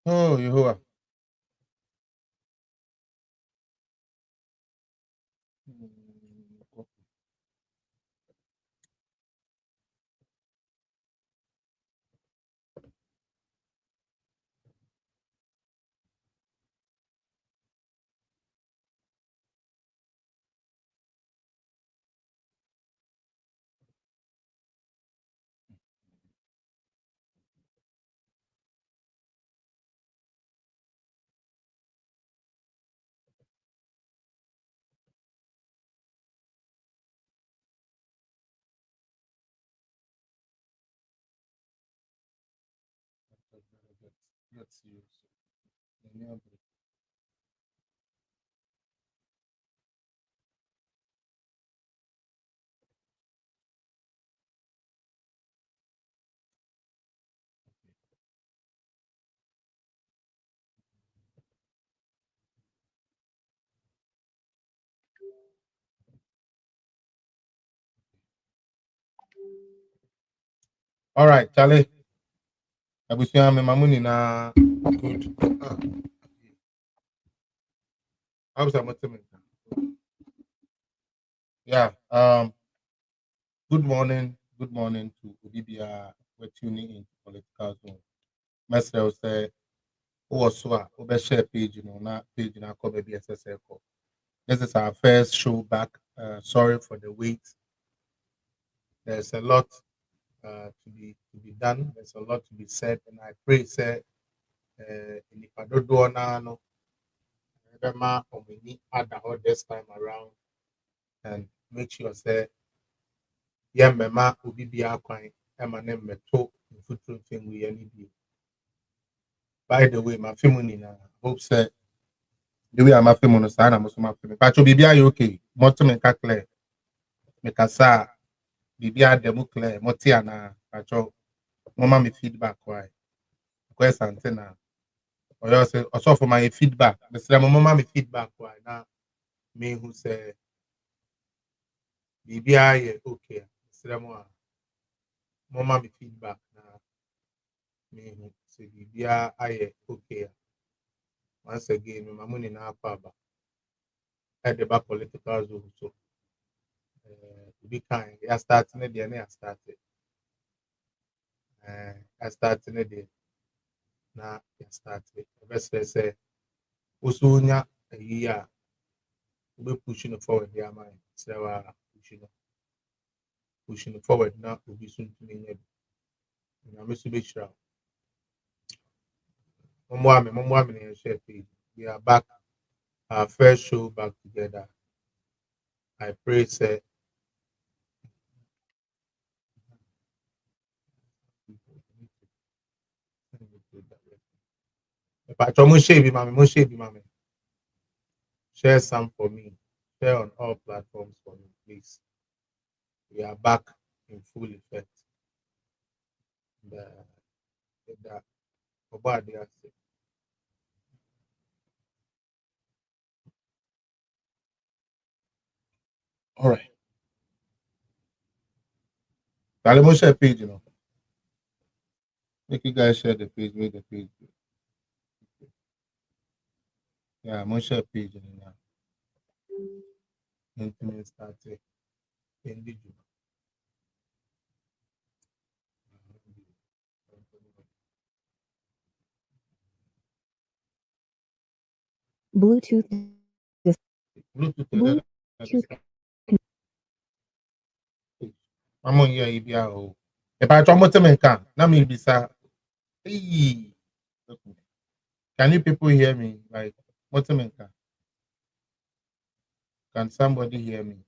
Oh, Yehovah. Let's see. All right, Charlie. Abusia me mamuni na good. How's that motivation? Yeah. Good morning to Obibia. We're tuning in to Political Zone. Mesrel say, "Oh, so share page, na page na call baby SSL call. This is our first show back. Sorry for the wait. There's a lot to be done. There's a lot to be said, and I pray, say, in the Padodo no, Ebema Omini Ada this time around, and make sure say, yeah, Mema Obibia Quine, Emma Nemeto, and Futu thing we any be. By the way, my family na hope say the way I'm a family no sign, I'm also my family. But you be okay. Motum and Kakle, Mekasa, Bibia demo clear, Motiana, Pacho, Mama me feedback why. Quest antenna. Or else also for my feedback. The same mama me feedback why now me who say Bibia ye okay. The same mama me feedback now me who say Bibia aye okay. Once again, my money na akwa at the back political zone so be kind. I starting it there, I started. I started it there. Now I started. The best say Usunya a year we pushing forward their mind. So pushing forward now will be soon to me. I'm a bit sure. Mumwami and share page. We are back. Our first show back together. I pray say Pacho Moshe, share some for me. Share on all platforms for me, please. We are back in full effect. The Obadia. All right. Tell share page, Make you guys share the page, make the page. Yeah, I'm share page now. Internet started. Individual. Bluetooth. Bluetooth. Bluetooth. I'm on here, EBR. If I try to make na me be sa. Hey. Can you people hear me? Like, what's the Can somebody hear me?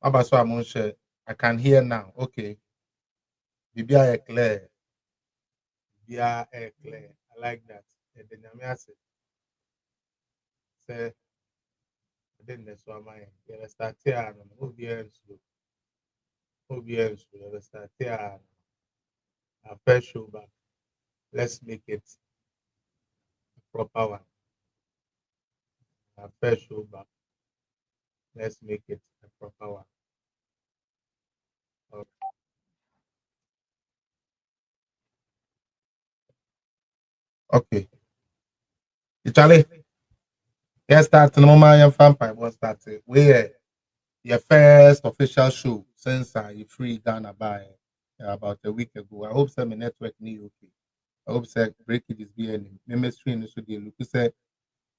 How about so I'm on share? I can hear now. Okay. BBI clear. BBI clear. I like that. And then I say, then that's why my you start here and OBS will start here. Our first show back. Let's make it a proper one. Our first show back. Let's make it a proper one. Okay. Okay. Charlie, yes, start no more young vampire was started. We your first official show since you free Ghana by about a week ago. I hope some network need okay. I hope say break it is being member screen so they look say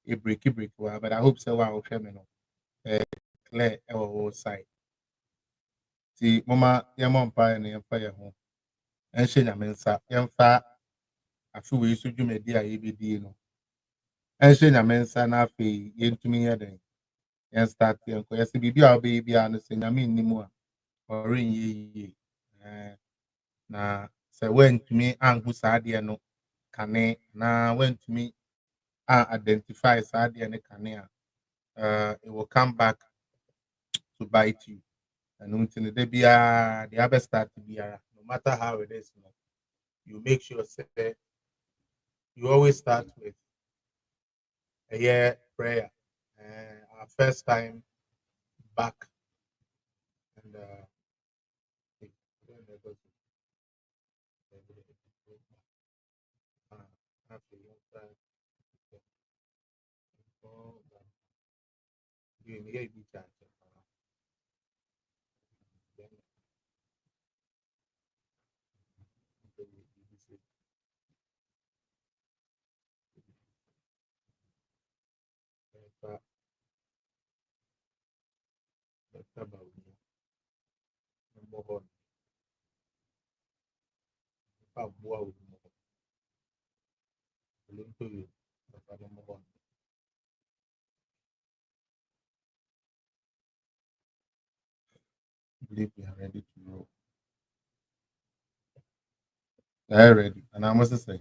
a break but I hope so wow no clear our side. See mama your mom pie and your fire home. And she nyamensa yemfa afi we so dwumadi a yebedi no. And she nyamensa na afi yentumi yeden. Yen start yen ko yesi bibi a obe bia no se nyame nnimu a ɔrenyɛ yie. Na sɛ wantumi anhu saa adeɛ no kane na wantumi identify saa adeɛ no kane a it will come back to bite you. And until the bia the other start biara, no matter how it is, you make sure say you always start with a year prayer. Our first time back and Bawumia, believe we are ready to roll. They're ready. And I must say,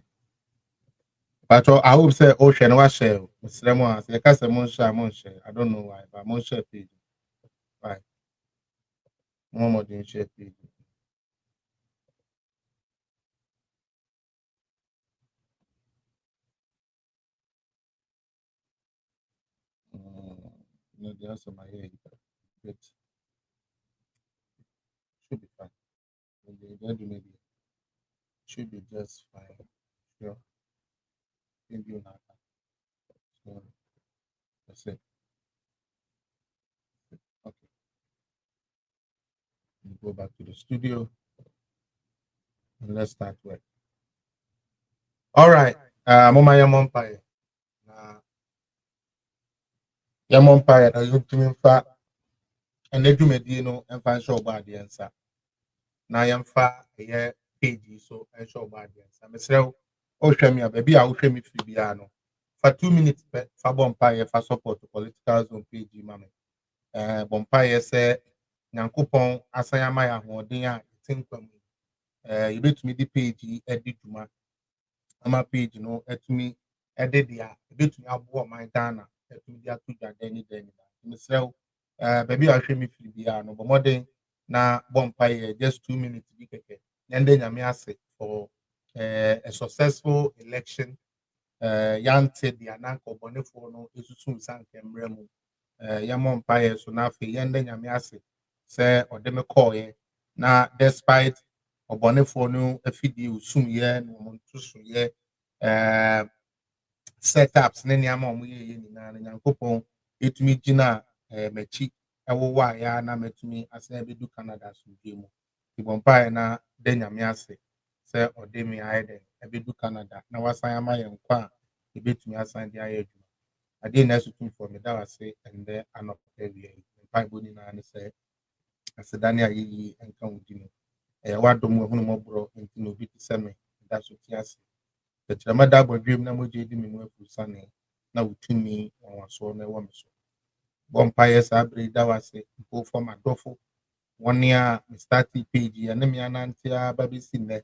but I hope say ocean was share. Mr. Moa, say, Monshare. I don't know why, but Monshare page. Why? More than share page. No, the answer my head. But should be fine. Don't do maybe. Should be just fine. Sure. Maybe you're not. So that's it. Okay. We'll go back to the studio and let's start work. All right. Mama Yamompire. Yamompire, you to me fa and they do me no and find show bad the answer. Now yamfa a page so and show bad the answer. Myself, oh, show me a baby, I'll show me Fibiano. For 2 minutes, for Bompire for support to political zone page, mammy. Bompire said, Nankupon, Asayamaya, Hodia, think from you bet me the page, edit to my page, at me, edit the bit me up my dana, at me the two any day. Myself, baby, I'll show me Fibiano, but more than na Bompire, just 2 minutes, and then I'm asked for a successful election. Yante the ananko bonefo no esusu sanke mremu yamo mpaye so na afi yende nyame ase se ode me call ye na despite obonefo no afidi usum ye no montu so ye setups ne niam omo ye ni na nyankopon etumi gina machi ewo wa ya na metumi ase bedu Canada so mu ibompaye na de nyame ase se ode me aide ebedu Canada na wasan ama ye nkwa ebetumi asan de ayɛ adwuma adeɛ na ɛsotum fɔ me da wase ɛndɛ anɔpɛ wie mpaebɔ nyinaa ne sɛ asedane a yɛyie nka wo di no ɛyɛ w'adom ahunu mmɔborɔ nti na obi te sɛ me da so te ase tɛkyerɛma da abɔdwam na mogye di me mu afuru sane na wotumi wɔnwasoɔ no ɛwɔ me so bɔ mpaeɛ saa bere da wase mpo fam adɔfo wɔne a me starte page yɛ ne me anante a ba bɛsi nnɛ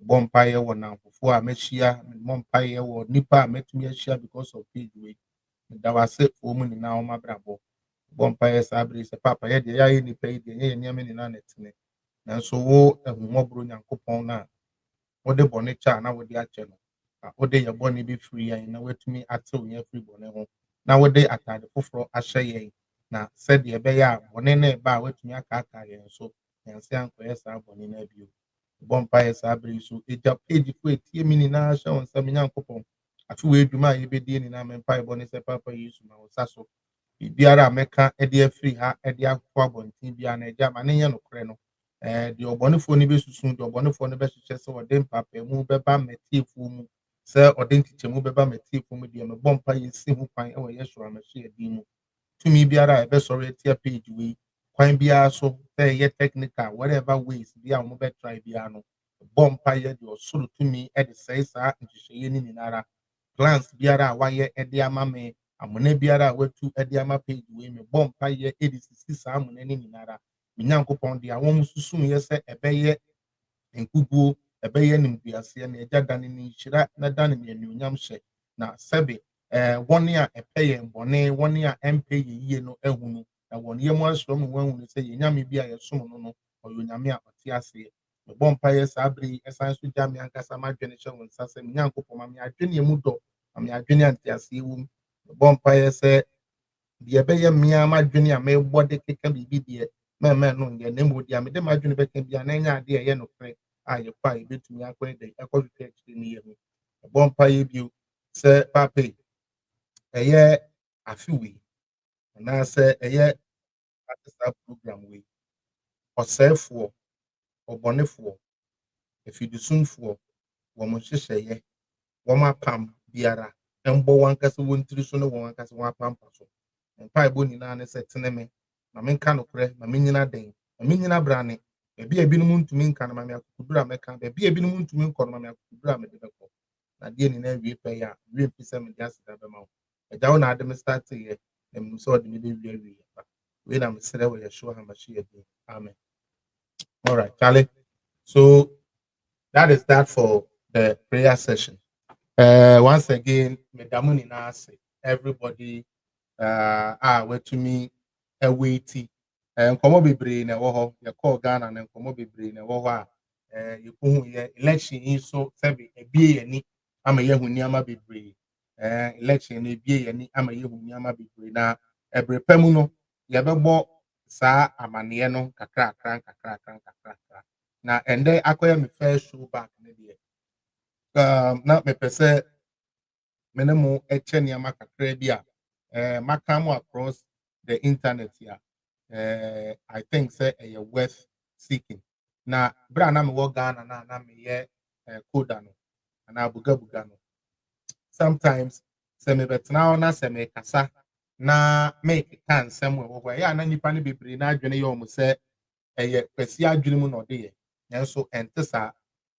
bɔ mpaeɛ wɔ namfofoɔ a mɛhyia mmɔ mpaeɛ wɔ nnipa a mɛtumi ahyia because of page wei meda wase wɔn mu nyinaa wɔn abrabɔ bɔ mpaeɛ saa bere sɛ papa yɛ deɛ yɛayɛ nnipa yi deɛ yɛyɛ nneɛma nyinaa na ɛtene nanso wo ahumɔborɔ nyankopɔn no a wode bɔne kyɛ a na wode akyɛ no a wode yɛ bɔne bɛfiri yɛn na watumi atew yɛn afiri bɔne ho na wode atade foforɔ ahyɛ yɛn na sɛdeɛ ɛbɛyɛ a bɔne no ɛba a watumi akaaka yɛn so yɛnse ankɔyɛ saa bɔne no abio Bompire Sabri, so it a page for a tea mini national and some young couple. I feel we do my ebedi in an empire bonus a papa use my sasso. Biara meka edia free ha edia kwa bontin bia na eja ma ne no kre no the obonefo ni be susun the obonefo no be hyehyɛ sɛ ɔde mpapa mu bɛba metiefo mu sɛ ɔde ntikyɛ mu bɛba metiefo mu deɛ me bompa yɛsi ho kwan ɛwɔ yɛhyew amahye adi mu tumi biara a ɛbɛsɔre atia page wei kwan biara so sɛ ɛyɛ technical whatever ways bia wɔn bɛtry biara no bompa yɛ de ɔsoro tumi ɛde sɛe saa nhyehyɛeɛ no nyinara plans biara a wayɛ ɛde ama me amuna biara a watu ɛde ama page wei me bompa yɛ ɛde sisi saa amuna no nyinara me nyankopɔn de a wɔn susun yɛ sɛ ɛbɛyɛ nkuguo ɛbɛyɛ nimduaseɛ na ɛgya dane ne nhyira na dane ne anuonyam hyɛ na sɛbe wɔn a ɛpɛ yɛn bɔne wɔn a ɛmpɛ yɛn yie no ahunu na wɔn yɛ mu ahyerɛ mu wɔn ahunu sɛ yɛn nyame bi a yɛsom no no ɔyɛ onyame a ɔte aseɛ mebɔ mpa yɛ saa bere yi ɛsan so gya me ankasa madwene hyɛ wɔn nsa sɛ me nyankopɔn ma me adwene mu dɔ ma me adwene anteaseɛ wɔ mu mebɔ mpa yɛ sɛ deɛ ɛbɛyɛ mmea madwene a mebɔ de keka biribi deɛ mɛmɛ no deɛ na mmom deɛ mede madwene bɛka bia na ɛnyɛ adeɛ ɛyɛ nokorɛ a yɛkɔ a yɛbɛtumi akɔ ɛdɛ ɛkɔhwehwɛ akyire no yɛ mu mebɔ mpa yɛ bio sɛ papa yi ɛyɛ afe wei anaasɛ ɛyɛ saa program wei ɔsɛefoɔ ɔbɔnefoɔ afidisumfoɔ wɔn nhyehyɛeɛ wɔn apam biara mbɔ wɔn ankasa wɔn tiri so ne wɔn ankasa wɔn apampa so mpaebɔ nyinaa ne sɛ tene me ma menka nokorɛ ma menyina den ma menyina brane baabi a ebinom ntumi nka no ma me akokuduru a mɛka baabi a ebinom ntumi nkɔ no ma me akokuduru a mede bɛkɔ na deɛ nyinaa wie pɛ yɛ a wie mpi sɛ mede aseda bɛma wo agya wo na ade me start yɛ na menim sɛ ɔde me bɛwie awie yɛ wei na mesrɛ wɔ yɛhyew hamakye yɛ din amen. All right, Charlie. So that is that for the prayer session. Once again, medamuni na say everybody wait to me a waity and come bebre na wo you call Ghana and come bebre na wo you go election in so seven a be any ama yehu niama bebre election e be any ama yehu niama bebre na ebre pemu no ye bebo saa amane no kakra na ende akoya me first show back na dey na me pese menemo eche niama kakra bi a makamo across the internet here I think say a worth seeking na bra na me wo Ghana na me ye coda no na buga no sometimes say me betena na say me kasa na make can somewhere wo ya na nipa ne bebre na adwene ye o mo say kwasi adwene mu na ode ye nso ente sa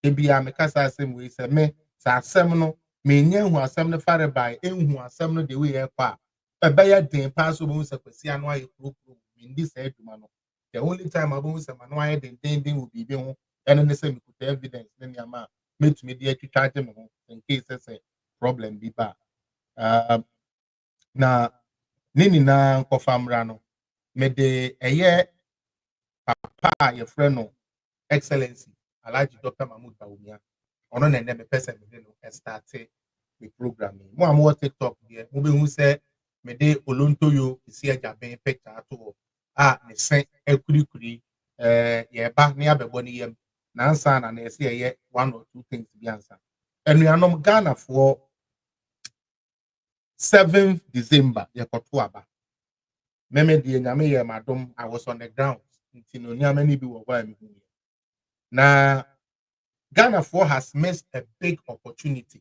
ebia me kasa asem we say me sa asem no me nya hu asem no fare by enhu asem no de we ye kwa ɛbɛyɛ den paa so bohu sɛ kwasi ano ayɛ kurokuro mendi saa adwuma no the only time abohu sɛ mano ayɛ den wɔ biribi ho ɛno ne sɛ mekuta evidence ne nneɛma a mɛtumi de atwitwa agye me ho in case sɛ problem bi ba na ne nyinaa nkɔfa mmra no mede ɛyɛ papa a yɛfrɛ no excellency Alhaji Dr. Mahmood Bawumia ɔno na ɛnɛ mepɛ sɛ mede no ɛstarte the program yi mo a mowɔ TikTok deɛ mobɛhu sɛ mede olontoyo kisi ajaben picture ato ne sen akurikuri yɛba ne abɛbɔ ne yam na ansa na ɛsɛ yɛyɛ one or two things bi ansa anuanom Ghana for 7th December yɛkɔto aba meme de nyame yɛ madom I was on the ground nti no nyame ni bi wɔ hɔ a mehu na Ghana for has missed a big opportunity.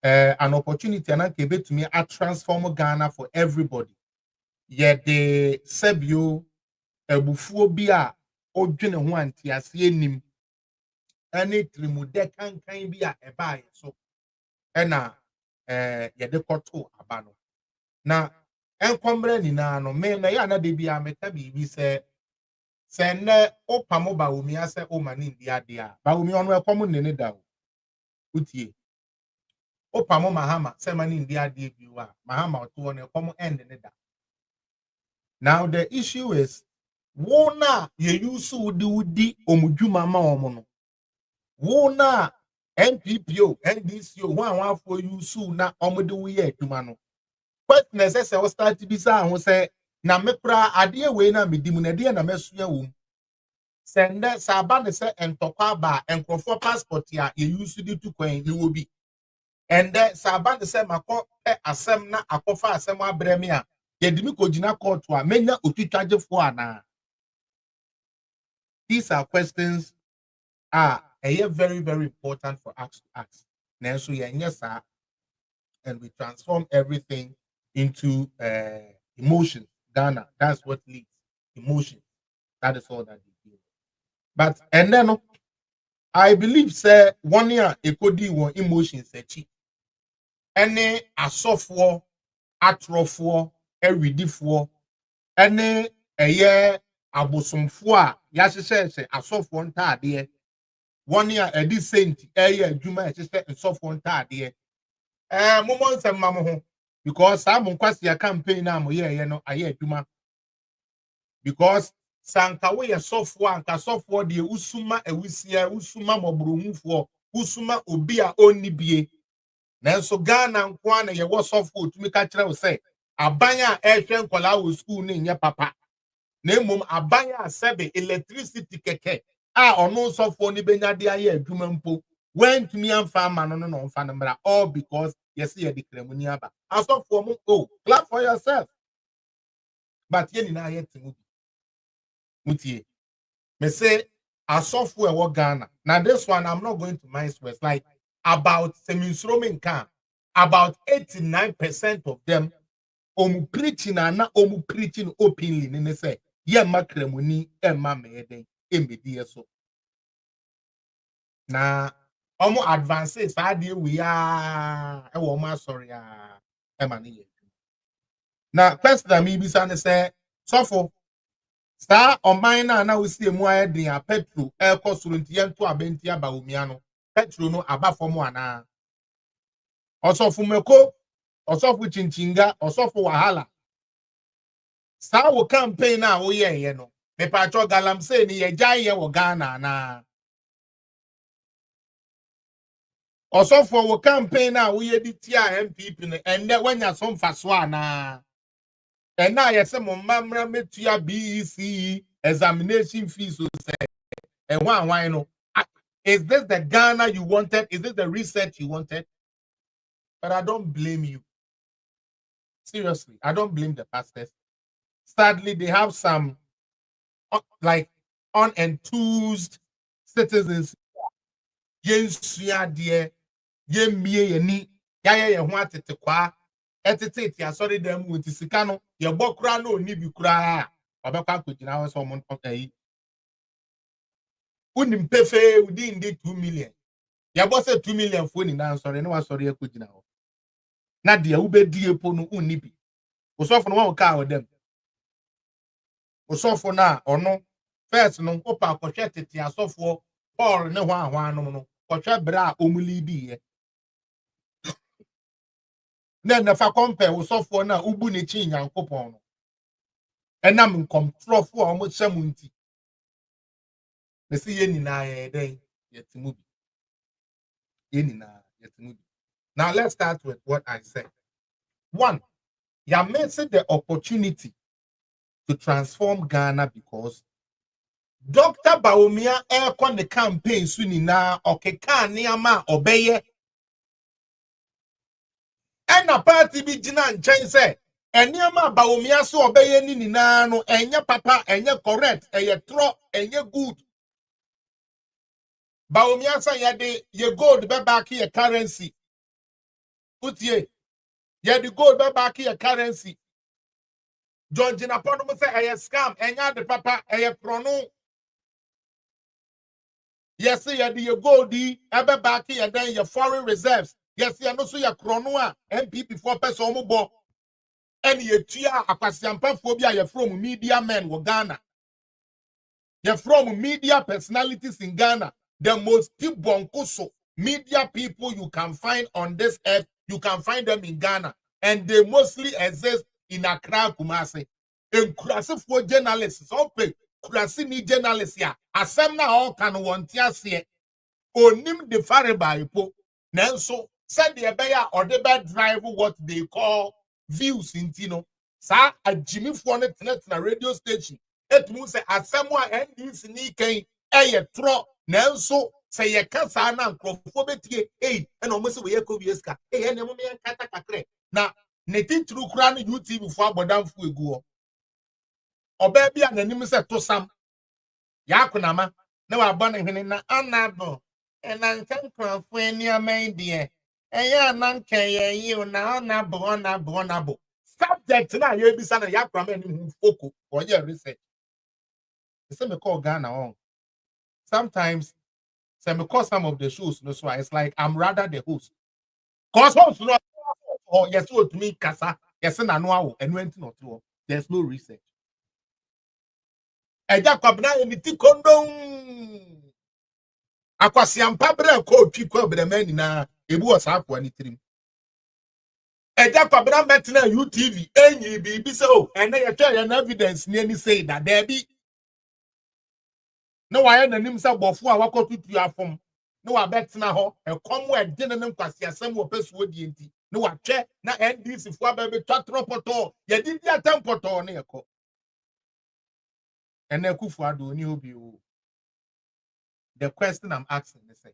An opportunity and can be to me a transform Ghana for everybody. Yet the Sebio Ebuphobia or June one Tiasie nim any trimude can be a buy so ena Yadekoto Abano. Now, Encombre Nina no me na yana de be a metabi we say send Opamo Bawumia say O man in the idea. Bawumi on common in it down. Utie. Opamo Mahama, Semani in the idea you are Mahama to on a common end in it. Now the issue is wona ye use di omujuma maomono. Wona NPPO, NDCO, one for you soon na omudu ye tumano. But necessary start to be sa who say na mepra adie we na medimu na die na mesuya wum. send that Saban say and Tokaba and Crawford passport ya you used to do to coin you will be. And then Saban say Mako asemna akofa asema bremia. Yedimi kojina court wa menya utitaje for na. These are questions very, very important for us to ask. Nanso yes, sir. And we transform everything into emotion. Ghana, that's what leads emotion. That is all that they do. But and then I believe say 1 year it could be one emotion sechi. Any asofo, atrofo, eridifo, any a year abosomfo a yahyehyɛ asofo ntaade 1 year edi senti adwuma yahyehyɛ asofo ntaade momon sem mamo ho because some kwasi campaign na mo ye no aye adwuma because sanka we ye sofo anka sofo de usuma ewisia usuma mobrohufo usuma obi a onni bie nanso Ghana nko na ye wo sofo otumi ka kire wo se abanya ehwe nkola wo school ne nye papa na emom abanya sebe electricity keke ono sofo ni benya de aye adwuma mpo when to me and farmer no mfa no all because yes you declare money aba asofo mo oh clap for yourself but ye ni na ye timu mutie me say asofo e wo Ghana now this one I'm not going to mind words like about semi-roman can about 89% of them preaching and not preaching openly ne say ye makremoni e ma me den emedi so na omo advances ade we e wo ma sorry e ma ne na question mi bi sa ne say sofo sta oman na we see mu ayedin a petro e kosoro ntiye nto abenti Bawumia no petro no abafom ana osofo meko osofo chinchinga osofo wahala sta wo campaign na wo ye no me pa cho galam say ni ye jai ye wo Ghana na osofo wo campaign na wo ye di tia MPP no ende wanya so mfaso ana and now yes mo mamra metua BEC examination fees so say and why no is this the Ghana you wanted? Is this the research you wanted? But I don't blame you. Seriously, I don't blame the pastors. Sadly, they have some like unenthused citizens. Yes, yeah, dear. Ye me ni ya ye ho atete kwa etete ya sorry dem with sika no ye bokura no ni bi kura obekwa kogina ho so mo ntokai unim pefe within the 2 million ya bo say 2 million fo ni na sorry no wa sorry ekogina ho na de ubedi epo no unni bi osofo no wa ka dem osofo na ono first no opa akohwe tete asofo Paul ne ho ahwan no kohwe bra omuli di ye na fa compare wo sofo na ubu ne chi nyankopon no enam nkomtrofo a omo hyam nti me se ye nina ye den yetimu bi ye nina yetimu bi. Now let's start with what I said. One, you are missing the opportunity to transform Ghana because Dr. Bawumia kon the campaign su nina okeka niama obeye and a party be jina nchen say eniama Bawumia so obeye ni nina no enye papa enye correct enye tro enye good. Bawumia say ye gold be back here currency. Utie ye the gold be back here currency. John Jina Pono say enye scam enye the papa enye chrono. Yes, ye the gold be back here then your foreign reserves. Yes, you know so your chrono MPP 4 person mo bo. And ye tia akwasiampa phobia ye from media men wo Ghana. Ye from media personalities in Ghana. The most bonkoso media people you can find on this earth, you can find them in Ghana. And they mostly exist in Accra, Kumasi. And Kurasi for journalists, okay, Kurasi ni journalists ya. Asem na all can want ya see. Onim de fareba ipo. Nenso, said the abeya or the bad drive what they call views in Tino. Sa a Jimmy Fonet na radio station. etmu se asemo a NDC ni kan eye tro nanso se ye kasa na nkrofo betie na omo se we yekobiyeska ene mo me kata kakre na ne titru kura no YouTube fo abodamfo egu ho oba bia nanim se to sam ya konama na wa ba ne hwene na anabo na nkrofo ani aman de eya na nkan ye yi na onabo subject na ye bisa na ya kura mani hu foko or ye research say me call Ghana on sometimes say me call some of the shows no so it's like I'm rather the host cause host no or yes to me kasa yes na no awo enu enti no to there's no research eja kwabna emiti kondom akwasiampa bre ko twi ko bre mani na ebu osa akwa ni tirim eja kwabna metna UTV enyi bibi se o ene ye twa ye na evidence ni any say that there be no why nanim say bofo a wakotutu afom no wa betna ho ekom we de ne nkwasiasem wo pesuo die nti no wa twe na NDC fo aba be twatropoto ye di dia tempoto ne yeko ene kufu ado ni obi o. The question I'm asking is say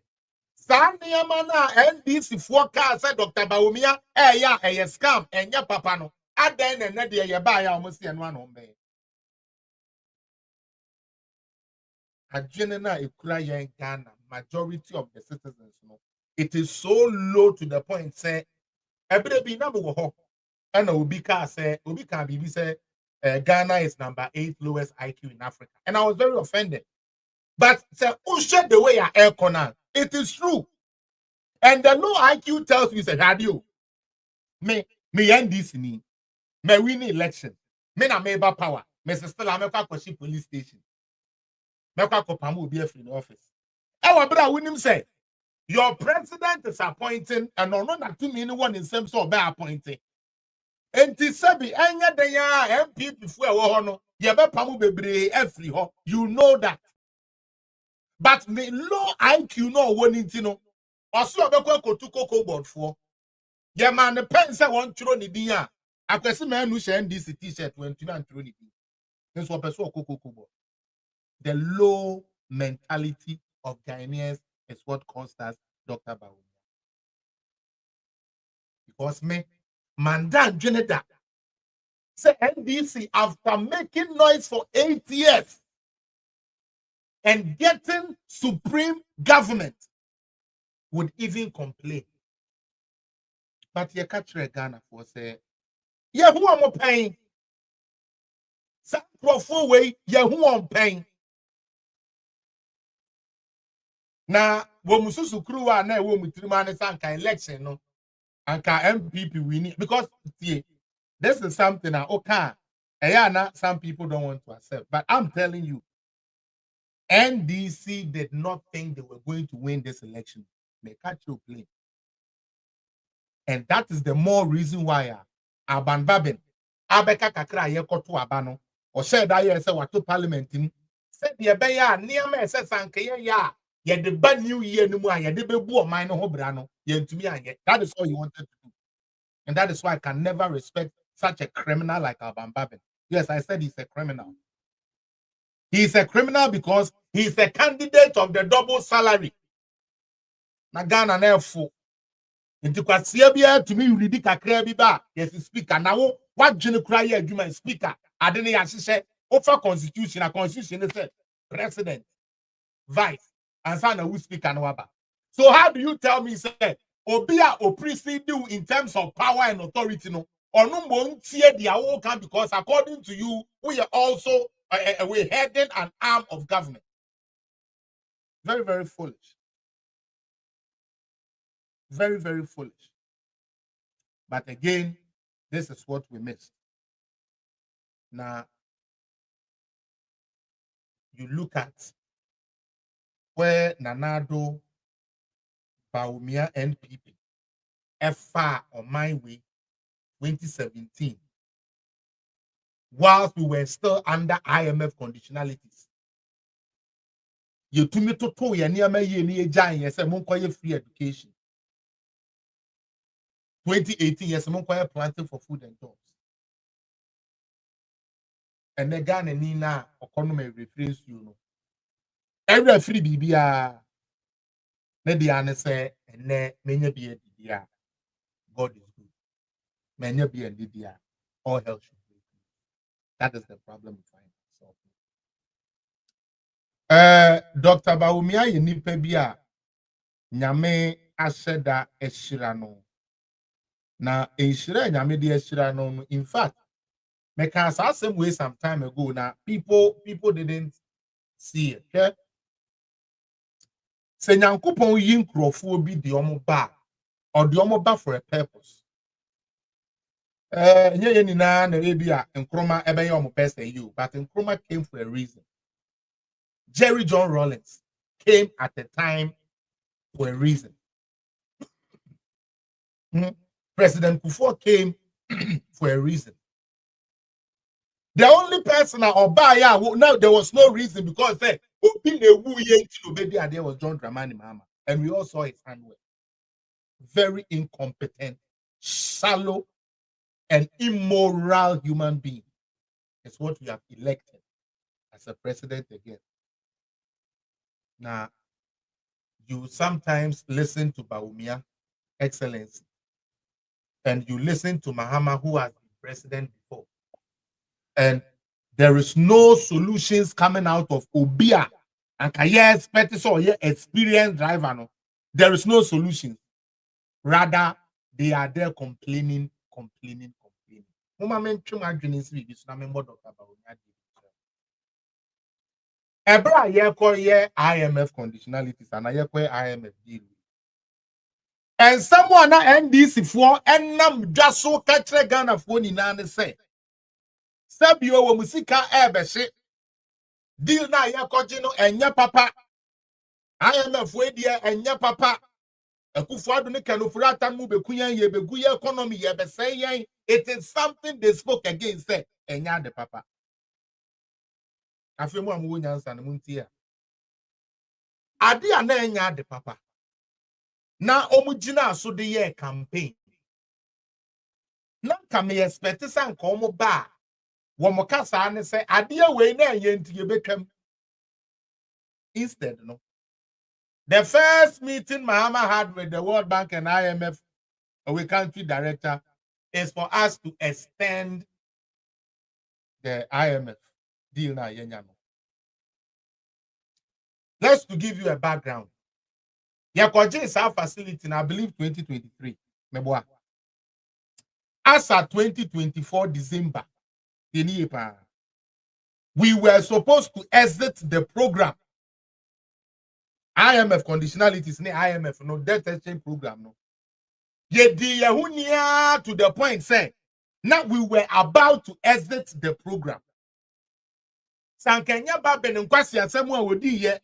Sanyama na NDC fo ka say Dr. Bawumia ya scam enya papa no adan na de ye ba ya omo se no ano mbe adwene na ekura yen Ghana majority of the citizens no it is so low to the point say every be na wo ho and obi ka bibi say Ghana is number 8 lowest IQ in Africa and I was very offended but say ushe the way ya air corner it is true and the low IQ tells me say radio me NDC ni me win election me na me ba power me still am kwa kwashi police station me kwa kopamu obi afri in office e wa bra winim say your president is appointing and no na to me anyone in same so be appointing enti sabi anya den ya MP before e wo ho no ye be pamu bebre afri ho you know that but the low IQ no woni nti no oso obekwa kotu koko board for ye man the pen say won tro ni din a akwese man nu she NDC t-shirt 29 tro ni din nso opeso koko board. The low mentality of Ghanaians is what caused us Dr. Bawumia. Because me mandan Joneda say NDC after making noise for 8 years and getting supreme government would even complain. But you catch Ghana for say, yeah, who am I paying? Some profile way, yeah, who am paying? Now, when Mususu Kruwa na wo mutirima sanka election no, anka MPP winning because yeah, this is something that okay, some people don't want to accept. But I'm telling you, NDC did not think they were going to win this election. They catch your plane. And that is the more reason why Aban Babin, Abeka Kakra Yekoto Abano, or said that yes, what to parliament in said the Abaya near me said Sanka ya, yet the bad new year no more, yet the bebu minor hobrano, yet to me, that is all you wanted to do. And that is why I can never respect such a criminal like Aban Babin. Yes, I said he's a criminal. He's a criminal because he's a candidate of the double salary. Nagana Nefo. Into kwasia bia to me read kakra bi ba yes speaker na wo wadwene kra ye adwuma speaker ade ne ya hyehyɛ offer constitution a constitution say president vice and sana who speaker no waba. So how do you tell me say obi a precede you in terms of power and authority no ono mo ntie dia wo kan because according to you we are also we heading an arm of government. Very, very foolish. Very, very foolish. But again, this is what we missed. Now, you look at where Nanado, Bawumia, NPP, FR on my way, 2017, whilst we were still under IMF conditionalities. You to me to ya near me ye giant, yes, and free education. 2018, yes, I'm planting for food and jobs. and the Ghana Nina economy reference you know. Every free BBA, the answer say, and ne many be a DDR. God is good. Many be a DDR. All hell should be. That is the problem we find ourselves. Dr. Bawumia yenipa bi a nyame ahyeda ehyira no na enhyira nyame de ehyira no in fact make us asem way some time ago now people didn't see it. Okay? Se nyankopon yi nkrofo bi de omo ba or de omo ba for a purpose. Nye ye nyina na bi a nkroma ebe ye omo person you but nkroma came for a reason. Jerry John Rawlings came at a time for a reason. President Kufuor came for a reason. The only person or buyer now there was no reason because there was John Dramani Mahama, and we all saw his handwork. Very incompetent, shallow, and immoral human being. It's what we have elected as a president again. Now, you sometimes listen to Bawumia, Excellency, and you listen to Mahama, who has been president before. And there is no solutions coming out of Obia and Kaya experienced driver. No. There is no solution. Rather, they are there complaining. IMF conditionalities and IMF deal. And someone NDC for and just so catch a gun of one in say. Sabio wo musika ebehye deal na yakogye no enya papa IMF we dia enya papa Akufo-Addo ne kanofurata mu bekuyan ye begu ye economy ye besay yen. It is something they spoke against say enya de papa afemu amu nyansa ne muntia ade a na enya de papa na omugina so de ye campaign na kame expect san ko mo ba Womokasa ne say adie we na yenti yebetwam. Instead, no. The first meeting Mahama had with the World Bank and IMF, our country director, is for us to extend the IMF deal na yenyano. Let's to give you a background. Yakoje is our facility in, I believe, 2023. Meboa. As at 2024 December, we were supposed to exit the program. IMF conditionalities, IMF, no debt exchange program, no. Yedi yahunia to the point say, now we were about to exit the program. Sankenya baben nkwasi asemu awodi ye.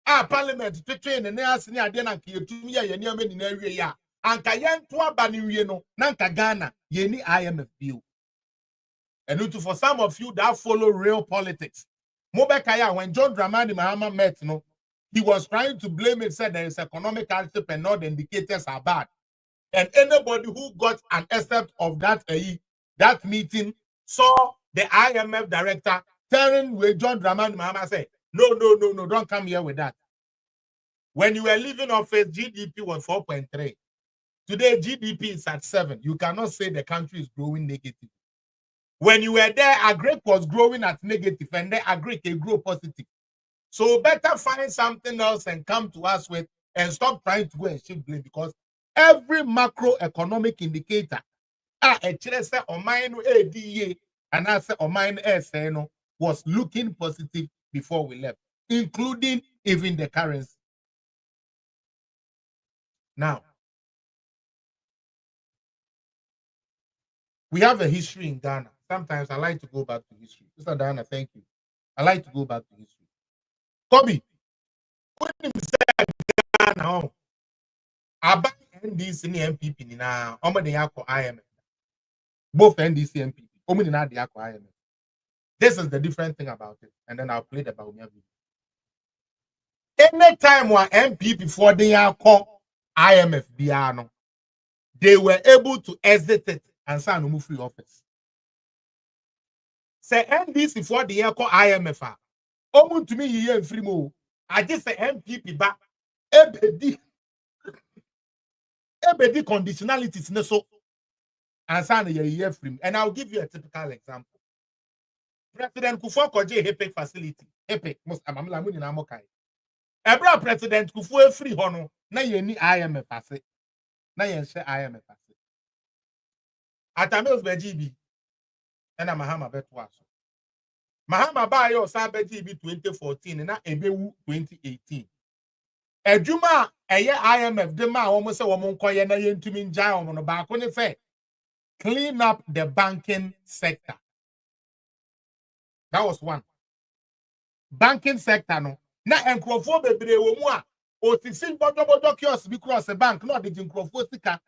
Parliament to train and ask ni ade na nkiyetumi ya yeni ameni na awie ya. Anka yentu aba ni wie no, na nka Ghana yeni IMF bill. And for some of you that follow real politics, Mobekaya, when John Dramani Mahama met, no, he was trying to blame it, said there is economic hardship and all the indicators are bad. And anybody who got an excerpt of that meeting saw the IMF director telling with John Dramani Mahama say, no, don't come here with that. When you were leaving office, GDP was 4.3. Today, GDP is at 7. You cannot say the country is growing negative. When you were there, agric was growing at negative, and then agric can grow positive. So better find something else and come to us with, and stop trying to go and shift blame, because every macroeconomic indicator, and I say was looking positive before we left, including even the currency. Now, we have a history in Ghana. Sometimes I like to go back to history. Mr. Diana, thank you. I like to go back to history. Kobe, when you say Ghana, about NDC and MPP now, IMF. Both NDC and MPP. IMF. This is the different thing about it. And then I'll play the Bawumia video. Anytime when MPP for the IMF, they were able to exit it and sign a free office. Say NDC for the year call IMF. Omun to me ye free mo. I just say MPP back. Ebedi conditionalities ne so. And sign ye year free. And I'll give you a typical example. President Kufuor koje HEPEC facility. HEPEC most amamla muni na mokai. Ebra President Kufuor free hono na ye ni IMF ase. Na ye share IMF ase. Atame osbeji and a Mahama betwa so. Mahama ba yo sa beji bi 2014 na ebewu 2018. Ejuma eye IMF de ma wo se wo nkoye na yentumi nja wo no ba ko ne say clean up the banking sector. That was one. Banking sector no na enkrofo bebre wo mu a otisi bodo kiosk bi cross the bank no de enkrofo sika.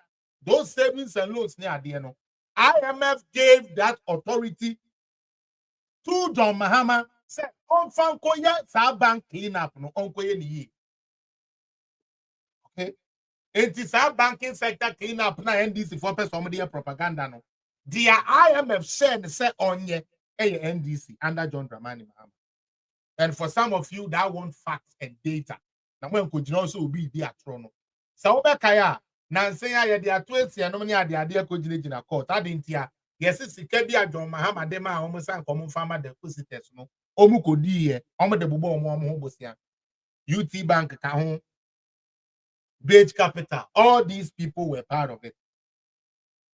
Those savings and loans near ade no. IMF gave that authority to John Mahama. Said, on fankoya sa bank clean up no onkoye ni. Okay. It is our banking sector clean up na NDC for somebody propaganda no. Their IMF said say on ye NDC under John Dramani Mahama. And for some of you that want facts and data. Now when could you also be the atrono? So kaya na nsenya ye dia 20 ya no me ade ade ko gina court adentia yes sika bia John Mahama de ma omo san komo farmer depositors no omu kodi ye omo de bobo omo ho bosia UT Bank ka ho Bridge Capital, all these people were part of it.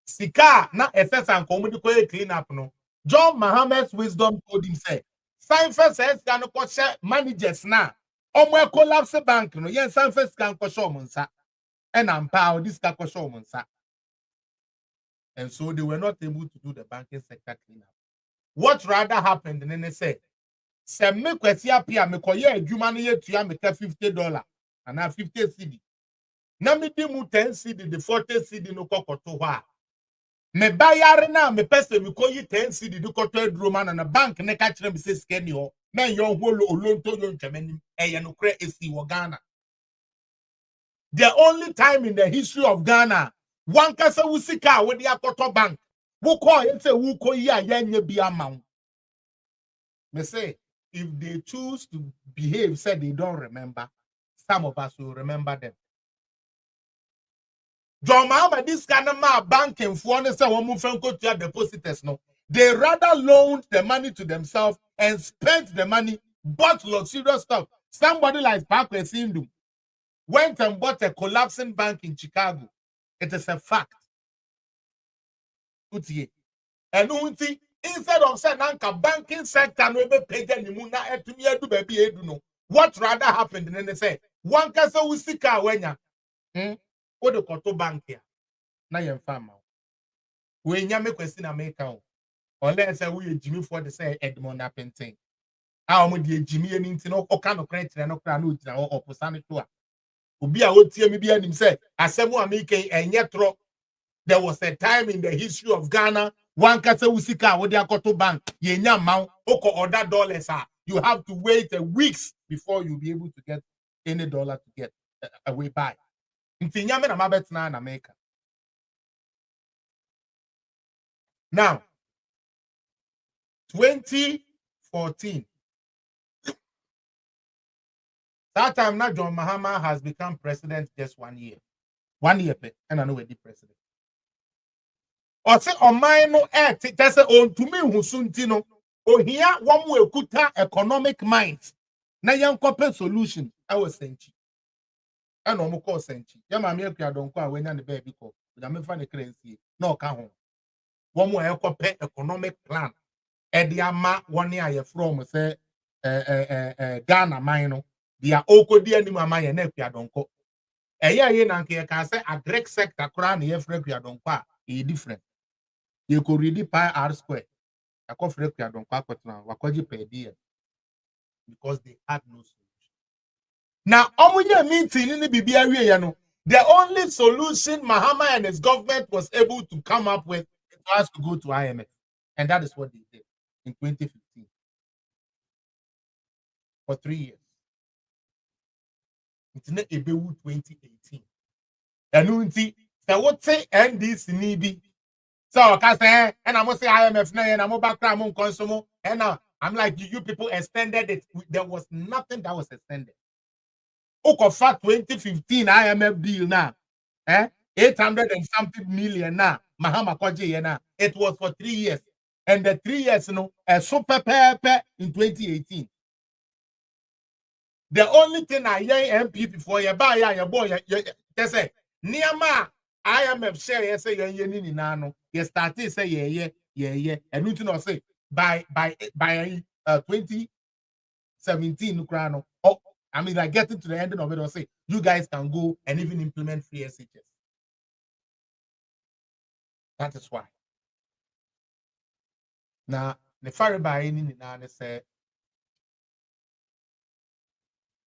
Sika na SS and komo de ko clean up no. John Mahama's wisdom told him say sign first says can ko share managers na omo collapse bank no yen sign first can ko show monsa. And I'm proud this monsa. And so they were not able to do the banking sector cleanup. What rather happened? And then they said, "Se me kwesi apia me koye adwuma no ye tua me $50 and now 50 CD. Na me di mu 10 CD the 40 CD no kokoto ho a. Me bayare na me pese me koyi 10 CD do koto aduro na bank ne ka kire me se skeni ho. Men yon holo olonto yon twemanim eye no kre esi wo Ghana. The only time in the history of Ghana, one kasa wusika with the Akoto Bank, who call it a wuko ya yenye bi amount. Me say, if they choose to behave, said they don't remember, some of us will remember them. John Mahama, this kind of banking for say one to their depositors no. They rather loaned the money to themselves and spent the money, bought luxurious stuff. Somebody like Parkway Sindhu went and bought a collapsing bank in Chicago. It is a fact. And instead of saying that banking sector no be paid anymore, what rather happened? And then they say, one kasa usika wenya, what the koto bank here? Na yen farmer. We nyame question America. Unless we Jimmy for the say Edmond Appenting. How much Jimmy and Intino, or kind of credit and no crown or Posani to Ubi a would see me be him say, Asemu Amike and Yetro. There was a time in the history of Ghana, one kasa usika with the Akoto Bank, Yenya Mount, Oko order dollars. You have to wait a weeks before you'll be able to get any dollar to get away by. In America. Now, 2014. That time now John Mahama has become president just 1 year. 1 year, and I know the president. Or say on my no act, that's on to me who soon tino. Or here one will kuta economic minds. Na young couple solution. I was saying. I know more senchi. Yama me don't go when the baby call. I'm a funny currency. No can one more economic plan. Ediama 1 year from say Ghana mine. They are oko dear ni mama ye nepia don't go. Ye nanke can say a Greek sector crown ye frequia don't qua e different. You could read pi r square. I call frequia don't qua now. Wakoji per dear. Because they had no solution. Now, omuye meeting in the BBA, you know, the only solution Mahama and his government was able to come up with was to go to IMF. And that is what they did in 2015. For 3 years. It's not about 2018. And unti, so what say NDC nibi So I say, and I'm gonna say IMF now, and I'm back to consumer, and now I'm like, you people extended it. There was nothing that was extended. Okofa 2015 IMF deal now, 800 and something million now. Mahama Kwaji now. It was for 3 years, and the 3 years, a super paper in 2018. The only thing I hear MP before you buy your boy, you say, Niama IMF share, you say, you nano. You started say, yeah, and you know say by 2017, Ukraino. Oh, I mean, like getting to the ending of it, I'll say, you guys can go and even implement free SHS. That is why. Now, the fire by any nana say,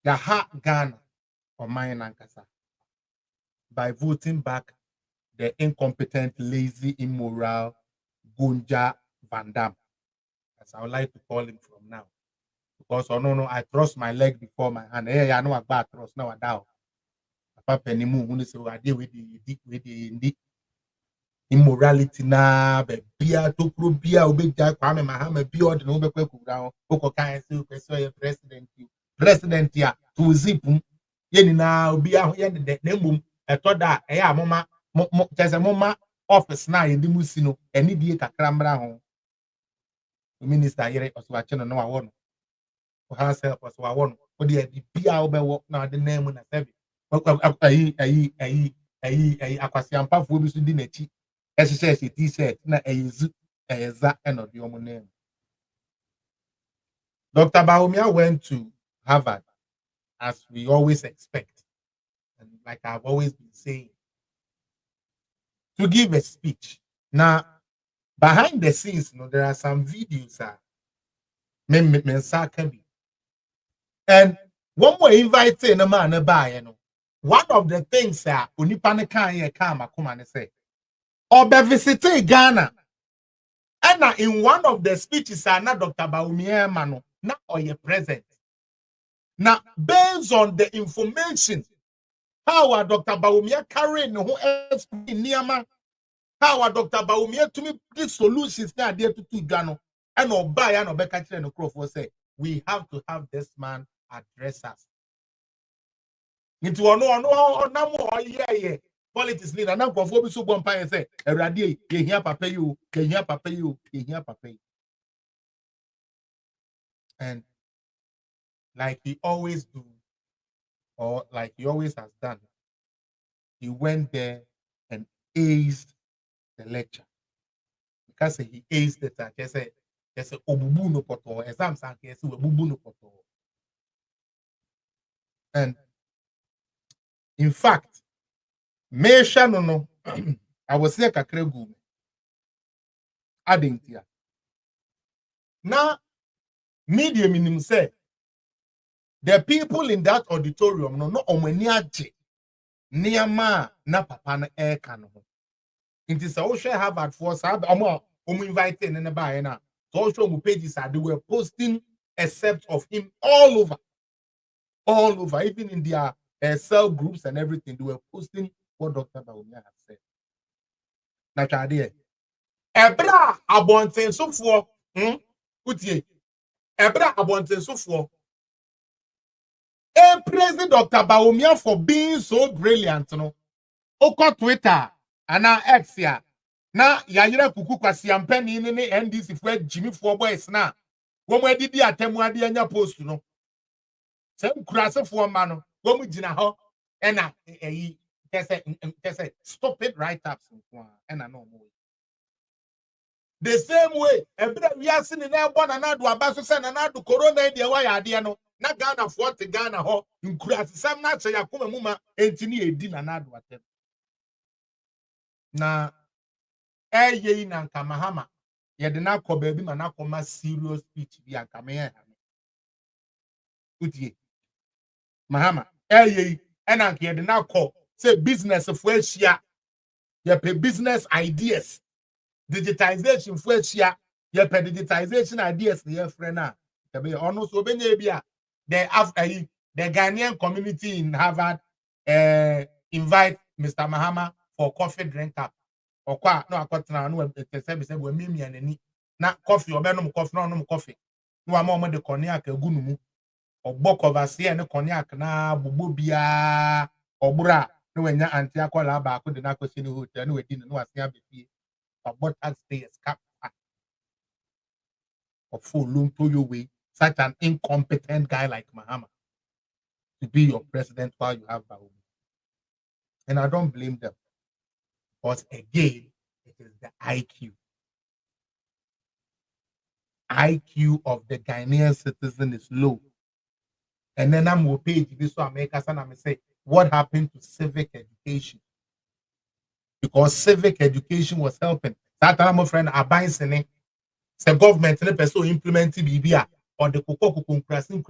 the heart Ghana or mine Nankasa by voting back the incompetent, lazy, immoral Gunja Van Dam, as I would like to call him from now. Because no, I trust my leg before my hand. Hey, I know about trust now. I doubt. Papa Penimu, who say I deal with the immorality na bia to probia obeja kwame mahama bia od no bekwa kura oko kan se o president ya to zipum ye ni na obi aho ye de na mbom etoda e ya moma tese moma office na ye dimu si no eni die kakra mbra ho minister yere oswache no wa wono o ha se oswa wono o de bia obewo na de na mu na sebi ayi akwasi ampafo bi so di na chi SSS t-shirt na eyizu eyeza and the name. Dr. Bawumia went to Harvard, as we always expect, and like I've always been saying, to give a speech. Now, behind the scenes, there are some videos and one more invited a man by one of the things that Unipane can say. Or visited Ghana. And in one of the speeches, Dr. Bawumia Mano, now or your present. Now, based on the information, how are Dr. Bawumia carrying who else in Niama? How are Dr. Bawumia to me these solutions now there to Ghana? And or buy and or back and Crawford say, we have to have this man address us. Into no, yeah. Politics need and now for so one pie say, Eradi, you hear papa you, you hear papa. And like he always do, or like he always has done, he went there and aced the lecture. Because he aced the time, they say obubu no poto, exams and they say obubu no poto. And in fact, Mesha no, I was here kakregu. Adding here. Now, media minimum say the people in that auditorium no omaniaje niama na papa na air can. It is also Harvard for invited in the buy na social pages they were posting except of him all over, even in their cell groups and everything. They were posting what Dr. Bawumia had said. Naturally, Ebra abonten so for utie Ebra abonten so for praising Dr. Bawumia for being so brilliant, Oko Twitter, ana X ya. Na yayira kuku kwasi ampeni ni NDC for Jimmy for boys na. Womo didi atemu ade anya post no. Se nkurase for ma no, womo gina ho ena kese stop it right ups ena no mo. The same way, ebra we are seeing na born na do abaso se na do corona de wa ya ade no. Na Ghana for te Ghana ho nkurase sam na che yakoma mu ma entini edi na do atem. Na ye na nka mahama ye de na akọ baabi ma na akọma serious speech bi anka me ya utie mahama ye na nka ye de na akọ say business for ahia ye pe business ideas digitization for ahia ye pe digitization ideas ye friend na te be ono so obenya bi a the Ghanaian community in Harvard invite Mr. Mahama for coffee drink up. okwa no akotena no be say we mimi anani na coffee obenom coffee no nom coffee no ama de cognac agu no mu ogbo coversie ne cognac na bogbo bia ogbura no wanya anti akola ba ko de na kwesi ne hotel no wedi no asia befie ogbo taxpayers cap of full loan to your way such an incompetent guy like Mahama to be your president while you have Bawumia. And I don't blame them. But again, it is the IQ of the Ghanaian citizen is low. And then I'm going to pay this so America and I'm say, what happened to civic education? Because civic education was helping. That time, my friend, the government and the person implementing BBA or the Coco classing,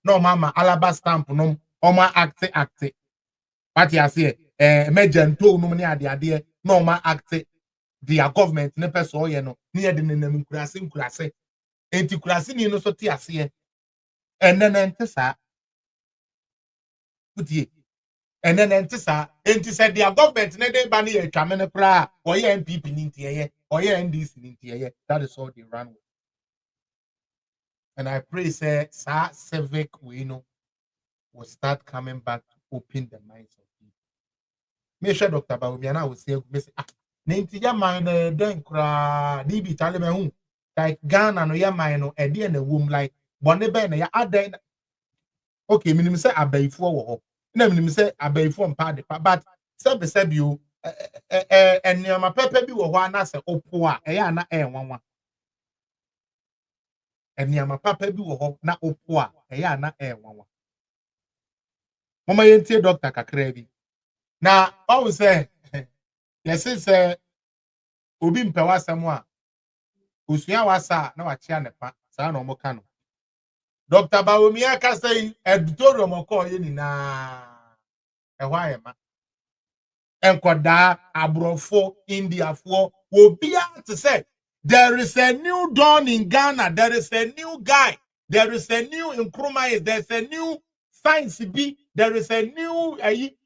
no mama, alaba stamp, no, oma acte. What you say, emergent to no money idea, no ma acte, their government, ne person, you know, near the name classing, anti classing, you know, so tia and then enter, and then enter, said their government, ne de banny a chamene pra, or ye MPP nintia, or ye NDC nintia, that is all they run with. And I pray, say, civic, we know, will start coming back to open the minds of people. Make sure Dr. Bawumia will say, Nintia mine, then cry, DB Taliban, like Ghana, no ya mine, and the womb, like Bonne ya add. Okay, minimum say abay for no minimum say abay for party, but said you and near my pepper be one answer, oh, poor, na one. And near my papa be na opua, na one. Mama yentie Dr. Kakrebi. Now, I will say, yes, it's Obi Mpewa Samoa. Usuya wasa na wachia nepa, sa no mokano. Dr. Bawumia ka say editorial moko ye ni na ehwa ma. Enkoda abrofo Indiafo obia to say there is a new dawn in Ghana, there is a new guy, there is a new Nkrumah, there's a new science be, there is a new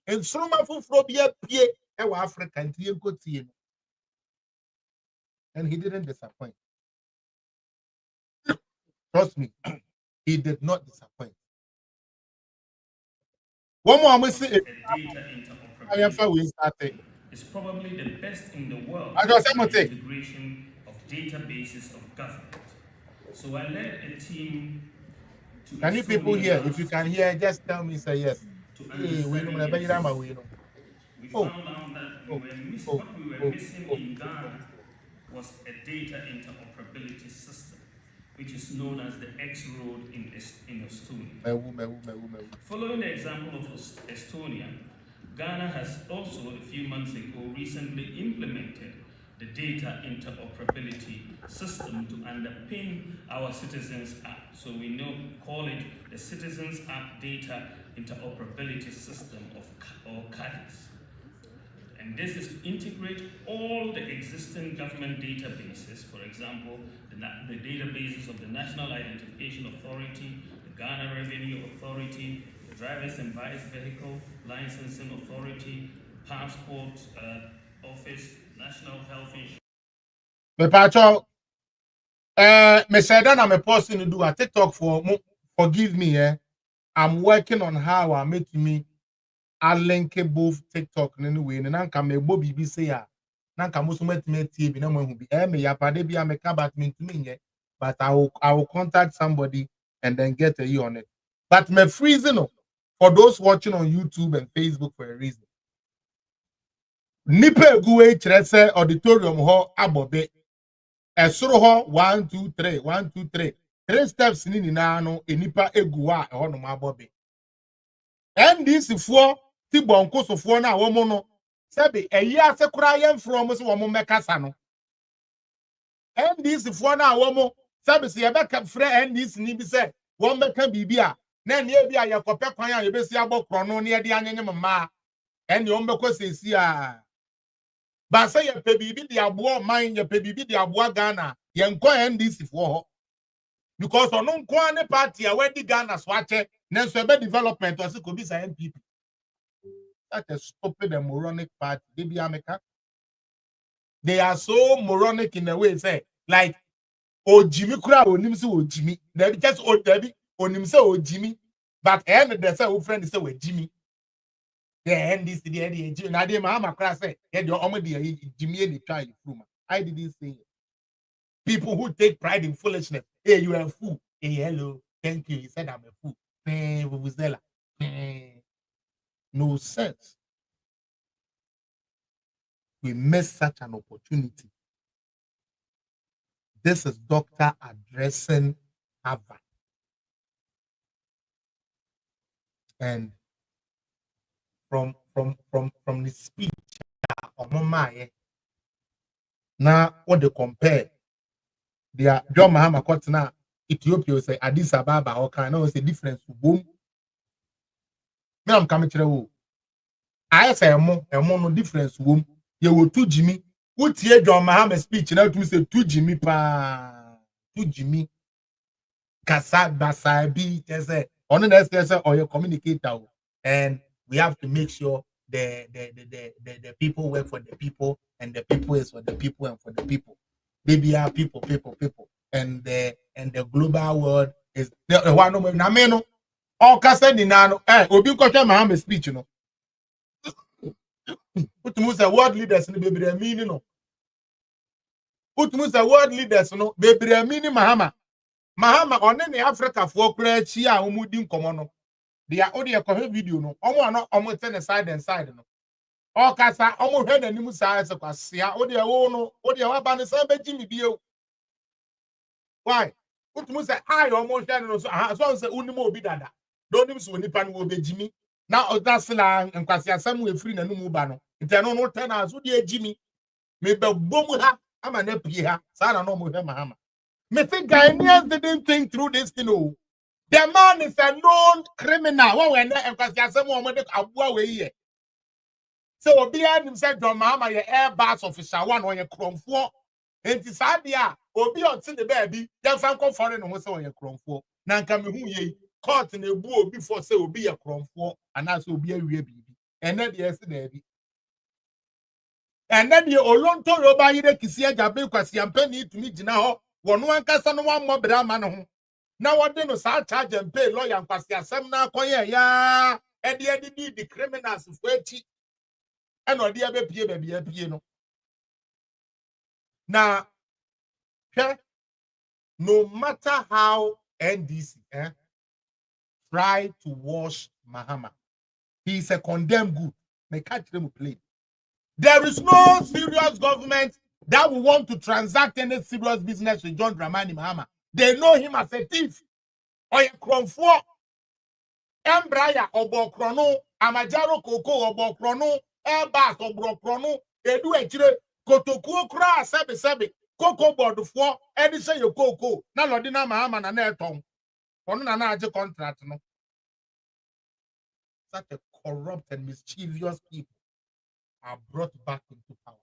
instrument for phobia pie ewa Africa ntie. And he didn't disappoint. Trust me, he did not disappoint. One more I say data interoperability is probably the best in the world I just in the say integration of databases of government. So I led a team to can you people Estonia hear? If you last can week hear, just tell me say yes. to Hey, we know understand their system. We Oh, found out that oh, what we were missing in Ghana was a data interoperability system, which is known as the X-Road in Estonia. Following the example of Estonia, Ghana has also, a few months ago, recently implemented the data interoperability system to underpin our Citizens App. So we call it the Citizens App Data Interoperability System, or CADIS. And this is to integrate all the existing government databases, for example, the databases of the National Identification Authority, the Ghana Revenue Authority, the Drivers and Vice Vehicle Licensing Authority, Passport Office, National Health Insurance. me said that I'm a person to do a TikTok forgive me, I'm working on how I make me I link both TikTok in any way, and I can make Bobby be say ya. Nanka most met me TV, no one who be me ya pade be make about me to me, but I will contact somebody and then get a you on it. But me freezing for those watching on YouTube and Facebook for a reason. Nipe guwe chrese auditorium ho abobe. Esoro ho 1 2 3 1 2 3 3 steps ni na no enipa eguwa e ho no abobe. NDC for ti bonko sofo na wo mo no sebe eyi asekura yem from so wo mo mekasa no NDC for na wo mo sebe se ye beka frɛ NDC ni bi se wo meka bibia na ne bi a yakopɛ kwan a yebesi abokro no ne de anyenye mma ene wo mbekɔ sesi a ba se ye pɛ bibi de abo man ye pɛ bibi de abo Ghana ye nkɔ NDC for ho because ono nkɔ ne party a wedi Ghana so ache na so ebe development o se ko bi sa MPP. That's a stupid and moronic party. They be America. They are so moronic in a way, say, like, oh, Jimmy Kura, or Nimso, or Jimmy. They just old Debbie, or Nimso, or Jimmy. But and there's a friend is with Jimmy. The end this the idea. Jimmy, I did my class say, yeah, your omedy, Jimmy, and the child. I didn't say it. People who take pride in foolishness. Hey, you are a fool. Hey, hello, thank you. He said I'm a fool. No sense. We miss such an opportunity. This is doctor addressing Harvard. And from the speech, now what they compare, they are John Mahama Kotna, Ethiopia say Addis Ababa or kind of a difference. Boom. Me am coming to you. I say a more no difference. Boom. You will two Jimmy. What here John Mahama speech now to say two Jimmy pa two Jimmy. Kasa Basabi say on the next say or your communicator, and we have to make sure the people work for the people, and the people is for the people and for the people. They be our people, and the global world is the one of na me no. All kasa ni na no. Obi kwatwa Mahama speech no. Utumu say world leaders ni bebre meaning no. Utumu say world leaders no bebre meaning Mahama on the Africa for crazy a umudi nkomo no. They are only a video no. Omo no omo ten side and side no. All kasa omo hwe na nimu sa ase kwasia odi e wo no odi e wa ba ne sa beji mi bio. Why? Utumu say I omo hwe no so say unimu obi dada. Do nim so nipa no obeji mi. Na odasela nkwasia sam we free na numu ba no. Nte no ten as odi ejimi. Me be bom ha ama na pie ha. Sa na no mo hwe Mahama. Me think Ghanaians didn't think through this thing. Oh. The man is a known criminal. What when so Obi himself John Mahama ye Airbus officer one or ye Kromfo. And this idea Obi until the baby, then fan come foreign no say ye Kromfo. Na nka me hu ye court na ebu Obi for say Obi ye Kromfo and as Obi awie bibi. And then yes na bi. And then the Olonto Yoba yire kisi ajabe kwasi ampani tumi gina ho. One kasa no one more brahman ho. Now what they no sa charge and pay lawyer and kwasi asem na koye ya e de the criminals for echi e no de be pie no. Now no matter how NDC try to wash Mahama, he is a condemned good. They can't even play. There is no serious government that will want to transact any serious business with John Dramani Mahama. They know him as a thief. Or a Kromfo, Embraya, Obokrono, Amajaro Koko, Obokrono, Airbus, Obokrono, Edu Echire, Kotoku Kra, Sebe, Coco board for, Edison your Coco, Nalodina Mahama and Airton. On an larger contract. No. Such a corrupt and mischievous people are brought back into power.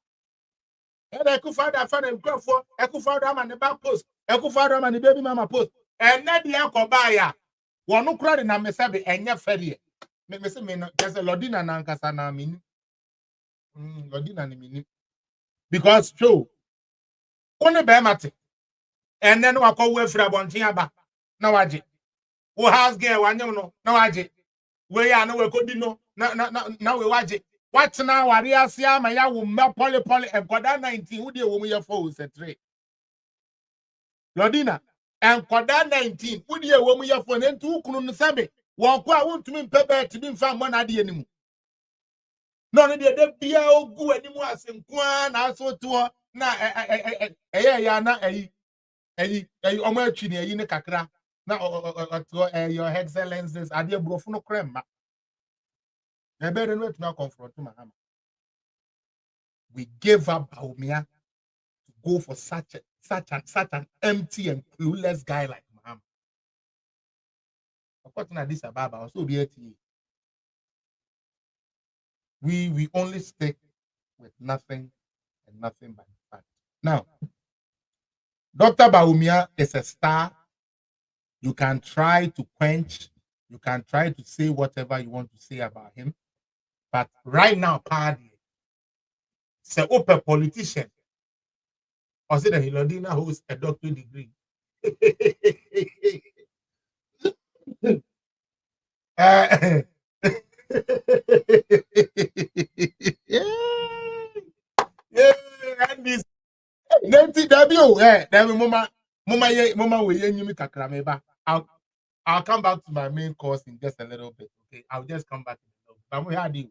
And I could find that friend and for I could find them on the back post, I could find them on the baby mama post, and then the uncle buyer. One no credit na me sabi enya ferry. Me say me no just a Lodina na nkasa na mini. Lodina ni mini. Because show only be mate. And then we call we free abontin aba. Na waje. Wo house girl wanyem no na waje. We ya na we kodi no na we waje. What now? Waria sia ma ya wo ma poly and koda 19 who dey wo mu ye for se 3. Lodina and koda 19 who dey wo mu ye for na ntu kunu no sabe. Wo kwa wontumi mpebe ti bi mfa mo na de animu. No no de bia ogu animu asenko na aso to na ya na omo atwi ne ne kakra na your excellencies ade brofo no kremma. We gave up Bawumia to go for such an empty and clueless guy like Mahama. According to this Ababa, also be we only stick with nothing and nothing but fact. Now, Dr. Bawumia is a star. You can try to quench, you can try to say whatever you want to say about him. But right now, party, it's an open politician. or say that Hilodina holds a doctorate degree. Yeah, and this W, mama, I'll come back to my main course in just a little bit. Okay, I'll just come back. But we had you.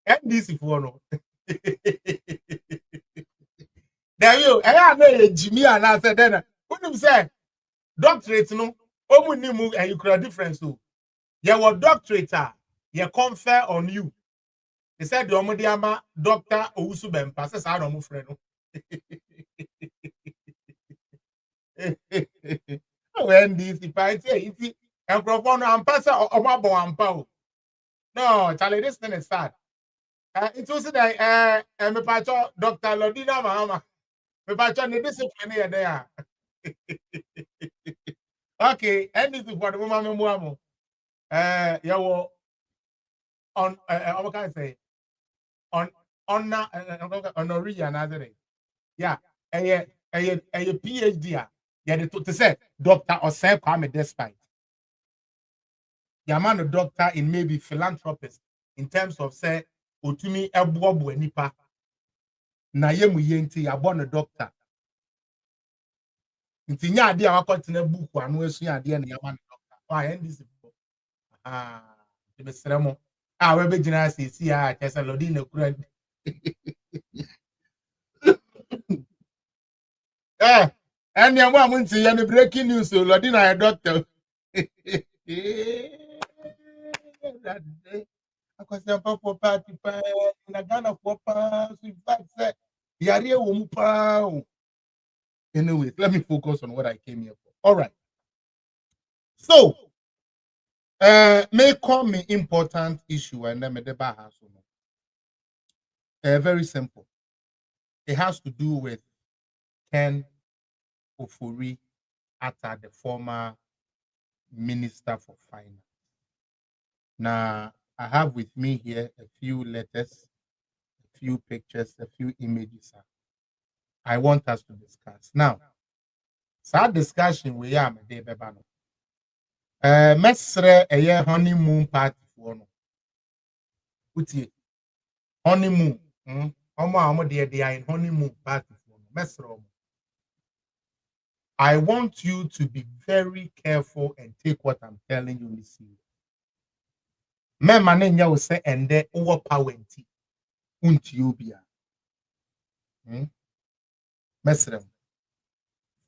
And this if one. W, I know Jimmy and I said then. What you say? Doctorate, no. And you could difference too. Your doctorate, you confer on you. He said the Omodiama doctor Owusu Bempa says I don't move friend. When this if I say it and profound and pass Omabo Ampao. No, Charlie, this thing is sad. It was that me pacho Dr. Lodina Mama. Me pacho need discipline there. Okay, and this is for the woman Muamo. Yeah, on what can I say? On Honoria another. Yeah, a PhD. Yeah, to say Dr. Osei Kwame Despite. The man a doctor in maybe philanthropist in terms of say Otumi Ebuobu Nipa. Na yemu yenti ya born a doctor. Nti nya ade a wakotena book anu esu ade na yaman doctor. Why this? The Mesremo. We be gina see ya chesa lodi na kura. And ya wa munti ya ni breaking news so lodi na a doctor. That day because the papa party pa na Ghana for pa so in fact say yare wo mu pa. Anyways, let me focus on what I came here for. All right. So, may call me important issue and then me deba has very simple. It has to do with Ken Ofori Atta, the former Minister for Finance. Now, I have with me here a few letters, a few pictures, a few images. I want us to discuss. Now, sad discussion we are me de beba no. Mesre a honeymoon party for no. Uti honeymoon. Omo they are in honeymoon party for no. Mesre. I want you to be very careful and take what I'm telling you seriously. Me manenya will say and there over power unti ubia. Mesre.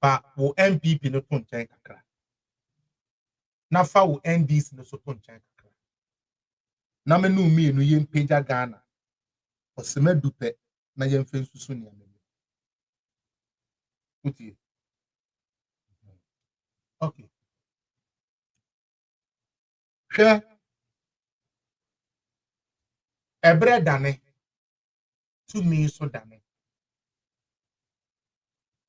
But wo MPP no to nchen kakra. Na fa wo NDC no so to nchen kakra. Na me no me no yem pagya Ghana. Osema dupe na yem fe nsusu ne ameme. Uti. Okay. Hwe ebre dane to me so dane.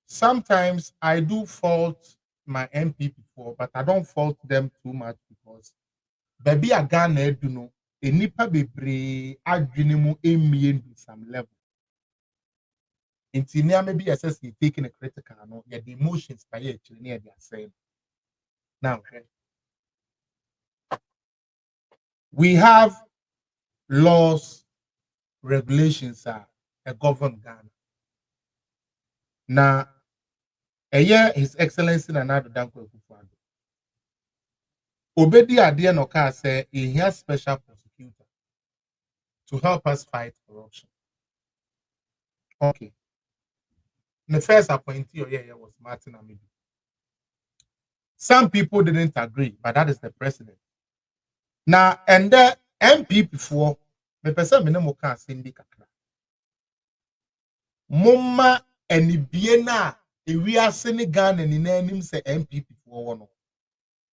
Sometimes I do fault my MP before, but I don't fault them too much because baby a Ghana do know a nipa bebre adwene emie some level. Intinia maybe assess taking a critical no yeah the emotions by actually near they are saying. Now we have laws, regulations that govern Ghana. Now a year His Excellency Nana Danko Akufo-Addo. Obedi Adia Noka say he has special prosecutor to help us fight corruption. Okay. The first appointee was Martin Amidu. Some people didn't agree, but that is the president. Now, and the MP before, me person me no mo kan sindi kakra. Moma eni biena ewi ase ne Ghana ni na anim se MP before wono.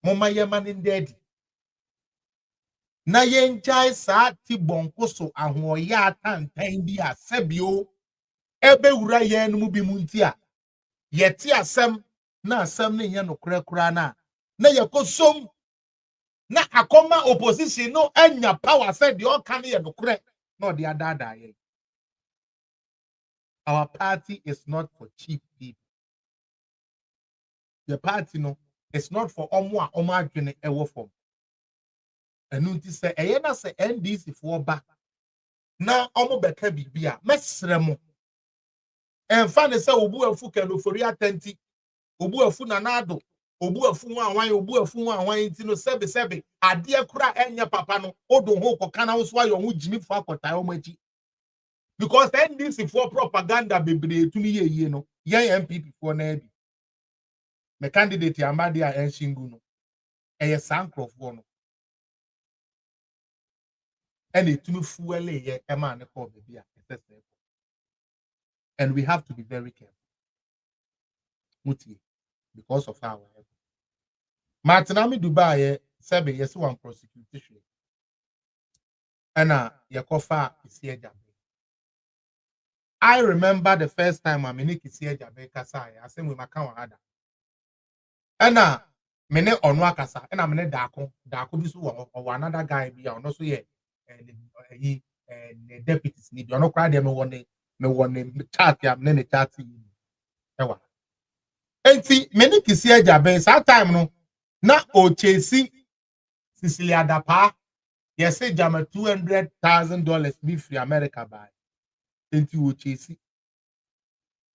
Moma yema ne dedi. Na yenjai sa ti bonko so ahoya atantan bi asebio ebe wura ye no mu bi munti a yeti asem na asem ne ye no kura na yekosom na akoma opposition no anya power said the all can ye no kure no the adada ye Our party is not for cheap people. The party no, it's not for omwa adwene ewo form. Enu nti se eye na se NDC for back. Na omo beka bibia mesre mo. Emfa ne se obu afu kanofori atenti. Obu afu nanado. Obu afu nwan obu afu nwan nti no sebe ade kura enye papa no odo ho kokana wo so ayo ho jimi fu akota o machi. Because NDC for propaganda bebre tumi ye no yen MPP for na bi. Me candidate Amadi a Enshingu no eye sankrofo no. And it tumi fuele ye ema ne call baby a. And we have to be very careful. Muti because of our Martinami Dubai sebe yes one prosecution. And yakofa is here. I remember the first time I mean is here Jabe Kasai. I say we makawa ada. And mene onwa kasa. And mene dako bisu or another guy be on also ye he deputies need you no cry them me one chat ya me chat ewa. Enti mene kisi Jabe that time no na o chesi Cecilia Dapa yes say jama $200,000 be free America by enti o chesi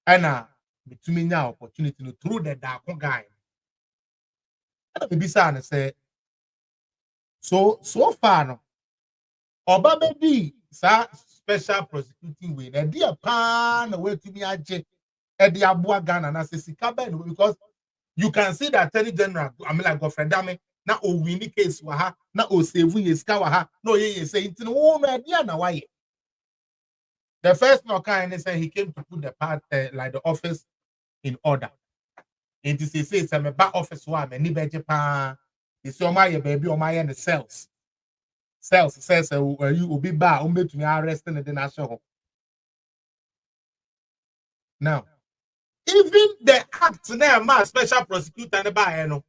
ana betumi nya opportunity no through the dako guy ana be bisa na say so far no oba be sa special prosecuting way na dia pa na wetumi age e dia boa Ghana na say sika ben because you can see that Attorney General I mean like Godfrey Dame na o win case wa ha na o save yesika wa ha no ye say ntino wo no dia na why. The first no kind say he came to put the part like the office in order. And to say it's a back office wa me ni beje pa is your my baby or my in the cells says you will be back o metumi arrest in the national. Now even the act now ma special prosecutor ne ba no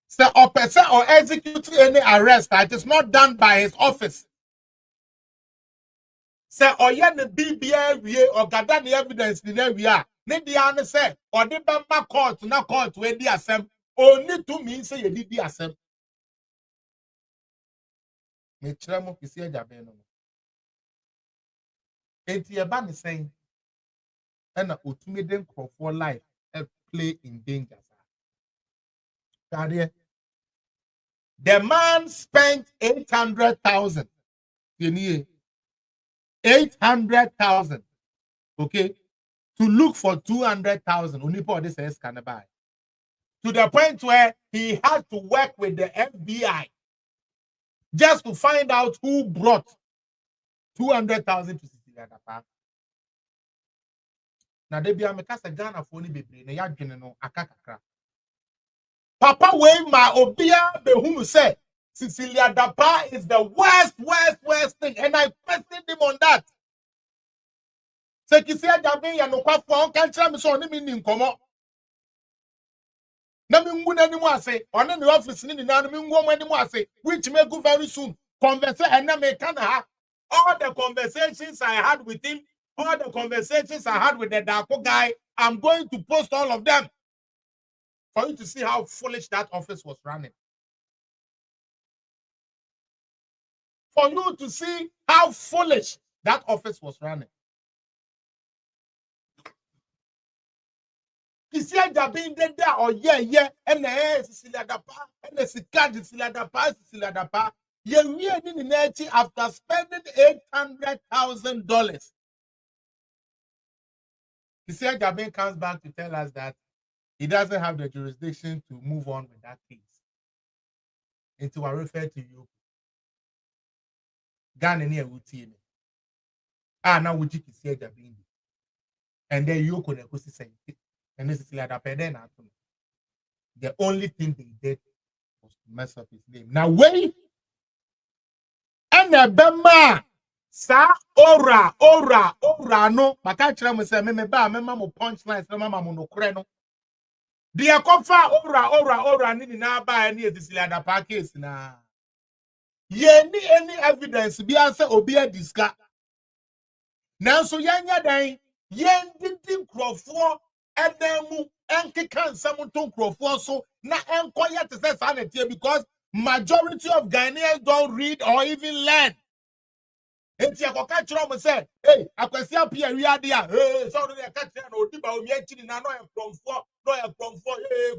say or person or execute any arrest that is not done by his office. Say oye ne BBA we or gather the evidence in there we are. Ne dia ne say or the bamba court na court we di asem only to mean say you di asem. Me tremo kisi Jabe no. Enti e ba ne saying and otumi den for life play in danger. The man spent 800,000. 800,000. Okay, to look for 200,000. Only for this is can buy. To the point where he had to work with the FBI just to find out who brought 200,000 to Cecilia Dapa. Now they be a mekasa Ghana for ni bebre na yadwene no akakakra. Papa we ma obia be whom say Cecilia Dapa is the worst thing, and I questioned him on that. Say Cecilia Dapa ya no kwafo on kan tira me so oni mi ni nkomo. Na mi ngu na ni mu ase, oni the office ni na mi ngu mo ni mu ase, which may go very soon. Converse and na me kan ha. All the conversations I had with him, all the conversations I had with the Dako guy, I'm going to post all of them for you to see how foolish that office was running. For you to see how foolish that office was running. You see Jabe there or yeah, and the Cecilia Dapa, and the Cecilia Dapa. After spending $800,000. You see Jabe comes back to tell us that he doesn't have the jurisdiction to move on with that case. And to refer to you. Ghana near Utine. Now would you see Jabe? And then you could say, and this is like the only thing they did was to mess up his name. Now wait. And the Bema sa ora no. Makachira me say me mo punchlines me mo no kure no. Dia kofa ora ni na ba ani Cecilia Dapa case na. Ye ni any evidence bi answer obi a diska. Now so yanya dan yen didn't grow for Edemu Enkikan Samuton grow for so na enquire to say sanity because majority of Ghanaians don't read or even learn. Enti akoka chiro mo say, hey, Akwesi Appiah wiade a, hey, so dey ka chiro na odi Bawumia chiri na no from for, hey,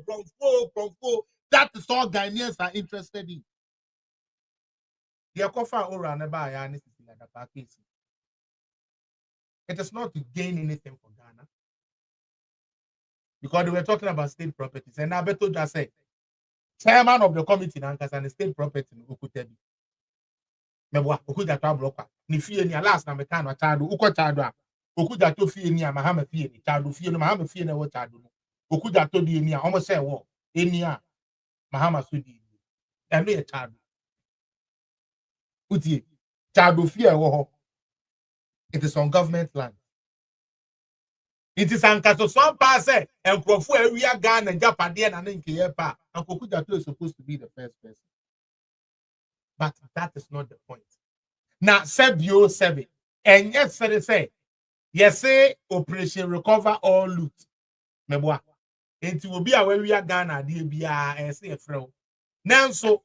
from for. That is all Ghanaians are interested in. The Akofa Ora never ya ni sisi na da case. It is not to gain anything for Ghana. Because they were talking about state properties. And Abeto just said, chairman of the committee and state property Ukutebi. Mebwa, Ukuja Tabloka, Nifie ni alas na mekano chadu, Uko chadu, Ukuja to fie ni Mahama fie, chadu fie no Mahama fie na wo chadu. Ukuja to di ni almost say wo, enia Mahama sudi. And we chadu. Uti, chadu fie wo. It is on government land. It is Ankaso some pass and Profu area Ghana and Japadian and Inkiyepa. And Kokujato is supposed to be the first person. But that is not the point. Now, Sebio Sebi. And yes, say, yes, say Operation Recover All Loot. Meboa. It will be a way we are Ghana, DBA, and say a fro. Now, so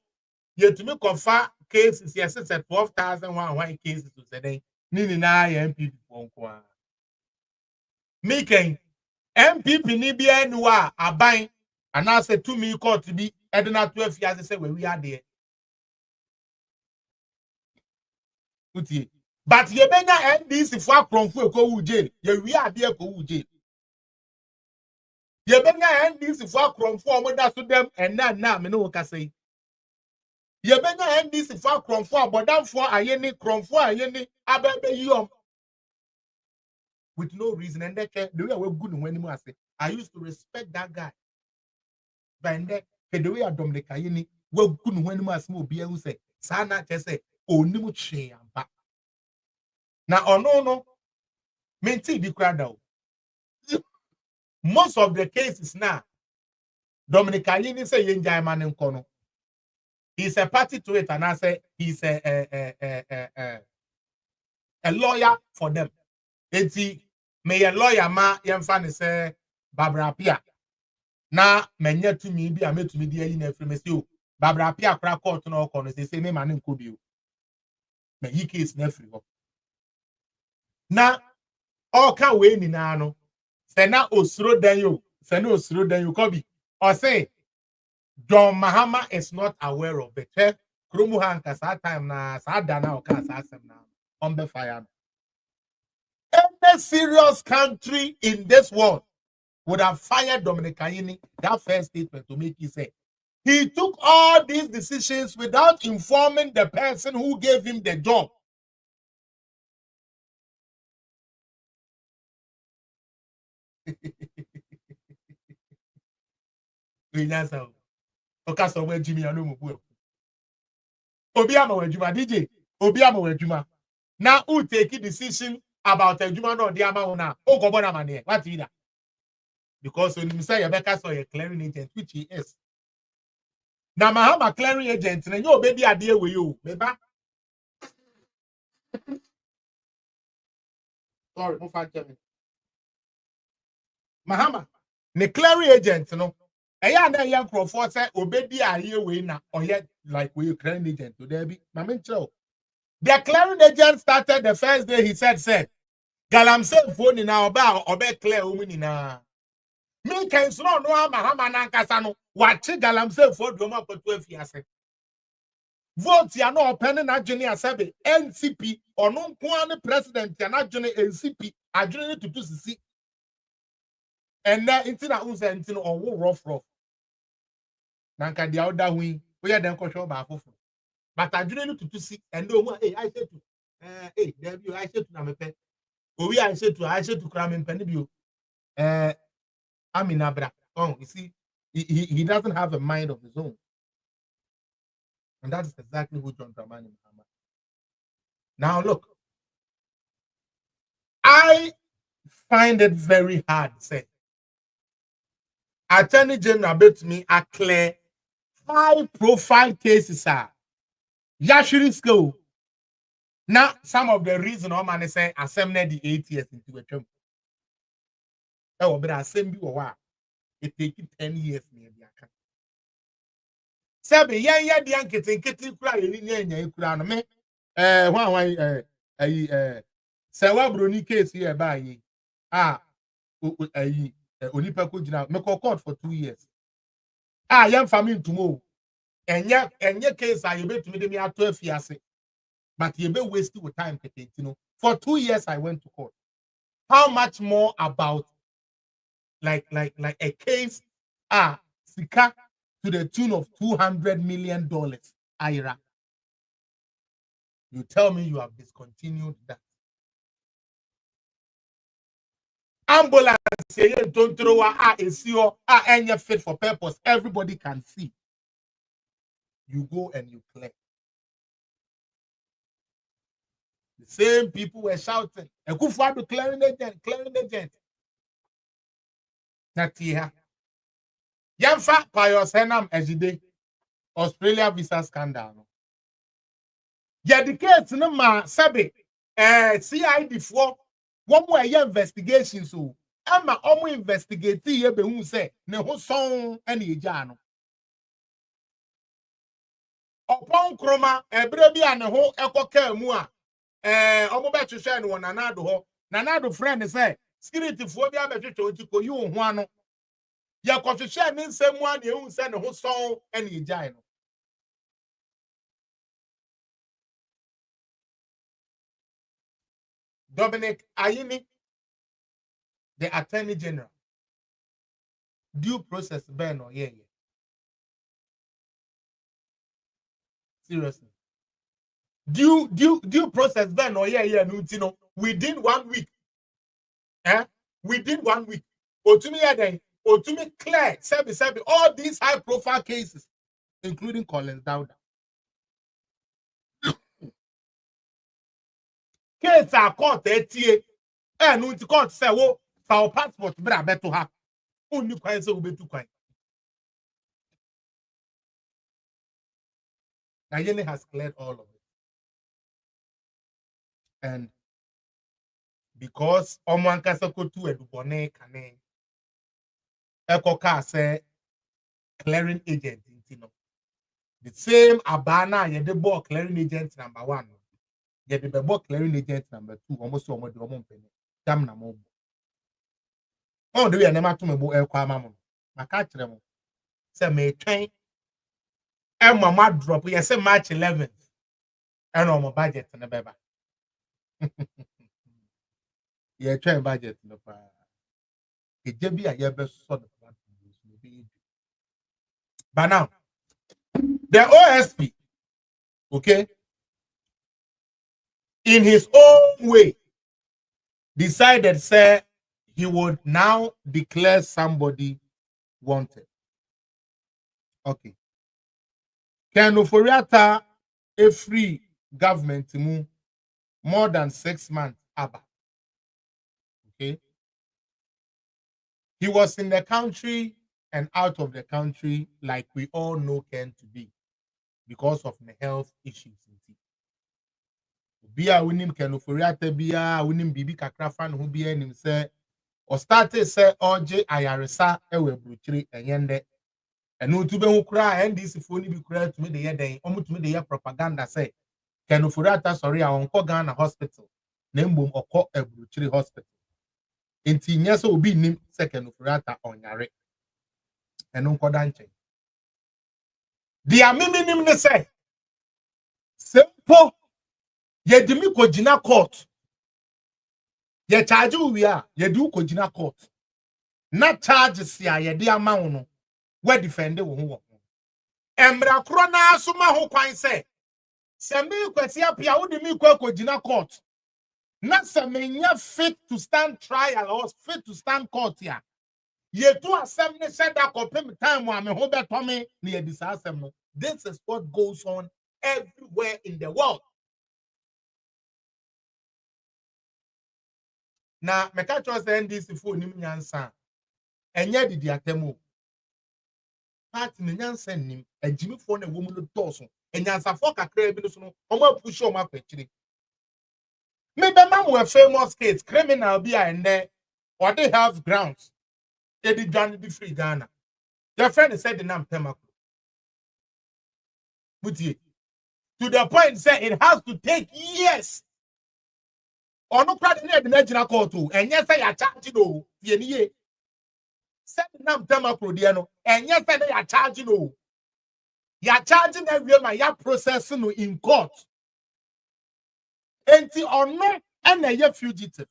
you to me confer cases, yes, it's 12,001 cases to say, Nini na MPP for Nkwa. Making MPP ni bi anwa aban and I said to me court to be edna 12 years say we are there. But ye benya NDC for akronfo ko wuje ye we are there ko wuje. Ye benya NDC for akronfo omoda so dem and na me no ka say. Ye benya NDC for akronfo abodamfo ayeni kronfo ayeni abebe yom. With no reason, and that the way I was good when I say I used to respect that guy. But the way I Dominic Ayini were good when I small beer who say, Sana just say, oh, no shame back. Now, oh no, maintain the crowd out. Most of the cases now, Dominic Ayini say, Yenjai man in Kono. He's a party to it, and I say he's a lawyer for them. May a lawyer ma yemfa say Barbara Appiah. Na menye to me be a me to me dey in every o. Barbara Appiah kra court no kono say me man nko bi o. Me yi case na free ho. Na all can we ni na no. Say na osuro dan yo. Say na osuro dan yo ko bi. Or say John Mahama is not aware of it. Kromu hanka sa time na sa dana o ka sa asem na on be fire. Any serious country in this world would have fired Dominic Ayini that first statement to make it say he took all these decisions without informing the person who gave him the job. Now who take a decision about a Juma or the Amauna? Oh, Gobona Mane, what did that? Because when you say Rebecca saw a clearing agent, which he is. Now, Mahama clearing agent, and your baby idea with you, baby. Sorry, no fact. Mahama, the clearing agent, no. I na young Crawford said, Obedi are here winner, or yet like we clearing agent to Debbie. Mamin Chow. The clearing agent started the first day he said, Galamse phone in our bar or be clear woman na. Me can so no Mahama Nankasano, what Galamse for Doma for 12 years. Vote ya no open na Jenny Asabe, NCP, or no one president, ya na Jenny NCP, I journey to see. And then into that who's until or rough. Nanka the other wing, we are then control by four. But I journey to see, and no, hey, I said to, hey, there you, I said to Namepe. Oh, I said to cram in Penibio. I'm in Abra. Oh, you see, he doesn't have a mind of his own. And that is exactly who John Dramani Mahama. Now, look, I find it very hard to say. Attorney General bet me a clear, high-profile cases are Yashiri school. Now, some of the reason I'm going to say I the 8 years into a term. will be assembly or it take 10 years near the account. Sabi yan the ankete kura yen kura no me sewa broni case here ba yi onipa ko gina me court for 2 years yan family ntumo enye case I betumi de me ato afiase but you be wasting your time for 2 years I went to court. How much more about like a case sika to the tune of $200 million IRA. You tell me you have discontinued that. Ambulance don't throw any fit for purpose. Everybody can see. You go and you clear. The same people were shouting, Ekufuado clearing agent. Not here. Yamfa Pius Henam Ejide, Australia visa scandal. Yeah, the case no ma sabe CID for one more investigation so ama omo investigate ye be hu say ne ho son ene eja no opon kroma ebre bi ane ho ekoka mu a omo be twehwe ne wona nanado ho nanado friend say security fo bi abetwetwe oti ko yi ho ano ye ko twehwe ne nsemu a ne hu say ne ho son ene eja no. Dominic Ayini, the Attorney General, due process ban or yeah. Seriously. Due process ban or yeah, no, within 1 week. Within 1 week. Otumi clear, sebi, all these high profile cases, including Collins Dowda. Case are court etie no nti court say wo fa passport bra beto ha onni kwan say wo betu kwan. Nayeli has cleared all of it, and because omo ankasa kotu edubone kane ekoka say clearing agent intino the same abana ye de ball clearing agent number 1 ye de ball clearing agent number 2 almost omo de omo mpene dam na mo on the way na mato me bo ekwa amamo maka kire mo say me twen mama drop ye say March 11th and on my budget na beba ye twen budget no pa e je bi a ye be so the plan. But now the OSP, okay, in his own way decided say he would now declare somebody wanted. Okay. Can Oforiata a free government move more than 6 months abba? Okay. He was in the country and out of the country like we all know Ken to be because of the health issues. Bia winim Ken Oforiata bia winim bibi kakrafan who bia nim say or started say oje ayaresa ewe bruchiri enyende enu tube hu kra NDC fo ni bi kra tumi de yeden omutumi de ye propaganda say Ken Oforiata sorry a onko Ghana hospital na mbom okọ ebruchiri hospital enti nyese obi nim say Ken Oforiata onyare enu nkoda nche dia miminim ne say simple yedimi ko gina court ye charge we a ye do ko gina court na charges ya ye de amount no we defend wo ho emra kro na asoma ho kwan say se me kwesi apia wo de mi ko gina court na se menya fit to stand trial or fit to stand court ya ye do asem ne said that compare time wa me ho beto me na ye disasem no. This is what goes on everywhere in the world. Na meka cho say NDC fo nim nyansa enye didi atemu party ne nyansa nim agimi fo na womu no toso enyansa fo kakra bi no so no omo push omo akwachiri me be ma mo a famous case criminal bi a ende or they have grounds. They did Ghana be free Ghana. Their friend said the name Temako. To the point say it has to take years. Or no credit near the national court too. And yes, I charge you. Said the name Temako, Diano. And yes, they are charging you. You are charging every man. You are processing in court. And or no, and they are fugitive.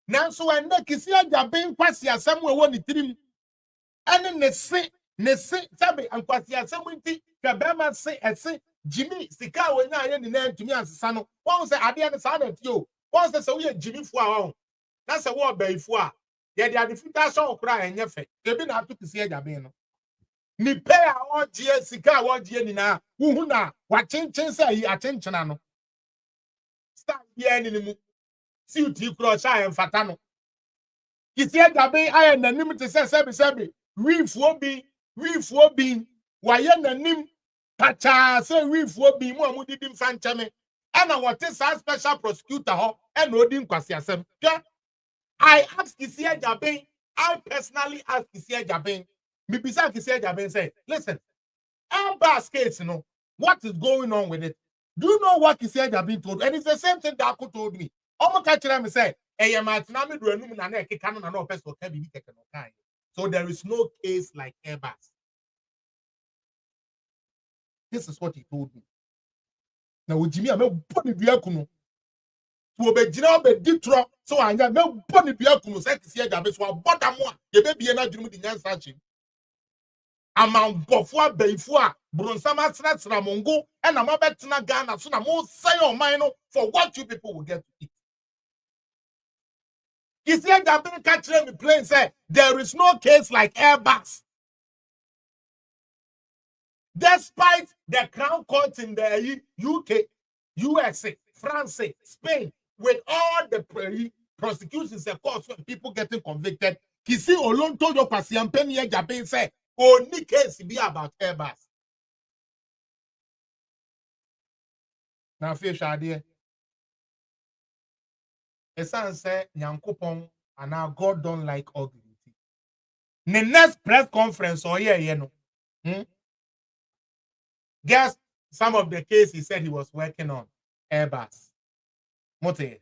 Now, so when they kiss you, they are being passed here somewhere one trim. And then they say, Sabi, and pass here somewhere. Kabema say, Jimmy, Sika, when I am in the name to me as a son. One say, I didn't sound at you. One says, so we are Jimmy for. That's a word by for. Yeah, they are the future show cry and your face. They've been out to see a jabino. Me pay our GS Sika, what Jenina, who na, what change say, attention. Start here in the suit you cross I am fatano. He said that I am the limit to say, reef will be, why yen the nim, pacha, say reef will be more moody in Fanchame, and I want this special prosecutor, and Odin Quasiasem. I asked Kisia Jabin, I personally asked Kisia Jabin, Mibisa Kisia Jabin say, listen, our baskets, you know, what is going on with it? Do you know what Kisia Jabin told? And it's the same thing that Daku told me. Omo catch them say, so there is no case like Airbus. This is what he told me. Now, Jimmy, I'm not putting the Biakuno. To obey General Beditro, so I am not putting the Biakuno, said to see a Jabez, so I bought a more, the baby and I dream with the answer. Among Bofua Beifua, Bronsama Ramongo, and I'm about to Ghana, so I'm all say or minor for what you people will get to eat. He said that being catching me plain say there is no case like Airbus. Despite the crown courts in the UK, USA, France, Spain, with all the prosecutions and courts when people getting convicted, Kisi Olon told your patient Penny Jabin say, only case be about Airbus. Now, fish idea. A son said, Yankopon, and now God don't like ugly. The next press conference, or you know, guess some of the case he said he was working on Airbus. Mote.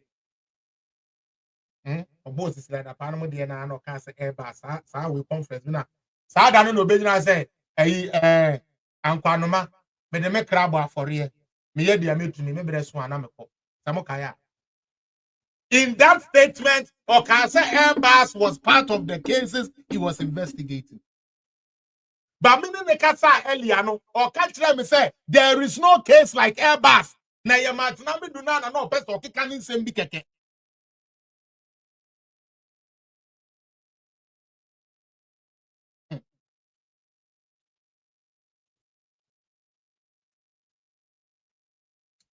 Both is like the Panama DNA no cancer Airbus. So we conference now. So I don't know, Benjamin say, Anquanoma, but the make crab for you. Me hear the ame to me, maybe that's one. I'm a cop. Samokaya. In that statement, Okasa Airbus was part of the cases he was investigating. But meaning the Kasa Eliano, or catch them say, there is no case like Airbus. Na ya matinami do not know best or kikanin sembi keke.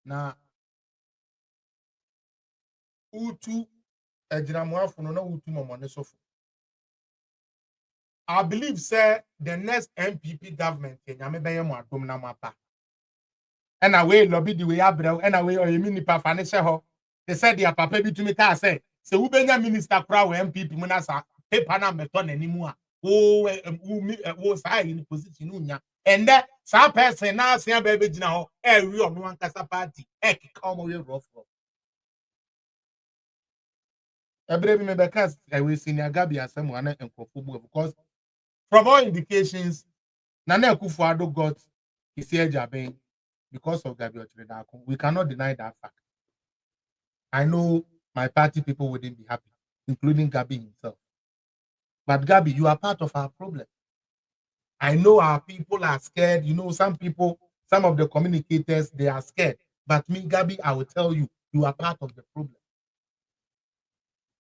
Na utu ejinamuafu no utu momone sofu. I believe, sir, the next MPP government Kenya me beye mo adom na mapa. And away lobby the way abrel and away or mini papa ne she ho. They said their papa bi to me ka say we benya minister kra we MPP mo na sa paper na meto na nimu a wo sa in position unya. And that sa person na say ba be gina ho e wi ono ankasa party e kika omo we rough. Ebre bi me be ka we senior Gabi asem wana enkofo because from all indications, Nana Akufo-Addo got his Jabin because of Gabi Ochiredako. We cannot deny that fact. I know my party people wouldn't be happy, including Gabi himself. But Gabi, you are part of our problem. I know our people are scared. You know, some people, some of the communicators, they are scared. But me, Gabi, I will tell you, you are part of the problem.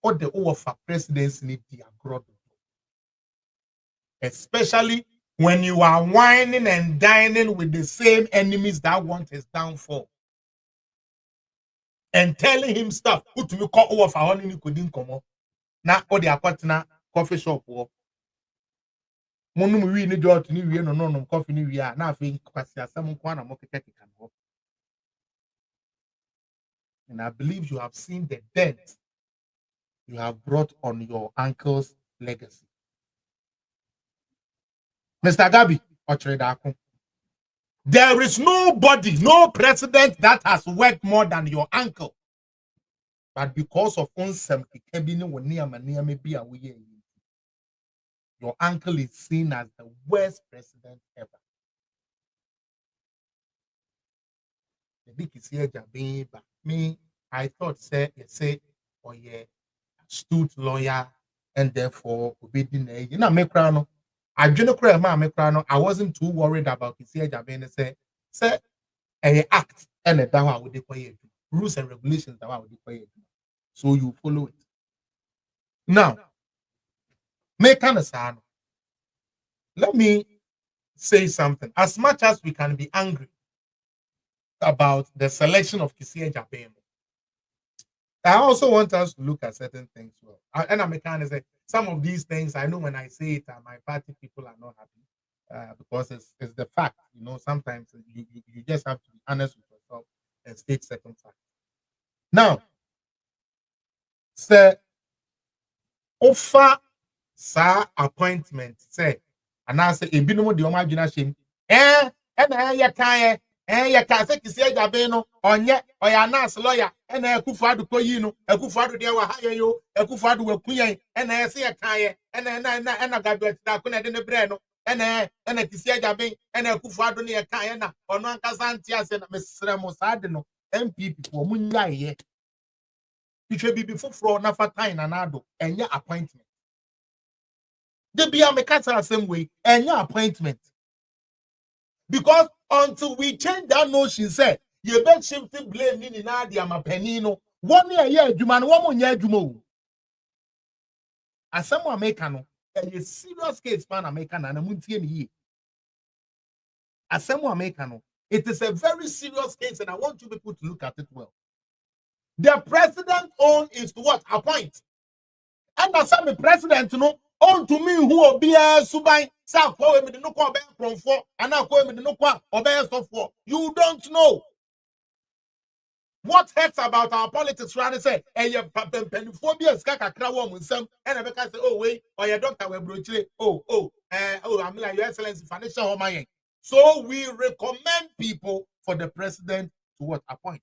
All the over presidency need the agro. Especially when you are whining and dining with the same enemies that want his downfall. And telling him stuff. Put me call over for honey you couldn't come up. Now all the partner coffee shop war. Monum we need to new no coffee new year. Now think someone can go. And I believe you have seen the dent you have brought on your uncle's legacy. Mr. Gabi Ochredako, there is nobody, no president that has worked more than your uncle. But because of your uncle is seen as the worst president ever. The big is here, but me, I thought, say, oh yeah, astute lawyer, and therefore, obedient. You know, I wasn't too worried about his here, say, a act and a dawa would require rules and regulations that would require. So you follow it. Now, make an aside. Let me say something. As much as we can be angry about the selection of Kisia Jabem, I also want us to look at certain things well. And I'm kind of say some of these things, I know when I say it, my party people are not happy because it's the fact. You know, sometimes you just have to be honest with yourself and state certain facts. Now, say, offer sa appointment, say, and I say, a binomo de imagination, and I can. You can say Kisia Jabeno on yet or your nurse lawyer and a Kufadu Koyino, a Kufadu de hire you, a Kufadu will Kuya, and I see a kaya, and I got that couldn't in the breno, and a Kisia Jabe, and a Kufadu near Kayana, or non Kazantias and Miss Ramos Adeno, MPP for Munya. It should be before fraud, Nafatine and Ado, and your appointment. They be a mecasa same way, and your appointment. Because until we change that notion, say you bet shifting blame in Nadia Mapenino. 1 year, Juman, 1 year, Jumo. As someone American, a serious case, Pan American, and a Muntian ye. As someone American, it is a very serious case, and I want you people to look at it well. The president own is to what? Appoint. And as some president, you know, on to me who will be a subai, sa call him the no call from for, and now call him the no call or bear so for. You don't know what hurts about our politics. Rather say, and your penphobia skaka crow with some, and I say, oh, wait, or your doctor will broach. I'm like, Your Excellency, financial home. So we recommend people for the president to what appoint.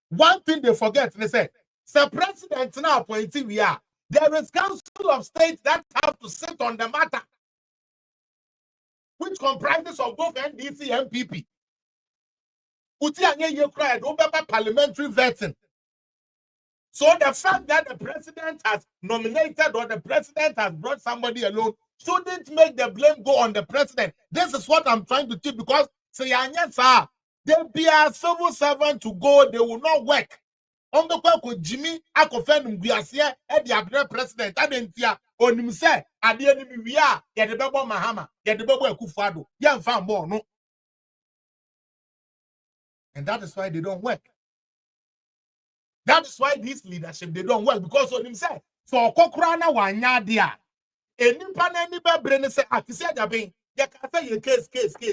One thing they forget, they say, the president now appointing we are. There is council of state that have to sit on the matter, which comprises of both NDC and PP. Parliamentary vetting. So the fact that the president has nominated or the president has brought somebody alone shouldn't make the blame go on the president. This is what I'm trying to teach, because say they be a civil servant to go, they will not work. On the kwa Jimmy akofenum guasia e di agre president adentia onim se ade enimi wi a ye de bebo Mahama ye de bebo Akufo-Addo ye mfa mbo no. And that is why they don't work. That is why this leadership they don't work, because onim se so kokora na wanya de a enipa na ni bebre ne se Kisia Jabem ye ka say ye case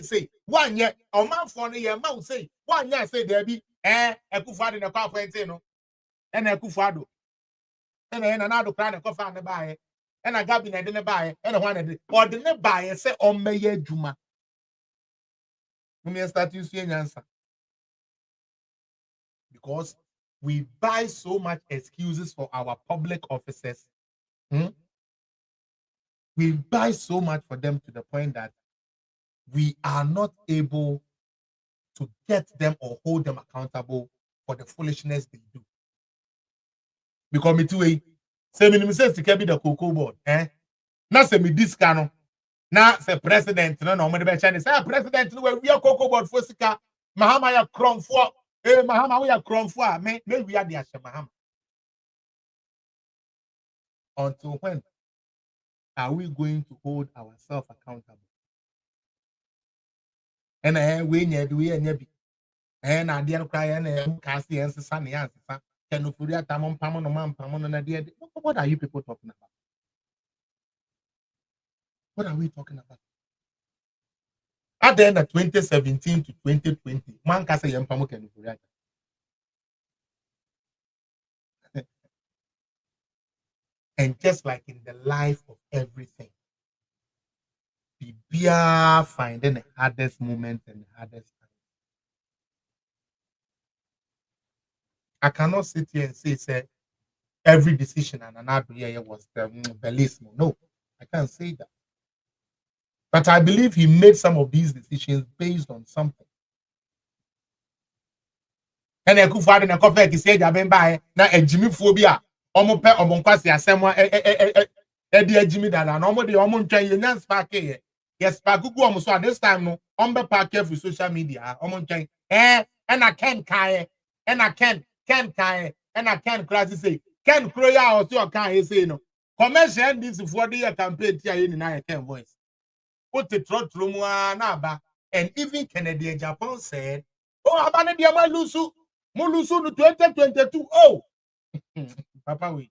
say one ye o manfo no ye ma say one ye say there be Akufo-Addo na kwa appoint no. And Akufo-Addo. And another crown and coffee and buy, and a gabbing and then buy, and a one or the buy and say, oh, may ye Juma. We start using answer. Because we buy so much excuses for our public officers. We buy so much for them to the point that we are not able to get them or hold them accountable for the foolishness they do. Because me too, say me says to be the cocoa board, Now say me this cano. Now say president, no, me the Chinese. Say president, no, we are cocoa board for sika. Mahama ya crom for, Mahama we are crom for. Me we are the Asha Mahama. Until when are we going to hold ourselves accountable? And we need we and and I didn't cry and cast the answer, sunny answer. What are you people talking about? What are we talking about? At the end of 2017 to 2020, man can say And just like in the life of everything, we are finding the hardest moment and the hardest time. I cannot sit here and say every decision and another year was bellismo. No, I can't say that. But I believe he made some of these decisions based on something. And I could find in a coffee, he said, I've been by now a Jimmy phobia, almost pet or Monquasi, as someone Eddie Jimmy that and almost the almond train, you spark here. Yes, Pagugu almost at this time, no, pack for social media, almond train, and I can't kai, and I can't kai, and I can't class say, can't cry out your can't say no. Commercial this for the campaign here in I can voice. Put the trot room and even Kennedy Japan said, oh, Abana Diama Lusu. Mulusu 2022. Oh, Papa, we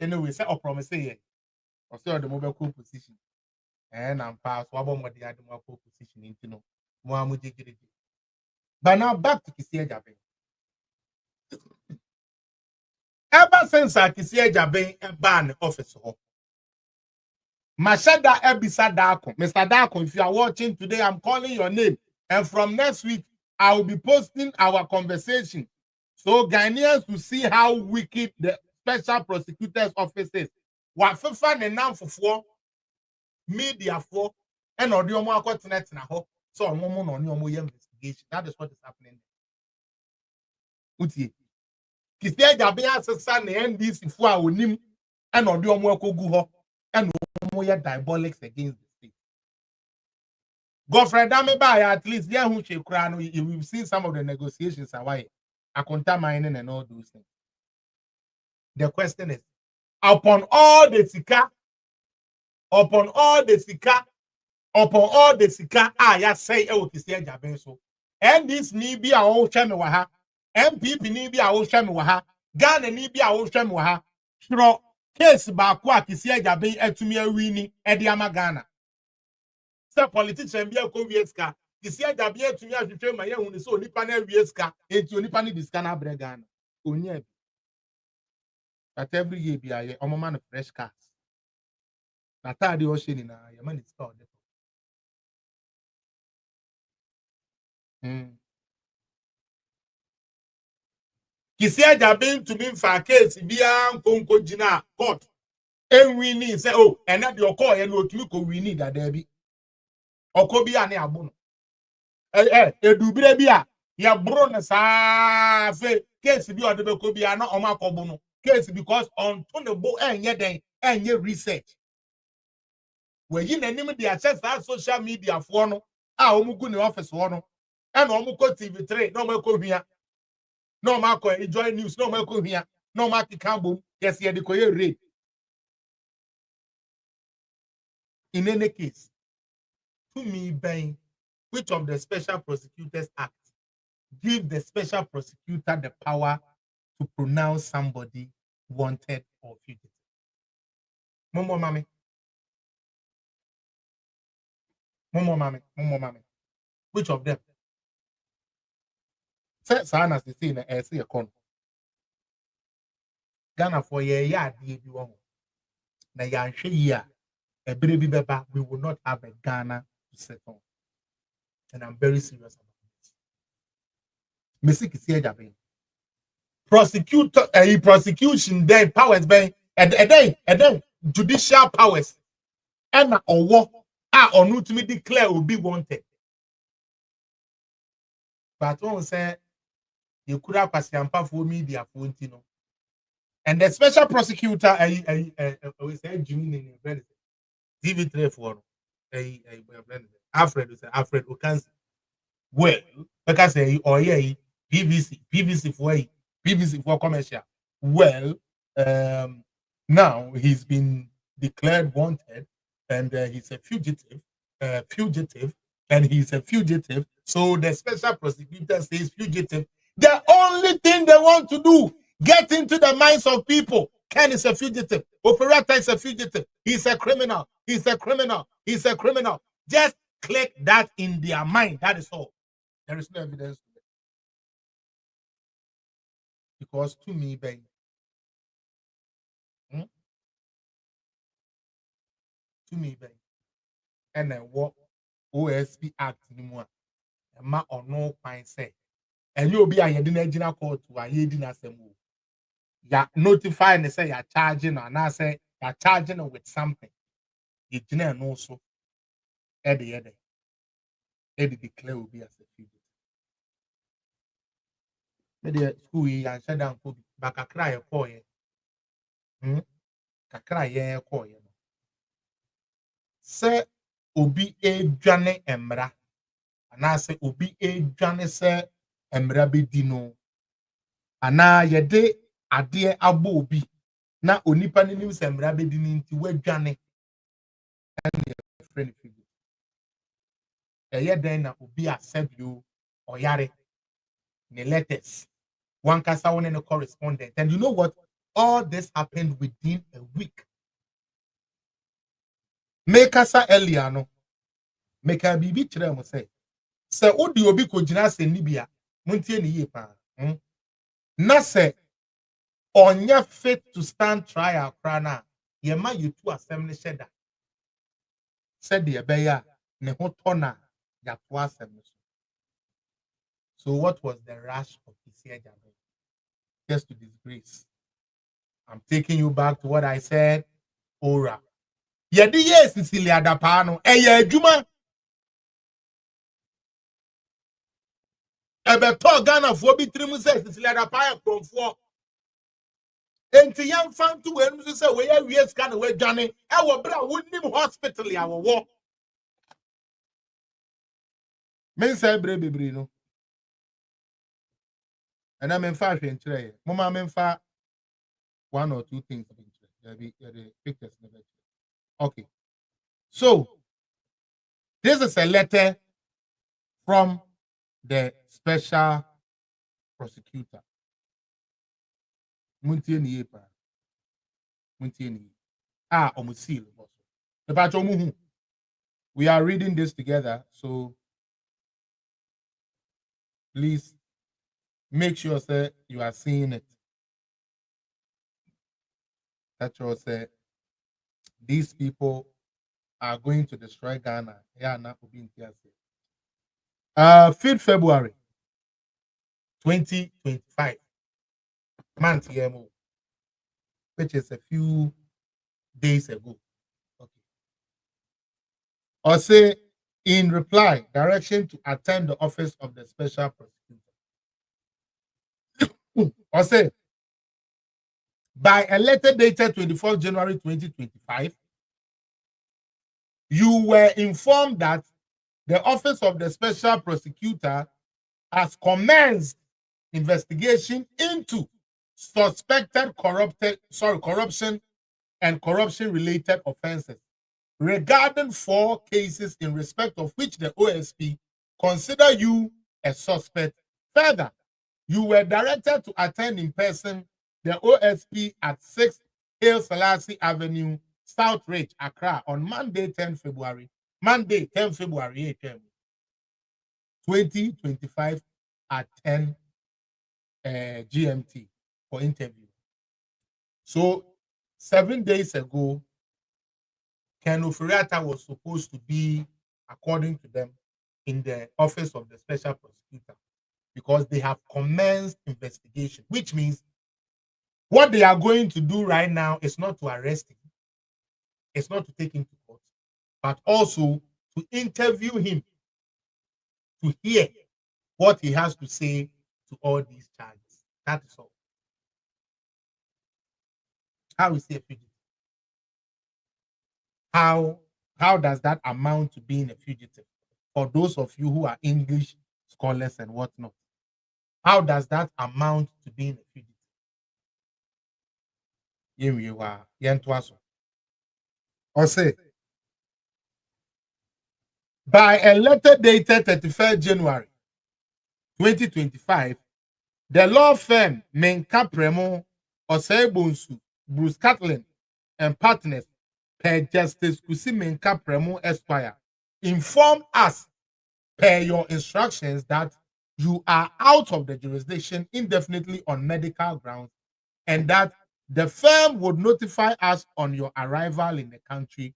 anyway, say, or promise say, or say, the mobile cool position. And I'm past what more the other cool position into no more. But now back to Kisia Jabe. Ever since I Kisia Jabe a ban office, Mashada Ebisa Dako, Mr. Dako, if you are watching today, I'm calling your name. And from next week, I will be posting our conversation. So Ghanaians to see how wicked the special prosecutor's office is. What FIFA and now for media for and audio more continent na ho. So on your investigation. That is what is happening. Uti. Kisia Jabia Sassan and this for our nim and audio more kogu and more diabolics against the state. Godfrey Dameba, at least there who she crown, we've seen some of the negotiations away. A contaminating and all those things. The question is, upon all the sika, I say, oh, Kisia Jabenso, and this need be our old Chamiwaha, MPP need be our old Chamiwaha, Ghana need be our old Chamiwaha, Shro, case Bakwa, Kisia Jaben, Etumia Winnie, Ediama Ghana. Some politician be a Kovieska. Kisia Jaben to me as you train my own so Nipane Vieska, into Nipani Discana Bregan. Unye. But every year be a man of fresh cars. Nata the ocean in a man is called. Kisia Jaben to me for a case, be a Conco Gina court. And we need say, oh, and not your call and what you could we need that there be. Or could be an abon. Do be ya brona sa fe case be or the could be an omacobono case because on Tonebo and yet and your research. Where you name the access that social media for no, omugu in the office one, and omuko TV3, no more here, no marco enjoy news, no more here, no market cambo, yes, yeah, the courier rate. In any case, to me, bang, which of the Special Prosecutors Act give the Special Prosecutor the power to pronounce somebody wanted or fugitive? Momo mami. Which of them? Say, Sana, as they say in the essay, a con. Ghana for ye, dear, you want. Na yan share a baby beba, we will not have a Ghana to settle. And I'm very serious about this. Mr. Kisia Jaben. Prosecutor, prosecution, then powers, then, and then, judicial powers. And or what are not to me declare will be wanted. But one say you could have passed for media for Tino. And the special prosecutor, I say Jimmy in TV3 for Alfred Okansi. Well, because oh yeah, PVC for commercial. Well, now he's been declared wanted, and he's a fugitive, and he's a fugitive. So the special prosecutor says fugitive. The only thing they want to do, get into the minds of people. Ken is a fugitive. Operator is a fugitive. He's a criminal. He's a criminal. He's a criminal. Just click that in their mind. That is all. There is no evidence. Because to me, Ben, to me, baby. And then what OSP Act anymore. A ma or no pine say. And you'll be a yedina court to a yedina semu. Ya notify and say you're charging, and I say you're charging with something. You didn't know so. Eddie declare will be as a fugitive. Maybe school and shut down could back a cry a coy. Kakra ye coy. Say obi e dwane emra. And I say obi e dwane se emra be dino. Ana yede ade abo obi na onipa ni nim se emra be dini nti wadwane and your friend figure. Den na obi accept you or yare the letters. One kasa one in a correspondent. And you know what? All this happened within a week. Make us earlier no. Make a bibi chere mo say. Se odi obi ko gina se nibia. Muntie ni ye pa. Na se onya fit to stand trial krana. Ye ma you two assembly sheda. Said the ebeya ne ho tona ya to assembly. So what was the rush of this year? Just to disgrace. I'm taking you back to what I said. Ora. Yedi yes Cecilia Dapano. Eye Juma. Ebe to Ghana for be 3 months Cecilia Dapano from 4. Enti yam fan to when you say we are scan we Johnny. E wo bra wouldn't hospital ya wo. Men say bre no. And I'm in far today. Mama I'm in far 1 or 2 things of interest. The pictures. Okay. So this is a letter from the special prosecutor. Muntieni yepa. Muntieni. Omusil. We are reading this together, so please make sure that you are seeing it. That you say these people are going to destroy Ghana. Yeah, not 5th February 2025. Month YMO, which is a few days ago. Okay. Or say in reply, direction to attend the office of the special prosecutor. Or say by a letter dated 24th January 2025, you were informed that the office of the special prosecutor has commenced investigation into suspected corruption and corruption-related offenses regarding 4 cases in respect of which the OSP consider you a suspect. Further, you were directed to attend in person the OSP at 6 Haile Selassie Avenue, South Ridge, Accra on Monday, 10 February 2025 at 10 GMT for interview. So 7 days ago, Ken Ofuriatta was supposed to be, according to them, in the office of the special prosecutor because they have commenced investigation, which means what they are going to do right now is not to arrest him, it's not to take him to court, but also to interview him to hear what he has to say to all these charges. That is all. How is he a fugitive? How does that amount to being a fugitive? For those of you who are English scholars and whatnot, how does that amount to being a fugitive? Or say, by a letter dated 31st January 2025, the law firm Menka Premo Osei Bruce Catlin and partners per Justice Kusi Menka Premo Esquire inform us per your instructions that you are out of the jurisdiction indefinitely on medical grounds and that the firm would notify us on your arrival in the country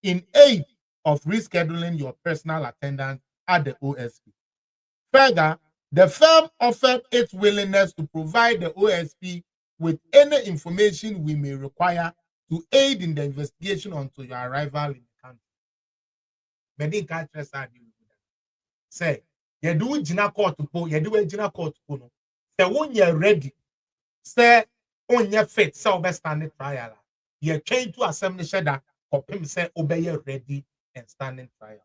in aid of rescheduling your personal attendance at the OSP. Further, the firm offered its willingness to provide the OSP with any information we may require to aid in the investigation until your arrival in the country. But in country, say, you do Gina court to pull, you do Gina court to pull. Say, when you're ready, say, on your fit, so best standing trial. You came to assembly that Kopim say, obey ready and standing trial.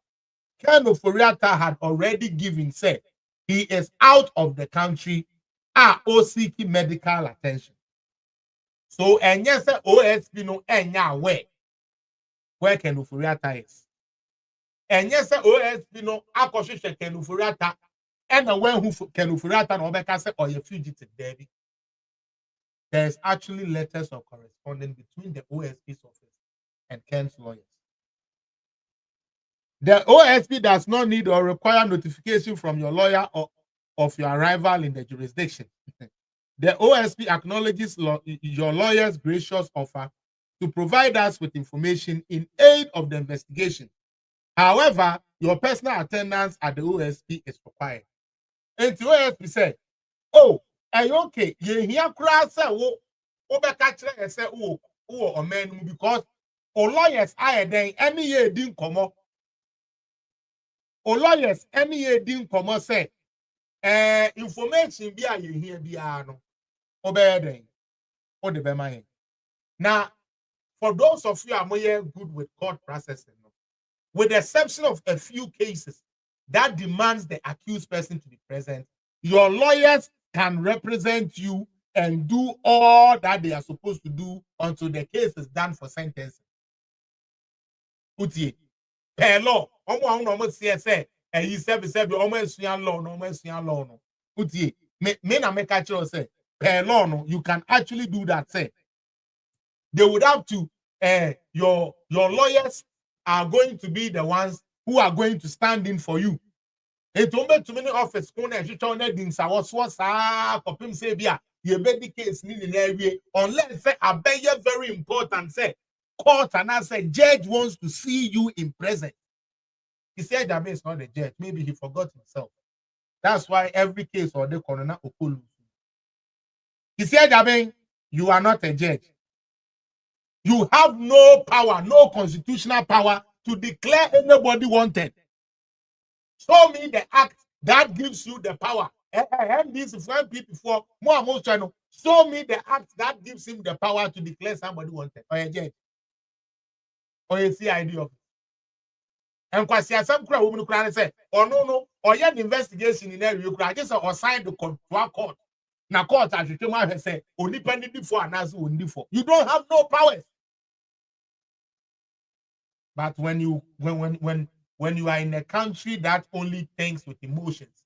Ken Oforiatta had already given, said, he is out of the country, seeking medical attention. So, and yes, OSP no enya where Ken Oforiatta is. And yes, OSP no akoshishe Ken Oforiatta, and when who Ken Oforiatta no beka say or your fugitive David. There's actually letters of correspondence between the OSP's office and Ken's lawyers. The OSP does not need or require notification from your lawyer or of your arrival in the jurisdiction. The OSP acknowledges your lawyer's gracious offer to provide us with information in aid of the investigation. However, your personal attendance at the OSP is required. And the OSP said, oh, are you okay? You hear crowd say, oh, say, oh, man, because all lawyers are then any year didn't come up. All lawyers any year didn't come up say, information be a you hear be no obey or the bema. Now, for those of you are more good with court processing, with the exception of a few cases that demands the accused person to be present, your lawyers can represent you and do all that they are supposed to do until the case is done for sentencing. Utie, per law, almost say, and you said, almost law, no. Utie, me na make a choice say, per law, no, you can actually do that. Say, they would have to, your lawyers are going to be the ones who are going to stand in for you. It won't be too many office. Unless say a very important say court and I say judge wants to see you in present. He said that is not the judge. Maybe he forgot himself. That's why every case or the coroner okolu. He said that you are not a judge. You have no power, no constitutional power to declare anybody wanted. Show me the act that gives you the power. And this is when people for more channel. Show me the act that gives him the power to declare somebody wanted. Or a judge. Or a CID officer. And because some crowd woman cry and say, oh no, or yet investigation in area, you cry just or sign the court to a court. Now court as you came out and say, only pending before and as only for. You don't have no powers. But when you are in a country that only thinks with emotions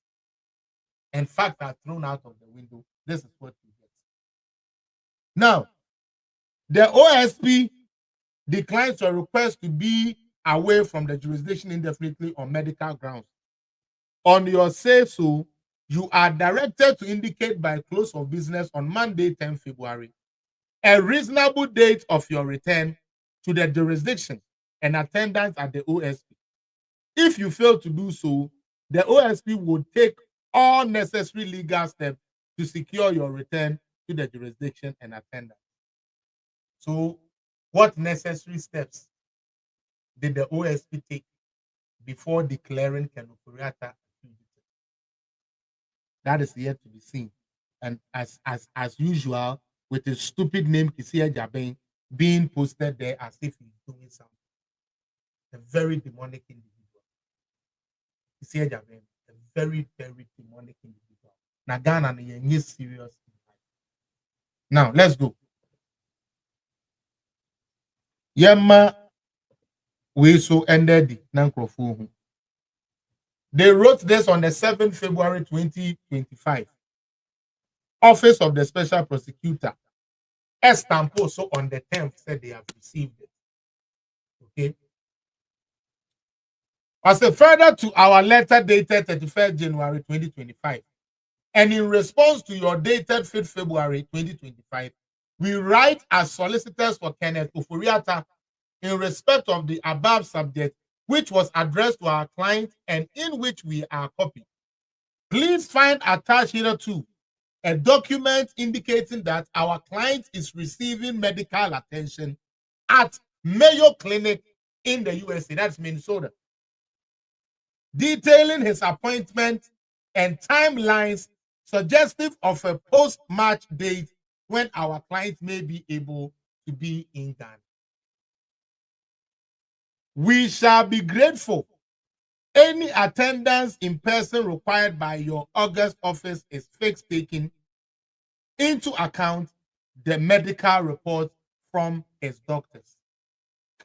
and facts are thrown out of the window, this is what you get. Now, the OSP declines your request to be away from the jurisdiction indefinitely on medical grounds. On your say-so, you are directed to indicate by close of business on Monday, 10 February, a reasonable date of your return to the jurisdiction and attendance at the OSP. If you fail to do so, the OSP would take all necessary legal steps to secure your return to the jurisdiction and attendance. So, what necessary steps did the OSP take before declaring Ken Oforiatta fugitive? That is yet to be seen. And as usual, with a stupid name Kisia Jabin being posted there as if he's doing something. A very demonic individual. Kisia Jabin, a very, very demonic individual. Nagana is serious. Now let's go. Yema we so ended the Nankrofu. They wrote this on the 7th February 2025. Office of the Special Prosecutor. Estampo so on the 10th said they have received it. Okay. As a further to our letter dated 31st January 2025, and in response to your dated 5th February 2025, we write as solicitors for Kenneth Oforiatta in respect of the above subject, which was addressed to our client and in which we are copied. Please find attached here too a document indicating that our client is receiving medical attention at Mayo Clinic in the USA, that's Minnesota, detailing his appointment and timelines suggestive of a post-match date when our client may be able to be in Ghana. We shall be grateful. Any attendance in person required by your August office is fixed, taking into account the medical report from his doctors.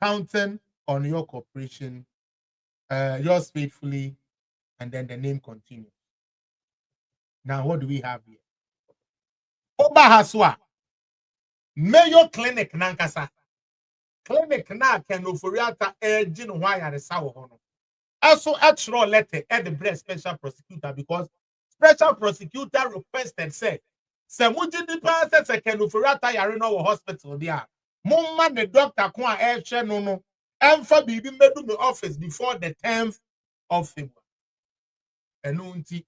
Counting on your cooperation, yours faithfully, and then the name continues. Now, what do we have here? Oba Haswa, Mayo Clinic Nankasa. Clinic na kenoforiata ejin why are sawo hono. Also actual letter at the breast special prosecutor because special prosecutor requested said Semuji di pass se kenoforiata yare no hospital there. Mumma the doctor kwa ehwe no no emfa bibi medu me office before the 10th of February. Enu nti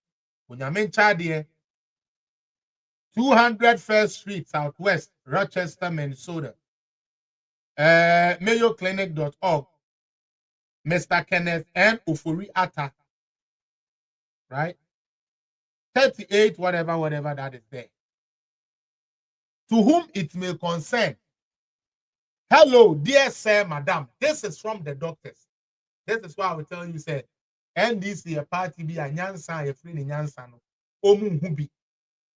onyame ncha de 200 First Street Southwest, Rochester, Minnesota. MayoClinic.org. Mr. Kenneth N. Ufuri Atta. Right? 38, whatever that is there. To whom it may concern. Hello, dear sir, madam. This is from the doctors. This is why I will tell you, say, NDC, a party be a nyansa, a free nyansa, no. Omu hubi.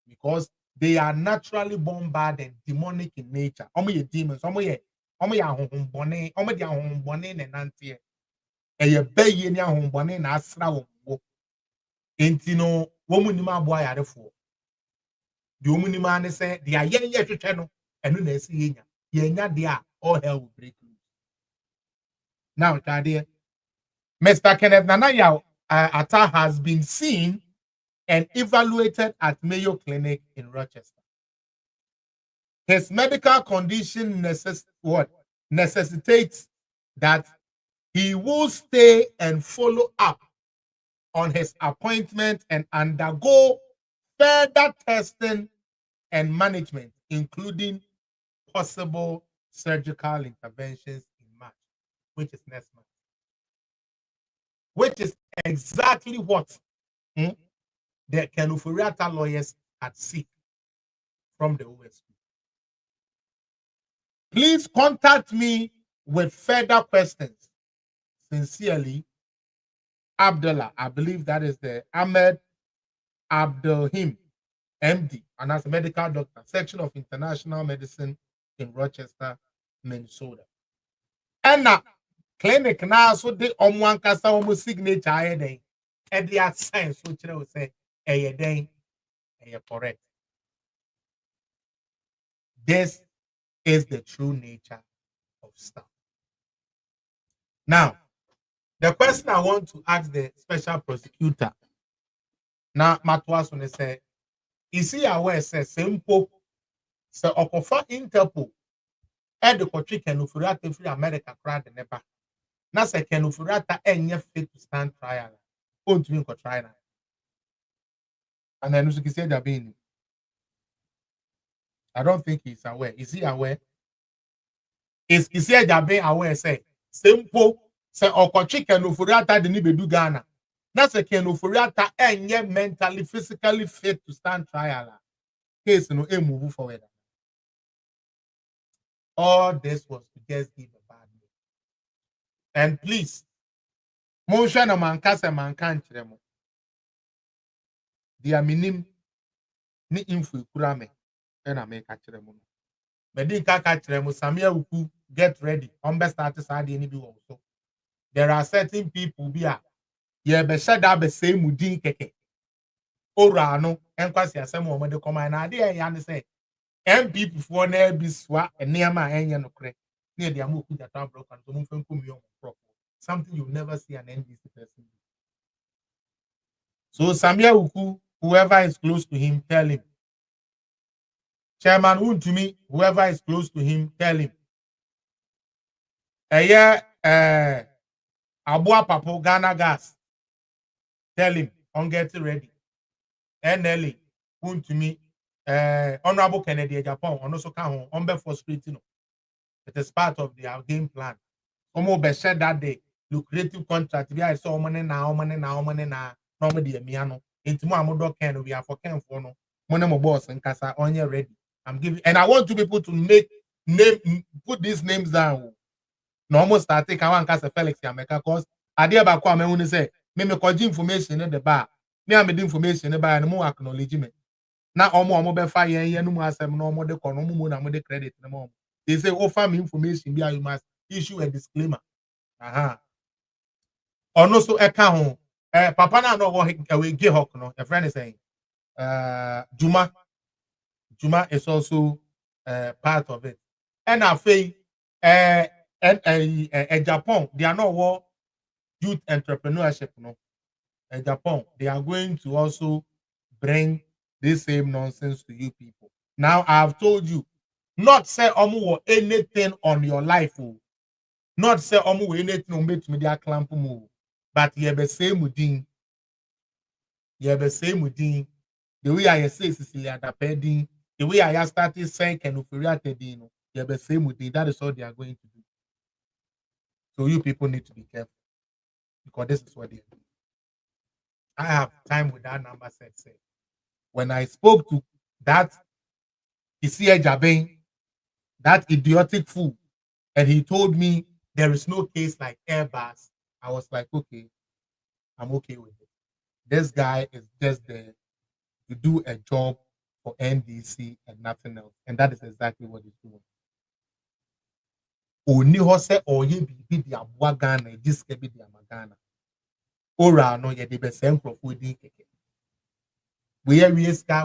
Because they are naturally born bad and demonic in nature. Omo ye demons, omo ye ahombone, omo di ahombone ne nantie. Eye beye ni ahombone na asra wo. Enti no, womu ni ma boa yarefo. Di womu ni ma ne se, di aye ye twetwe no, enu na esi yenya. Yenya de a all hell will break loose. Now, Mr. Kenneth Nanaya Atta has been seen and evaluated at Mayo Clinic in Rochester. His medical condition necessitates that he will stay and follow up on his appointment and undergo further testing and management, including possible surgical interventions in March, which is next month. Which is exactly what the Kenufuriata lawyers had seek from the OSP. Please contact me with further questions. Sincerely, Abdullah. I believe that is the Ahmed Abdelhim, MD, and as a medical doctor, section of international medicine in Rochester, Minnesota. And now, clinic now, so they one kasa almost signature day. And they are science, which I will say, correct. This is the true nature of stuff. Now, the question I want to ask the special prosecutor. Now, Matwas when they say, is he aware? Says simple. So, Okofa Interpol, and the country can ufurata free America crowd the never. Now, say can ufurata any fit to stand trial. Won't you go trial? And then you say that being. I don't think he's aware. Is he aware? Is he that being aware? Say simple. Say Okochi can ufurata the nibedu Ghana. That's a can ufurata and yet mentally, physically fit to stand trial. Case no a move forward. All this was to just give a bad name. And please, motion a man cast a man can't remo. Dia minim ni info kurame and I make a tremo. Medinka tremo Samia Uku, get ready. Start side any do also. There are certain people be a ye be shed up the same mudin keke. Ora no, and quasi as some woman the command idea and say. MP before na biswa enema enya no kre near the amoku that are broken to move from something you never see an NBC person do. So Samia Uku, whoever is close to him, tell him. Chairman to me, whoever is close to him, tell him. Abua Papo Ghana Gas. Tell him, on get ready. NLA, won to me, Honorable Kennedy Japan, on also come on for street. It is part of their game plan. Omo be said that day, lucrative contract. We are so money now, normally a miano. Into my mother can we are for Ken for no. Money mo boss and Casa on your ready. I'm giving, and I want you people to put these names down. No, almost start take one Casa Felix Appiah cause I dear back me when say me information in the bar. Me am the information in the bar and more acknowledgement. Now omo be fire here no more asem no more de kono mo na mo de credit no more. They say offer me information be you must issue a disclaimer. Or no so ho papa na no we give hawk no a friend is saying Juma is also part of it. And I say Japan they are not war youth entrepreneurship no. Japan they are going to also bring this same nonsense to you people. Now I've told you, not say omu anything on your life, not say omu anything on media clamp move, but you be same within. You be same within. The way I say Cecilia Dapedin, the way I started saying Kenufuriate Dino, you be same within. That is all they are going to do. So you people need to be careful because this is what they do. I have time with that number said. When I spoke to that Isia Jabin, that idiotic fool, and he told me there is no case like Airbus, I was like, okay, I'm okay with it. This guy is just there to do a job for NDC and nothing else. And that is exactly what he's doing. Oni hose oye bibi di abua Ghana, this can be the Ghana. Ora no ye de be same profudi keke. We are sky,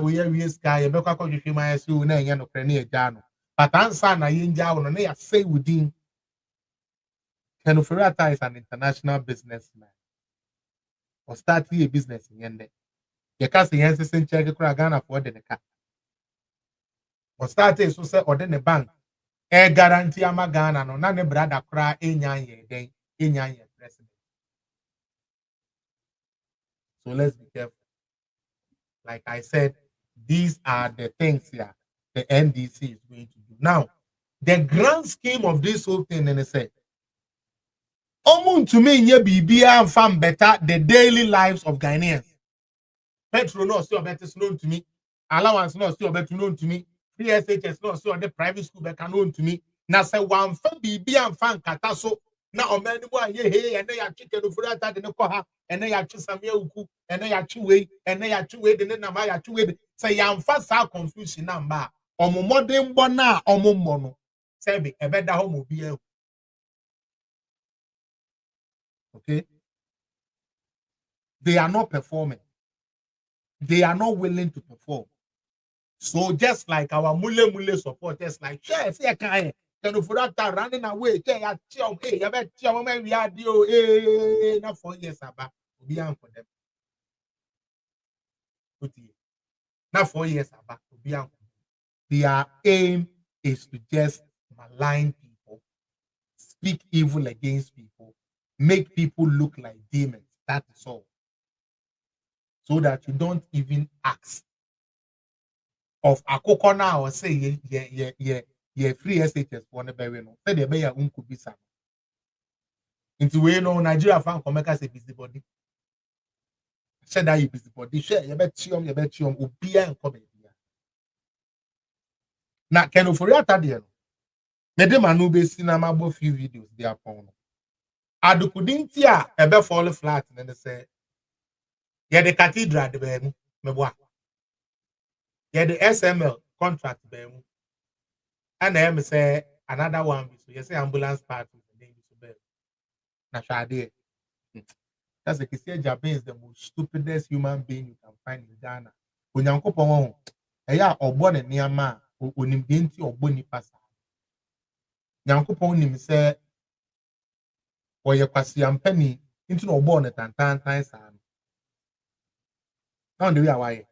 you better call you my soon, and you know, Jano. But answer na yinja no na say within. Kenufuriata is an international businessman. Or starting a business in Yende. You can't say yes, and check Ghana for the car. Or starting so say or then the bank. A guarantee ama Ghana no none brother cry in then in president. So let's be careful. Like I said, these are the things here the NDC is going to do. Now, the grand scheme of this whole thing, and I said, to me, and farm better the daily lives of Ghanaians. Petrol no still better known to me. Allowance no still better known to me. PSHS no still the private school better known to me. Now say one fan BB and fan kataso. Now o many boy hey and they are chicken for that the koha and they are chisamia uku and they are two-way and they are two-way the name ya two-way say yam fast our confusion number omo modern bona omo mono say be e better home obi. Okay, they are not performing. They are not willing to perform. So just like our mule supporters, like see I can't for that running away. Hey, we are not 4 years about be for them. Not 4 years about be. Their aim is to just malign people, speak evil against people, make people look like demons. That is all. So that you don't even ask of Akokona or say free SHS for the baby. No, say the baby could be some. Into we know Nigeria fan come make us a busybody. Said that you busybody. Share you bet you Ubia and come here. Now can you for your tadian? Medema no be cinema about few videos they are porn. Adukudintia ebe fall flat and they say. Yeah, the cathedral the bemu meboa. Yeah, the SML contract bemu. And I say another one. So you say ambulance part with the name is bemu. Na shade. That's the Christian Japan is the most stupidest human being you can find in Ghana. When you come on, yeah, or born in Niama, or in Binti or Boni Passa. Yankupon him say, or your Quasiam penny into no bonnet and times. Now the way why.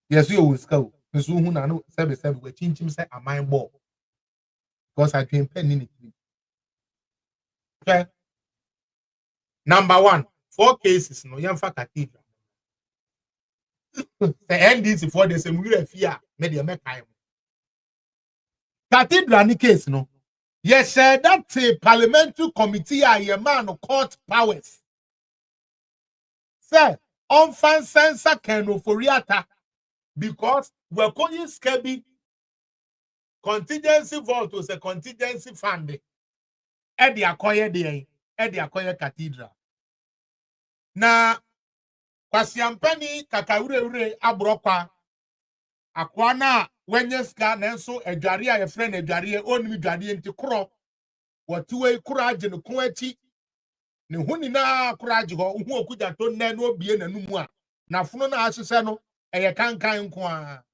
Yes, you will go. Because who know service we change him say a mind ball. Because I can pen in it. Okay. Number 1, 4 cases no yamfa cathedral. The NDC for the same we fear me dey make time. Cathedral ni case no. Yes, sir, that's a parliamentary committee a man court powers. Sir, on fan sensor can for reata because we're calling scaby contingency vote was a contingency fund. At the acquire day, at the acquire cathedral. Na kwasiampani kakaure abrokwa akwana wenyeska nenso adware a ye friend adware onimi dware nti kro watuwe kuraje no kwachi ne huni na kuraje ho hu okuja to nne no obie nanumu a nafono na asese no eye kankan nko a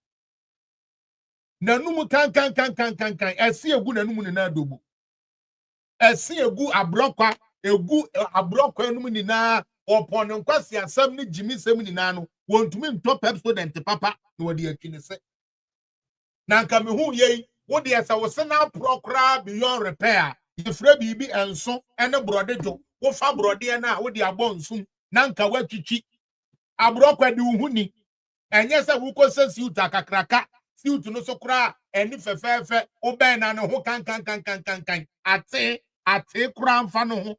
nanumu kankan esi egu nanumu ne na dobu esi egu abrokwa egu abrokwa nanumu ni na upon nkwasi asem ni jimi sem ni na no wontumi nto pepsodent papa no wodi atwine se na nka me hu yei wodi esa wo se na prokra beyond repair yefre bibi enso ene brodejo wo fa brode na wodi abon sum na nka watwitwi abrokwa di hu ni enye se wo ko se siuta kakraka siutu no so kra eni fefefe wo ben na ne ho kan ate kra mfa no ho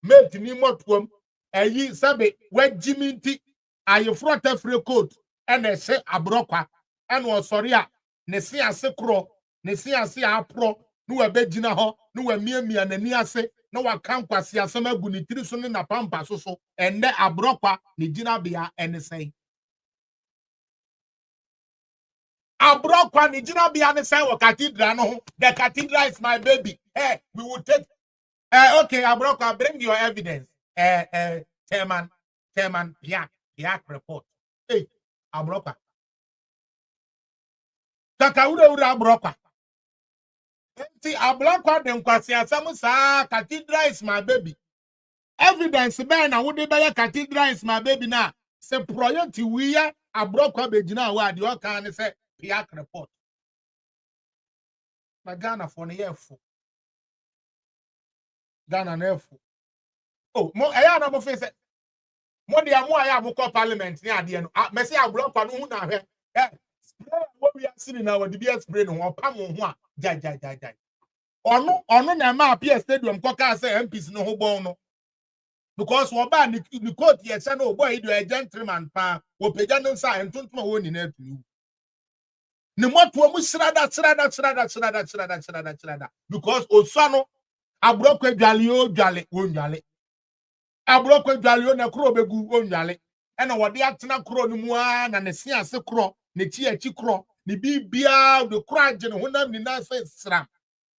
metini motuom ayi sabe wajimi nti ayefrota free code ene se abrokwa ene osori a ne se ase kro ne se ase apro no wabegina ho no wamiamia nani ase no wakankwase asem agu ni tiri so ne na pampa so ene abrokwa ne gina bia ene sen abrokwa ne gina bia ne sen wo cathedral no ho. The cathedral is my baby. Hey, we will take okay, abrokwa, bring your evidence. Chairman, Piak report. Hey, abrokwa. Kakaure abrokwa. See, abrokwa dem kwasi asamu sa cathedral is my baby. Evidence be na wo de be cathedral is my baby na. Se priority we ya abrokwa begina wa de o kan ne se Piak report. Na Ghana for ne yefo. Ghana nefu. Oh, mo eya na mo face mo de amo aya mo ko parliament ni ade no. Me say abrokwa no hu na hwe. Spray what we are seeing now the BS spray no pam ho a jai. Ono na ma appear stadium ko ka say MPs no ho bon no. Because wo ba ni court ye say no boy do a gentleman pa wo pega no sa entontom wo ni na atunu. Ni moto mu srada because osano abrokwa dwale wonwale abrokwa dwale na kro begu wonwale ena wode atena kro no mu a na ne se ase kro ne chi kro ne bibia de kuraje ne honam ni na se sram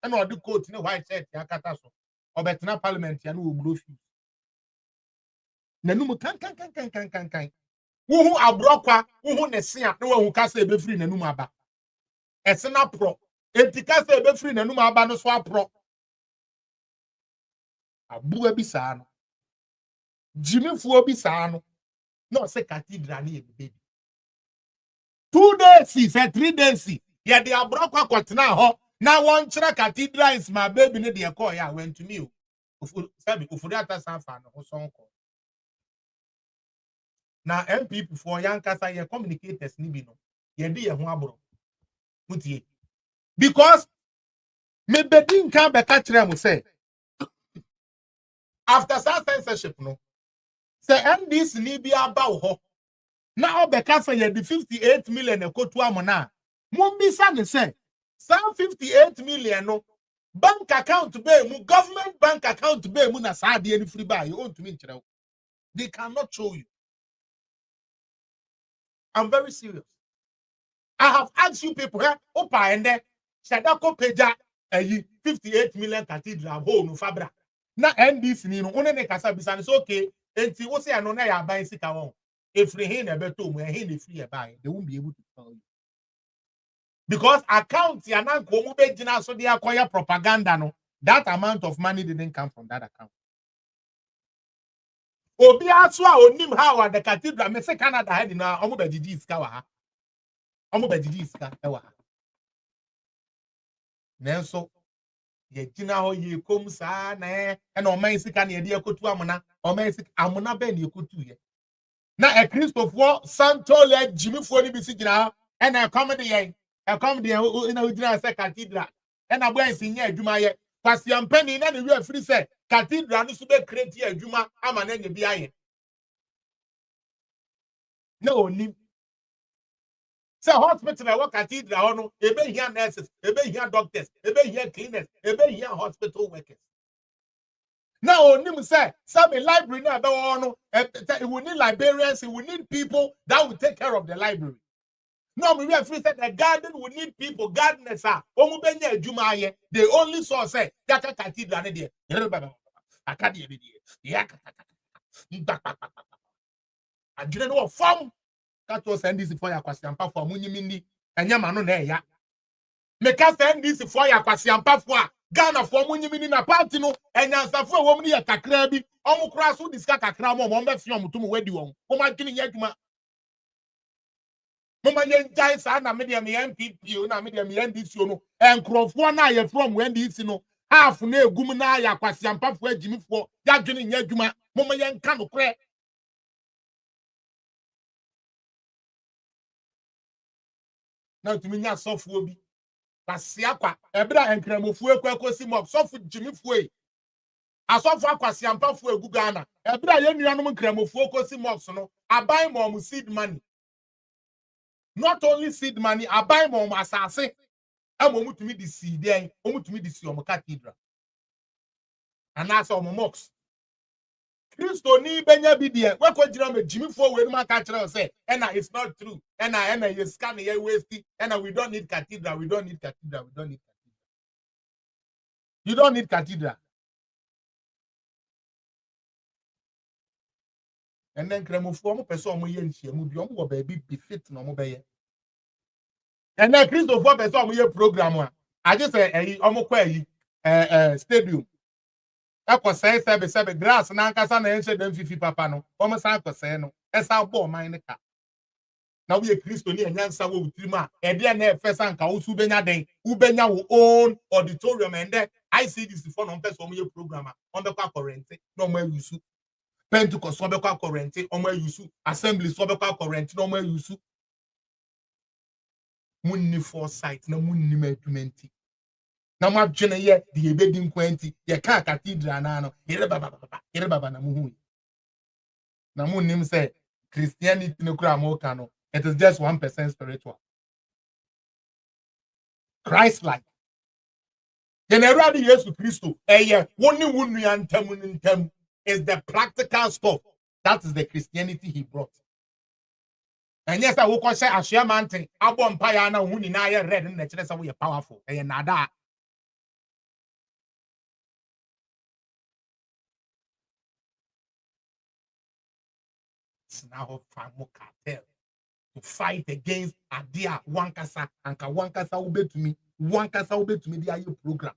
ena wode coat ne white shirt yakata so obetena parliament ya no obrofi nanum kan wo hu abrokwa wo hu ne se a ne wo hu kasa ebe free nanum aba esena pro etikasa ebe free nanum aba no so apro abuwa bi saa no jimifuo bi saa no no se cathedral ni baby 2 days say 3 days ya de abrokwa kwatena ho na won kire cathedral is my baby ne de call ya went to me sabi ofuri atasa fa no ho sonko na MPP for yankasa ye communicators ni bi no ye de ye ho abro mutie because me bedin kan be ka kire mo say after censorship no say MDs ni bi aba ho na obeka say the 58 million ekotu amona mumbisa ne say some 58 million no bank account be mu government bank account be mu na sa de ni free buy you want to mean kire they cannot show you. I'm very serious. I have asked you people here opa and there Shadako Peja 58 million cathedral ho no fabra na NDC ni no one ne kasa bisa ne so okay enti wo say no na ya ban sika won if he na beto mu he na free e buy they won't be able to tell you because account ya na ko mu be gina so dia akoya propaganda no that amount of money didn't come from that account obi aso a onim how the cathedral me say Canada head na omo be didi iska wa ha omo be didi iska e wa ha nenso ye jina ho ye kom saa na e na o man sika na ye de akotu amona o man sika amona be na akotu ye na e Christopher Santole jimifo ni bi si jina ho e na comedy ye e comedy na ujina se cathedral e na boy si nya adwuma ye kwasiampani na ne wi afiri se cathedral no so be create adwuma ama na nya bi aye na oni say hospital na work cathedral no ebe here nurses ebe here doctors ebe here cleaners ebe here hospital workers now onim say some library na be no we need librarians, we need people that will take care of the library. No, we have said the garden will need people, gardeners are omu benya adwuma aye. They only saw say that cathedral there akade dey ya adwene no form that was NDC for ya kwasiampa for munyimi ni enyama no na eya meka send NDC for ya kwasiampa for Ghana for munyimi ni na party no enyansafo e wom ni ya kakra bi omu kura so diska kakra mo be fi omutum wadi won ko ma dwene nya adwuma mama yen jai sa na me de me MPP na me de me NDC no enkrofo na ye from NDC no half na egum na ya kwasiampa for agimifo ya dwene nya adwuma mama yen ka no kre na tumi nya sofu obi kwasia kwa ebra enkramofu ekwakosi mob sofu jimifu e asofu akwasiampafu egu Ghana ebra ye nuanom enkramofu ekosi mobs no aban mom seed money not only seed money aban mom asase amom tumi di seed en omutumi di si om cathedral anasa om mox Kristo ni benya bidie wekogira me jimifo we ma ka kire say ena it's not true ena you scan ye waste ena we don't need cathedral we don't need cathedral we don't need cathedral you don't need cathedral and then kremofo mo person mo ye nhyiamu bi omo wo ba bi fit no mo be ye and then Kristo for person mo ye program a aje say eyi omo kwa eyi stadium akosai sebe grass na nkasa na enche dem fifi papa no omo san akosai no esa bo man ne ka na we Kristo ni enyansa wo utirima e de na efesa nka wo su benya den wo benya wo own auditorium and then I see this for no person omo ye program a on be kwa current no mo yusu Pentecost so be kwa current omo yusu assembly so be kwa current no mo yusu munni foresight na munni medumenti na madwene ye de ebedi nkwanti ye ka cathedral na no yere baba na muhu na munnim say Christianity no kura mo ka no it is just 1% spiritual Christ like generally Jesus Christo eye woni wunu ya ntam is the practical stuff that is the Christianity he brought and yes I will call say ashia mountain abo empire na hu ni na ye red na kire say we powerful eye nada now famo cartel to fight against adia wankasa anka wankasa ubetumi dia your programs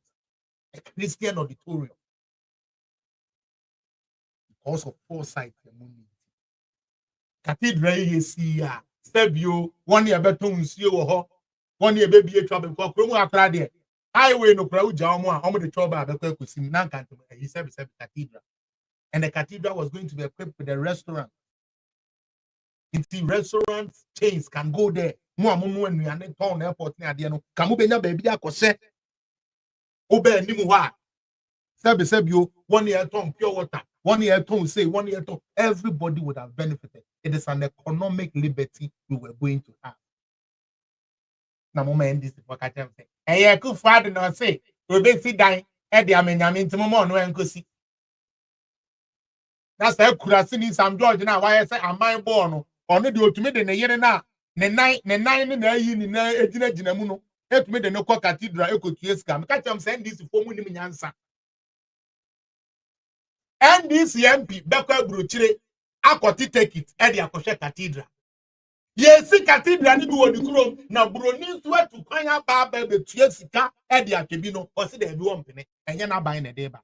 a Christian auditorium because of foresight cathedral yesia stebio one year beton nsuo wo ho one year baby etwa be ko kromu akra de highway no kra uja omo de trouble abekwa ekosim na nkanto he said cathedral and the cathedral was going to be equipped with a restaurant. The restaurant chains can go there. Mo amumu anuane town airport ni ade no. Kamu benya baby akose. Obe animu ha. Sebio 1 year ton pure water. 1 year ton say 1 year ton. Everybody would have benefited. It is an economic liberty we were going to have. Na mama end this for katem say. Eye ku father no say. Obe si dan e de amenyame ntimo mo no enkosi. That's a kurasini Sam George na why say amai born no. Ono de otumi de ne yere na ne nine na ayi ni na ejina mu no etumi de ne kwa cathedral ekotue ska me catch am say NDC fo mu ni nyansa NDC MP bekwa brochire akoti take it e de akoshe cathedral yesi cathedral ni bi wodi krom na broni so atu kwan aba betue sika e de akebi no o se de bi wo mpene enye na ban na de ba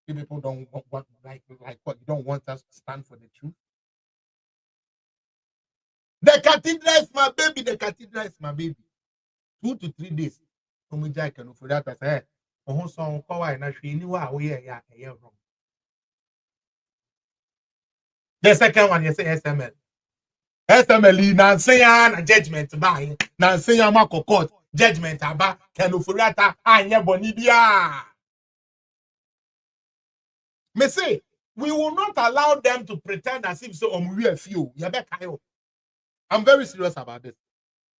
people don't want like what you don't want us to stand for the truth. The cathedral is my baby. The cathedral is my baby. 2 to 3 days. Umuja can for that as a whole song call and I knew we are wrong. The second one, you say SML. SML, Nansayan, judgment by Nansayan Marco Court, judgment about Canufurata, and Bonibia. Me say, we will not allow them to pretend as if so we are few. I'm very serious about this.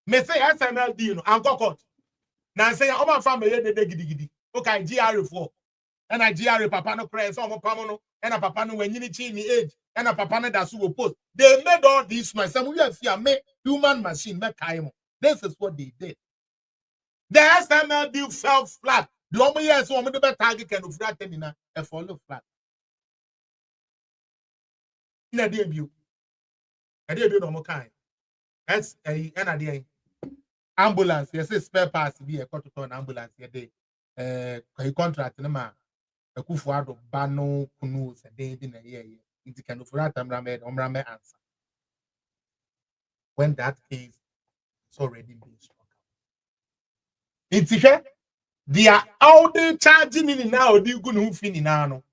Me say SML, you know, Uncle Court. Nansayan, Oma family, they giddy. Okay, GR4. And I GR Papa no cry, some of Pamono, and a Papa no when you need age, and a Papa no that's who post. They made all these noise. Some of you make human machine, make time. This is what they did. The SML deal fell flat. The only years one the target can flatten in a follow flat. In a debut. A debut no more kind. That's a ambulance. Yes, spare parts be a quarter ton ambulance a day. A contract in a man. A kufuado bano kunu se day in a year. It can offer umrame answer. When that case is already being struck out. It's here. They are out there charging in now. Do you go no fin in now?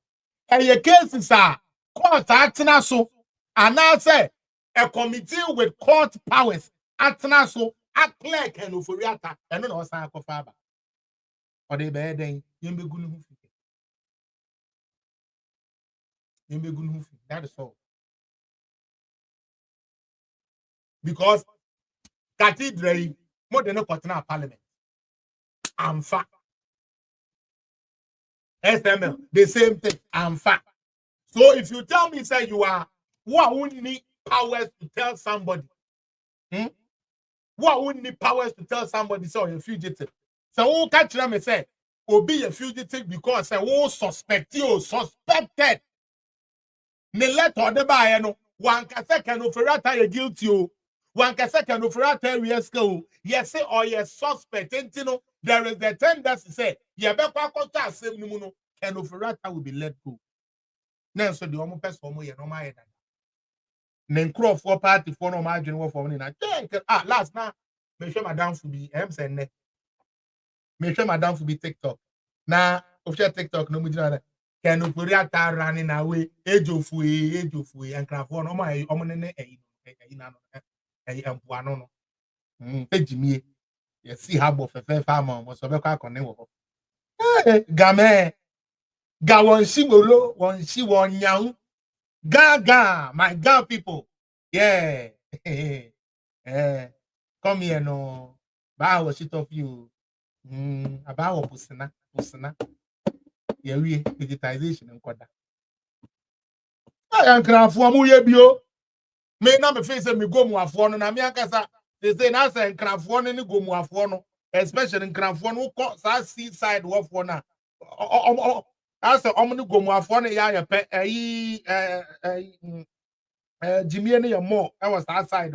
And your cases are court acting so. And now say a committee with court powers acting so. A clerk and ofuriata and no sign of father. Or they bad then you be good. That is all. Because cathedral more than a partner parliament. I'm fat. SML, the same thing. I'm fat. So if you tell me, say you are who need powers to tell somebody, who need powers to tell somebody, so you're a fugitive. So who catch them and say, or be a fugitive because say, who suspected. Ne let or the buyer no one can second of you're guilty. One can second of risk. Yes, say or yes suspect. There is the tendency to say, yeah, but same no can of will be let go. Now, so the woman person for no my head. Then crop for party for no margin for me. Last now, make sure madam for be saying make sure madam for be TikTok. Now, official TikTok no more. Can Upuriata running away, age of way, and craft one on my ominous no. Me, you see how both a fair farmer was a back on the Game Gawon Shimolo, one she won young Gaga, my girl people. Yeah, come here, no bow shit of you. About Pusana. Yeah, we digitization and quad. I am craft for mu bio. May not be facing me go more for no. Namiakasa, they say, now say craft one and go more for no, especially in craft one who caught that seaside war for now. I say, I'm going to go more for no. Yeah, Jimmy and your more. I was outside.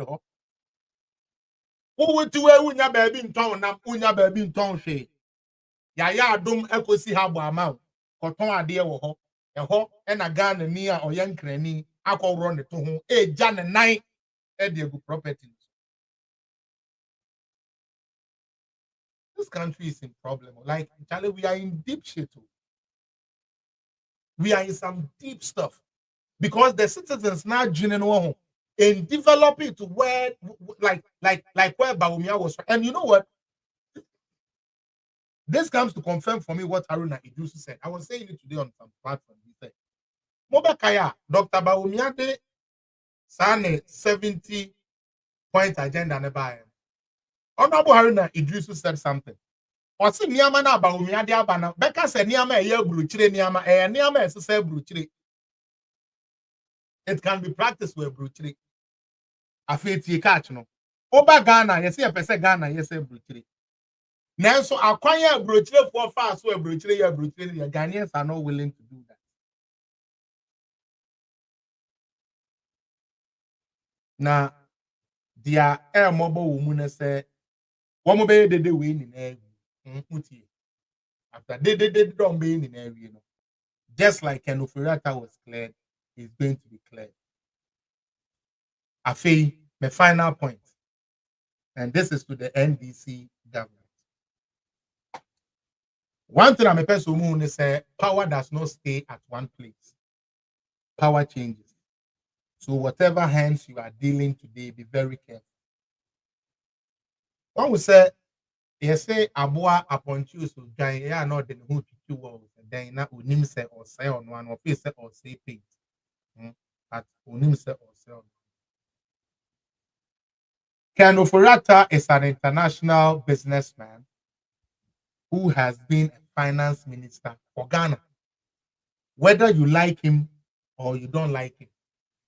Who went to where we never been in town now? We never been in town. She, yeah, don't echo see how amount. Cotton idea wo ho and a gun and near or young cranny. I call run it to home. Jan and night at the good property. This country is in problem. Like Charlie, we are in deep shit. We are in some deep stuff because the citizens now joining home and develop it to where like where Bawumia was. And you know what? This comes to confirm for me what Haruna Idrisu said. I was saying it today on some platform. He said, Mobakaya, Dr. Bawumia de Sane 70-point agenda nearby. Honorable Haruna Idrisu said something. Or see Niama na Bawumia de Abana. Becca said Niama a bruchire Niama a Niama as a bruchire. It can be practiced with bruchire. I feel you catch no. Oba Ghana, you see a person Ghana, you say bruchire. Now, so acquire a brochure for fast, so a brochure, the Ghanaians are not willing to do that. Now, their air mobile woman said, one more day they win in every after they don't win in every, you know, just like Kenufurata was cleared, is going to be cleared. I feel the final point, and this is to the NDC government. One thing I'm a person who say power does not stay at one place. Power changes. So whatever hands you are dealing today, be very careful. One will say, you say Abua upon you, so yeah, not the who to two walls, and then not unim say or say on one or face or say things. But unim say or say on. Ken Ofori-Atta is an international businessman who has been a finance minister for Ghana. Whether you like him or you don't like him,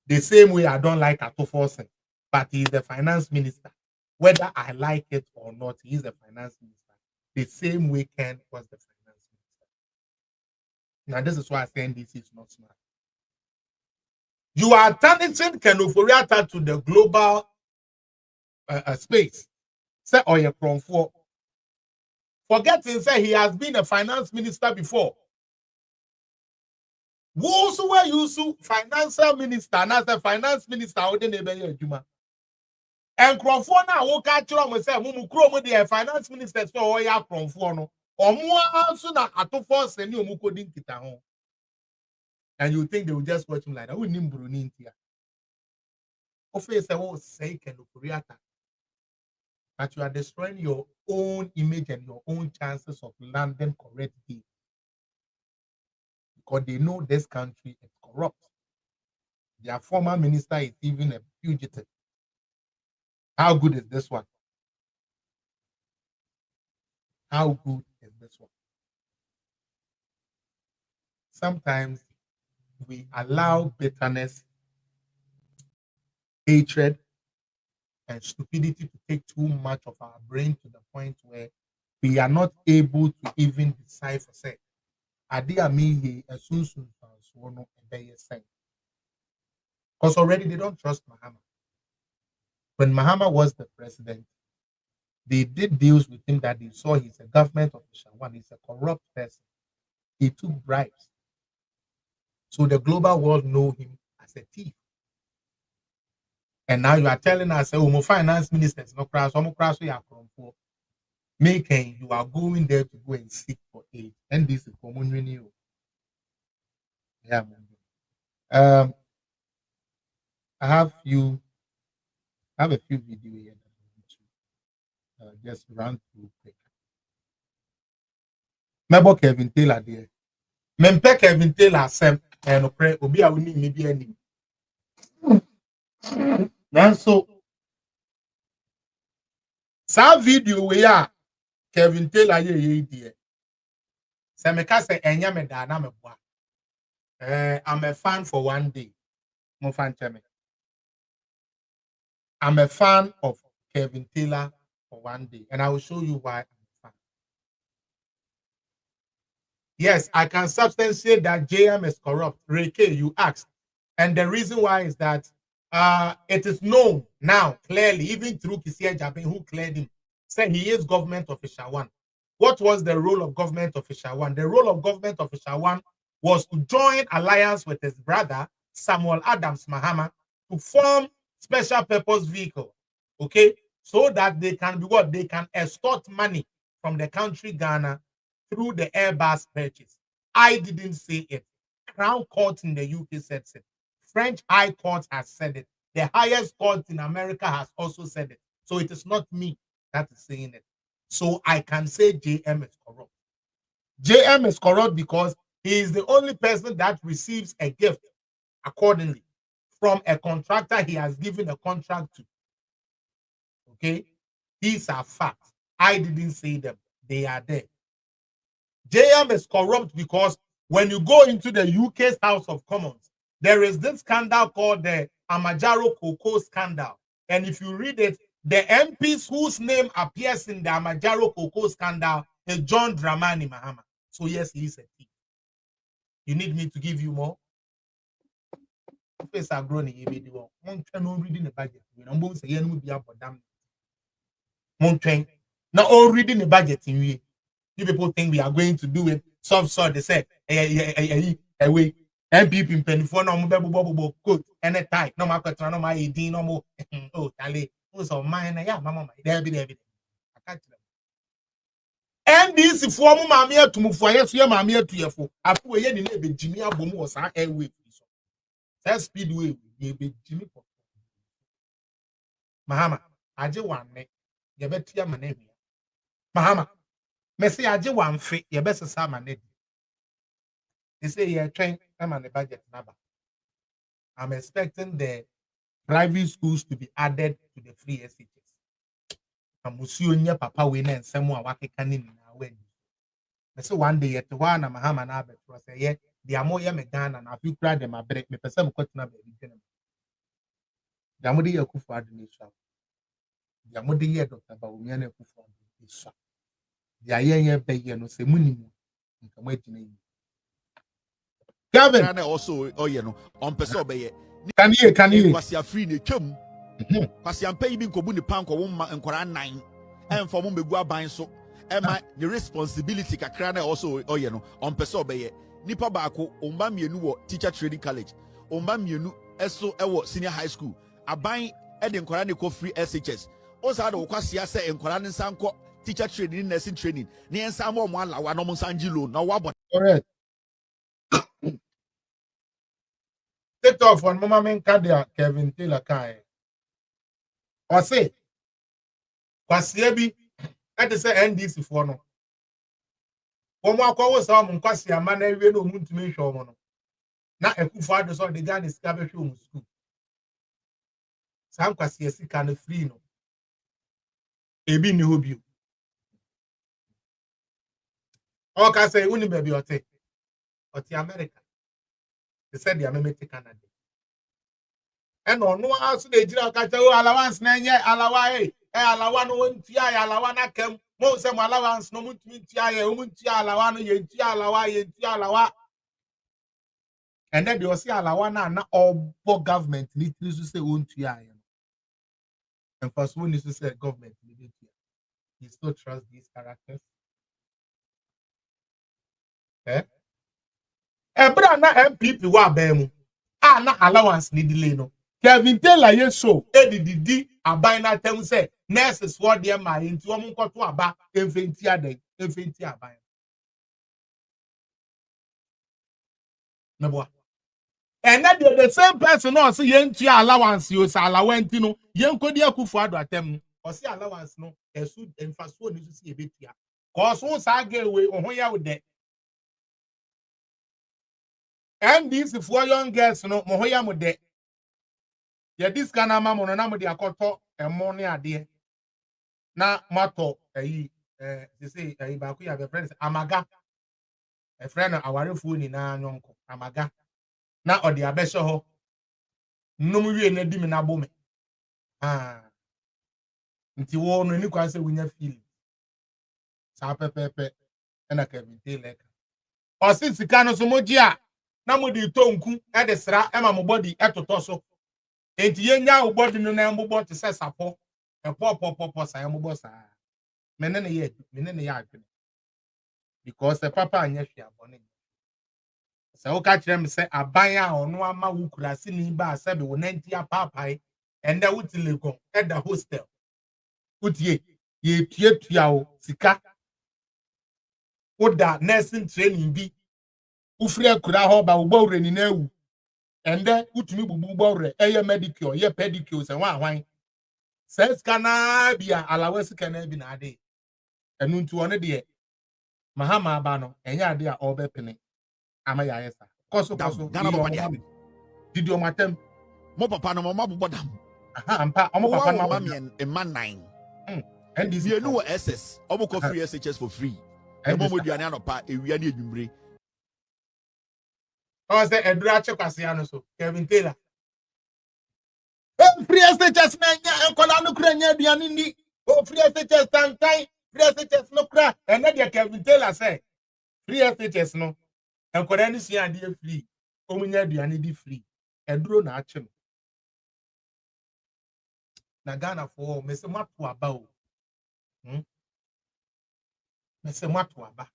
the same way I don't like Atto-Forsen, but he's the finance minister. Whether I like it or not, he's the finance minister. The same way Ken was the finance minister. Now, this is why I say NDC is not smart. You are turning Ken Ofori-Atta to the global space. Say, or you're from for. Forgetting, say, he has been a finance minister before. Who's were you financial minister and as a finance minister within a Juma? And Cronfona will catch on with say, Mumucro, the finance minister for Oya Cronfono, or more also not at all force and you Mukodin Kitahon. And you think they will just watch him like that? We need Brunin here. Office, I won't say Ken Ofori-Atta. But you are destroying your own image and your own chances of landing correct deals. Because they know this country is corrupt. Their former minister is even a fugitive. How good is this one? How good is this one? Sometimes we allow bitterness, hatred, and stupidity to take too much of our brain to the point where we are not able to even decipher. Say, because already they don't trust Mahama. When Mahama was the president, they did deals with him that they saw he's a government official. One, he's a corrupt person. He took bribes. So the global world know him as a thief. And now you are telling us, finance ministers, no crash, making you are going there to go and seek for aid. And this is common renewal. Yeah. I have a few videos here that I want to just run through quick. Remember Kevin Taylor there. Mempe Kevin Taylor sem and pray obi a wini maybe any. Now so some video we are Kevin Taylor ye there. Se me ka se enya me da na me boa. I'm a fan for one day. Mo fan cheme. I'm a fan of Kevin Taylor for one day, and I will show you why I'm a fan. Yes, I can substantiate that JM is corrupt. Ray K, you asked. And the reason why is that it is known now, clearly, even through Kisia Jabin, who cleared him, said he is government official one. What was the role of government official one? The role of government official one was to join alliance with his brother, Samuel Adams Mahama, to form special purpose vehicle, okay, so that they can be what? They can extort money from the country Ghana through the Airbus purchase. I didn't say it. Crown Court in the UK said it. French High Court has said it. The highest court in America has also said it. So it is not me that is saying it. So I can say JM is corrupt. JM is corrupt because he is the only person that receives a gift accordingly from a contractor he has given a contract to. Okay? These are facts. I didn't say them. They are there. JM is corrupt because when you go into the UK's House of Commons, there is this scandal called the Amajaro Cocoa scandal. And if you read it, the MPs whose name appears in the Amajaro Cocoa scandal is John Dramani Mahama. So yes, he is a thief. You need me to give you more? Face are growing in video. Reading the budget. Now all reading the budget in you. You people think we are going to do it soft sort. They say, away. MPP in penny for no more coat and a tie. No more no my AD, no more. Oh, Tally. Who's on mine? Yeah, Mamma, there be. I can't tell them. NDC for mu maame atum fo ayeso ye maame atuyefo afo ye ni na be jimi abom wo sa airway so that speedway ye be jimi ko mahama aje wanne ye betia manehia mahama me say aje wanfe ye be sesa manehia they say ye train am an budget number. I'm expecting the private schools to be added to the free SHS. Amusio nya papa we na nsemo a wakeka ni na we. Me say one day yet one na mahama na abetro say ye the amo ye me Ghana na afi kura dem abrek me pese me kwetena ba bi gene. The amo de ye kufu adu ni sha. The amo de ye Dr. Bawumia na kufu adu ni sha. The aye be ye no se munimu nka mo agina yi. Gavin also no on person obeye can you kwasi afri na twam kwasi ampa yi bi nkobu ni panko wo nkora 9 emfo mo megu aban so ema the responsibility kakra na also no on person obeye nipa baako omba mienu wo teacher training college omba mienu eso ewo senior high school aban e de nkora ne ko free SHS o sa de kwasi ase nkora ne sanko teacher training nursing training ne ensa mo alawa no mo sanjilo na wo correct. Take off on Mama Menkadia Kevin Taylor Kai. Or say, Kwasiebi, that is a NDC for no. Omo kwa some kwasi amana ewe no muntu me hwe omo no. Na ekufa do so the Ghana sika be hwe omo school. Sam kwasi esika no free no. Ebi ni hobi. O ka say uni baby ote. Ote America. They said they are memetic Canada. And no also they did allowance na nye alawa alawa no ntia alawa na kem mo se mo allowance no muntia ye muntia alawa no ye ntia alawa and then they will say alawa na all government need to say untia ye and first one is to say government need to you still trust these characters Ebra na MPP wa bemu. Na allowance ni delay no. Kevin Taylor ye show edididi aban na tem say nurses for dem ma nti o mo nkoto aba emfenti adan emfenti aban. Meboa. And that the same person no say ye ntua allowance yo say allowance no ye nkodi akufu ado atem o say allowance no esu emfaso ni so say e betua. Cause so say we ohun ya wo de and these for young girls no mohoya mo de ye this kana mama no na mo de akoto emo ne ade na mato they say ba ku ya be friends amaga a friend awarefu ni na nyonko amaga na ode abehye ho nnum wie na di me na bo me nti wo no ni kwan se wunya feeling sa pepepe na Kevin Taylor o si sika no so moji a na mo di tonku e de sra e ma mo body etoto so enti ye nya wo body no na mbobọ te se sapo e pop sa mbobọ sa menene ye adwene because the papa anya hwe abone se wo ka kire me se aban a ono ama wo kurase ni ba se be wo nanti apapai ende wutilego e da hostel utie ye tuatua wo sika oda nursing training bi ufri akura ho ba wo bawre ni na awu ende utumi bubu bawre eye medicure ye pedicure se wan hwan says kana bia alawesi kana bi na ade enu ntu one de mahama aba no enya ade a obepene ama ya yesa koso Ghana papa dia didi o matem mo papa no mo mabodam ampa omo papa no man 9 and this you know SS omo ko free SHS for free e mo moduane anopa ewia ne edwumre o se edura chekwase ano so Kevin Taylor free SHS na nya enkola no kura nya aduane ni o free SHS tantan free SHS no kura and na Kevin Taylor say free SHS no enkola ni si ade free o munya aduane di free eduro na ache no na Ghana for me se mato aba o me se mato aba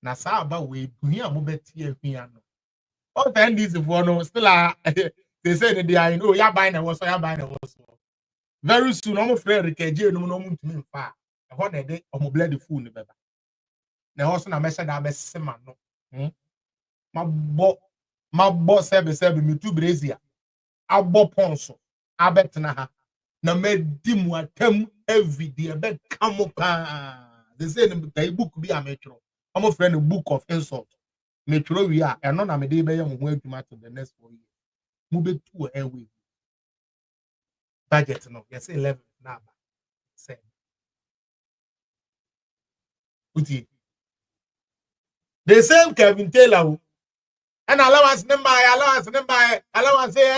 na sa aba we buni a mo beti ahua no all the NDC for no still they say that they are in ya buy na was very soon I'm afraid Rikeje no ntumi mfa e ho na de omo blood fool ni beba na also na message da be sema no mabɔ sɛbe me tu brazia abɔ ponso abetena ha na medi mu atam every day be kamo pa they say the book bi a metro I'm friend the book of insult metro wi a ɛno na me dey be yɛ mo ho adwuma to the next 4 years mu be tu away budget no yes 11 na ba say uti the same Kevin Taylor and allowance say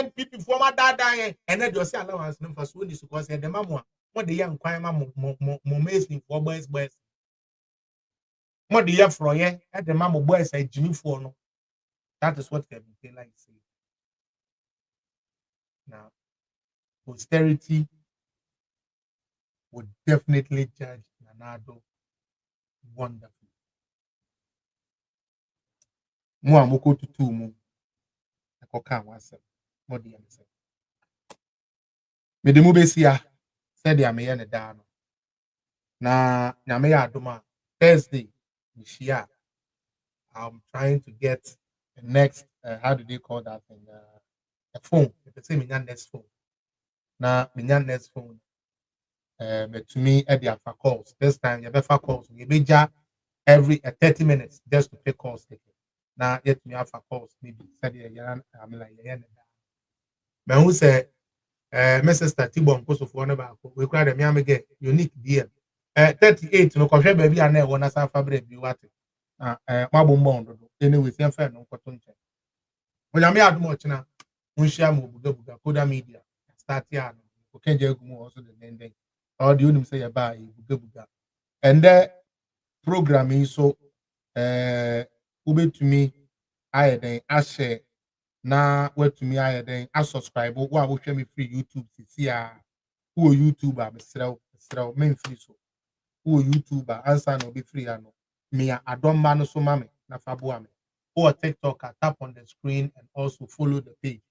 NPP former dada and then you say allowance number so this because the mama what the young kwai ma mo amazing for boys what the year for ye at the mama boys say Jimmy for no that is what Kevin Taylor is saying now posterity would definitely judge Nanado wonderful mo amoko tutu mu akoka wase mo de yam se me de mu besia said ya me ye ne da no na nyame ya adoma Thursday mishia I'm trying to get the next how do they call that thing a phone they say me next phone na me next phone me to me at the calls this time you better calls you be every 30 minutes just to take calls now yet me have calls maybe said yeah I mean like yeah me who say my sister Tibon post of one about we cry the me get unique deal 38 no kohwe baby ana e wona sa fabric bi wate mabombo ndo anyway say fa no koto nche onya me adum ochina unhia mo buga koda media start ya no okenje agumu also the nende all the unim say ya ba buga and programming so ubetumi ayeden ashare na watumi ayeden asubscribe wo a wo hwe me free YouTube sisi a wo YouTuber mesrew men free so wo YouTuber answer no be free ano me adoma no so mame na fabo ame or TikTok tap on the screen and also follow the page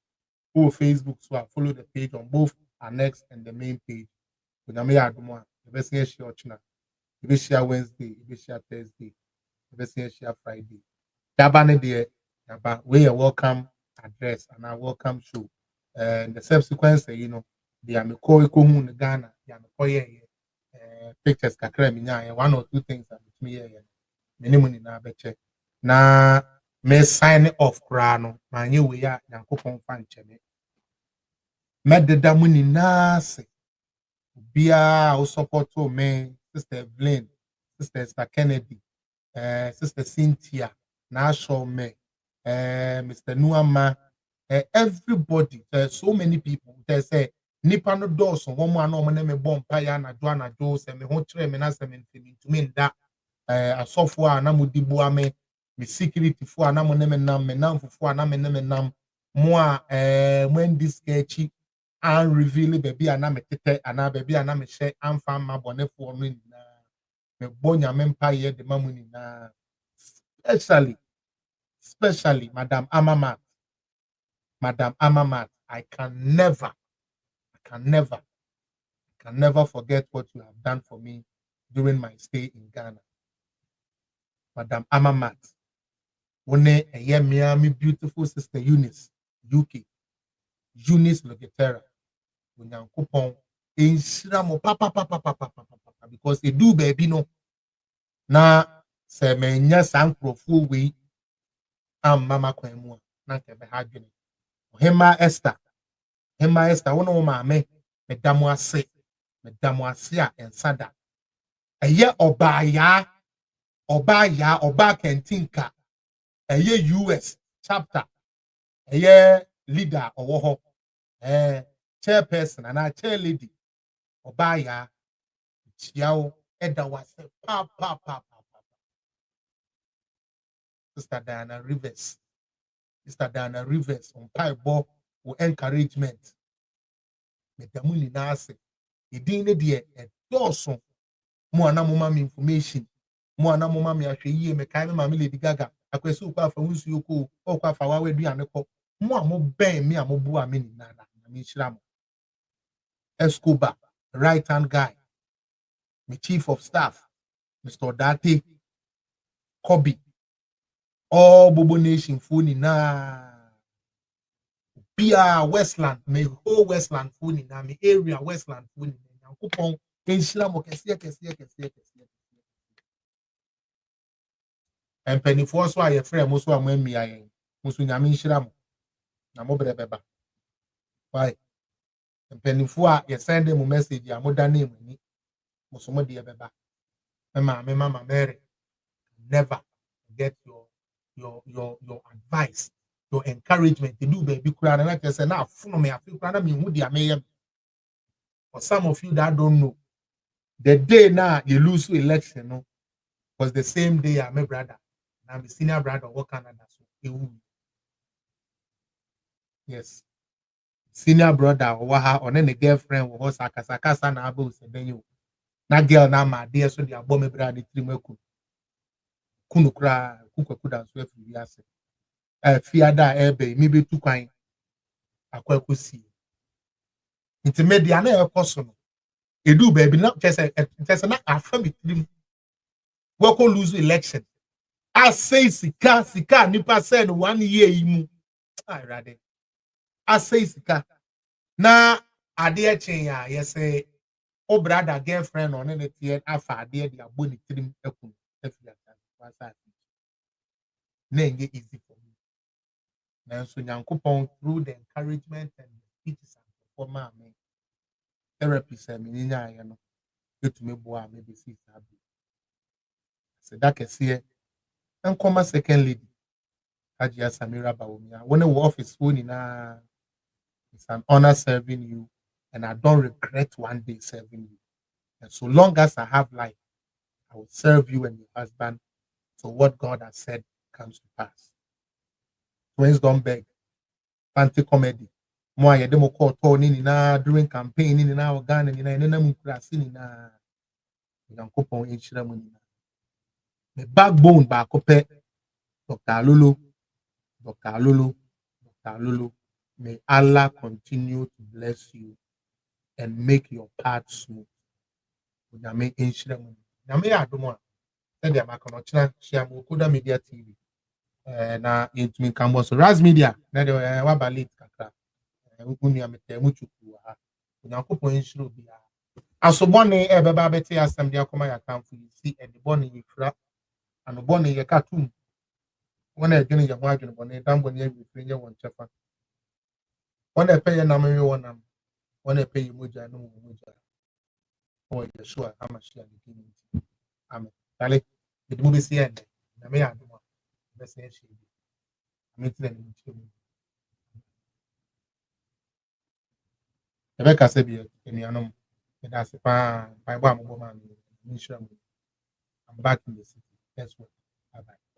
or Facebook so follow the page on both annex and the main page when me adomo the best share ochina the share Wednesday the share Thursday the best share Friday Dabane there, we a welcome address and a welcome show. And the subsequence, you know, they are me call in Ghana, they are me pictures kakra minya one or two things that me here. Minimum in abeche. Na me sign off krano, my new way ya yankopon fan cheme. Medda muni nase. Bia o support to me, Sister Evelyn, Sister Kennedy, Sister Cynthia. Now show me Mr. Nuama everybody there's so many people they say nipa no doors on one man no me bomb paya na do se me ho kire me na se me to me nda asofo a na modibo ame me security fo a na mo ne me nam me nam fofo a na me ne me nam mo a when this sketchy and reveal baby a na me tete ana baby a na me share amfa ma bonefo no na me bonya me mpa ye de mamuni na especially Madam Amamat. I can never forget what you have done for me during my stay in Ghana. Madam Amamat. One a year Miami beautiful sister Eunice, UK. Eunice Logetera. Unyankopon. Because they do baby no. Na se menya sankrofo we mama kwemu na kebe hadwene Hema Esther wono maame medamu ase a ensada eye oba kentinka eye US chapter eye leader owo ho chairperson and chair lady obaya chiao eda wase pa Sister Diana Rivers on Paibo or encouragement. Medamuni nase. Idine de doson. Mo ana mo mama information. Mo ana mo mama ahwe yie me kai me mama Lady Gaga. Akwesi ukwa fa nsu yoko o kwa fa wawe duane ko. Mo a mo ben me a mo bu ameni na me hira mo. Escobar, right hand guy. Me chief of staff, Mr. Date. Kobe, all Bobo Nation phone na Bia Westland, me whole Westland phone na me area Westland phone na Yankopon enhyira mo kese. And penny for so I frame mo so amami ayen. Mo so nyame enhyira mo. Na mo bre beba. Why? And penny for you send them a message ya mo dane mani. Mo so mo de beba. Me mama Mary, never get your advice, your encouragement to do baby cry and like I said now me I feel cry me who they for some of you that don't know, the day now you lose the election no was the same day I'm a brother. I'm a senior brother work Canada. So yes. Senior brother or what then the girlfriend was sakasa na abo se then you na girl na my dear so the abo me brother 3 meku kunu kra kuda so afi wiase fiada ebe mi be tu kwan akwa si nti media na ekoso no edu baby na chese na afa mi trim we ko lose election I say sika nipa say no 1 year yi mu ai rade I say sika na ade echen ya yes say o brother girlfriend on ne tie afa ade de aboni trim ekun afiata wasa na nge easy for me na so nyankopon through the encouragement and the speeches and performance me therapy say me nya ya no etumi boa me be see sabi se da kese enkoma second lady Ajia Samira Bawumia when the office phone na it's an honor serving you and I don't regret one day serving you and so long as I have life I will serve you and your husband so what God has said comes to pass. Twins don't beg. Fancy comedy. More ya demo call Tony na during campaign in na Ghana ni na mukrasi ni na Yankopon inchira mu ni. Me backbone ba kope Dr. Lulu. May Allah continue to bless you and make your path smooth. Nyame inchira mu. Nyame ya adomo. Send ya makono china share mu Koda Media TV. Na intimi kambo so Raz Media na de wa balit kakra unu amete muchuku ha Yankopon inchira bia asobone ebeba beti asem dia koma ya kamfu si edibone yifra anobone ye katum wona edwene ye ho adwene bone dambo ne yifra nye won chefa wona epeye na menwe wonam wona epeye moja no moja o Yeshua amashia dikini amen dale edimu besi ende na me ya aduma besi eshi ameti na mchemu ebe kasebi enianom that's fine. I'm back in the city. That's what. Bye bye.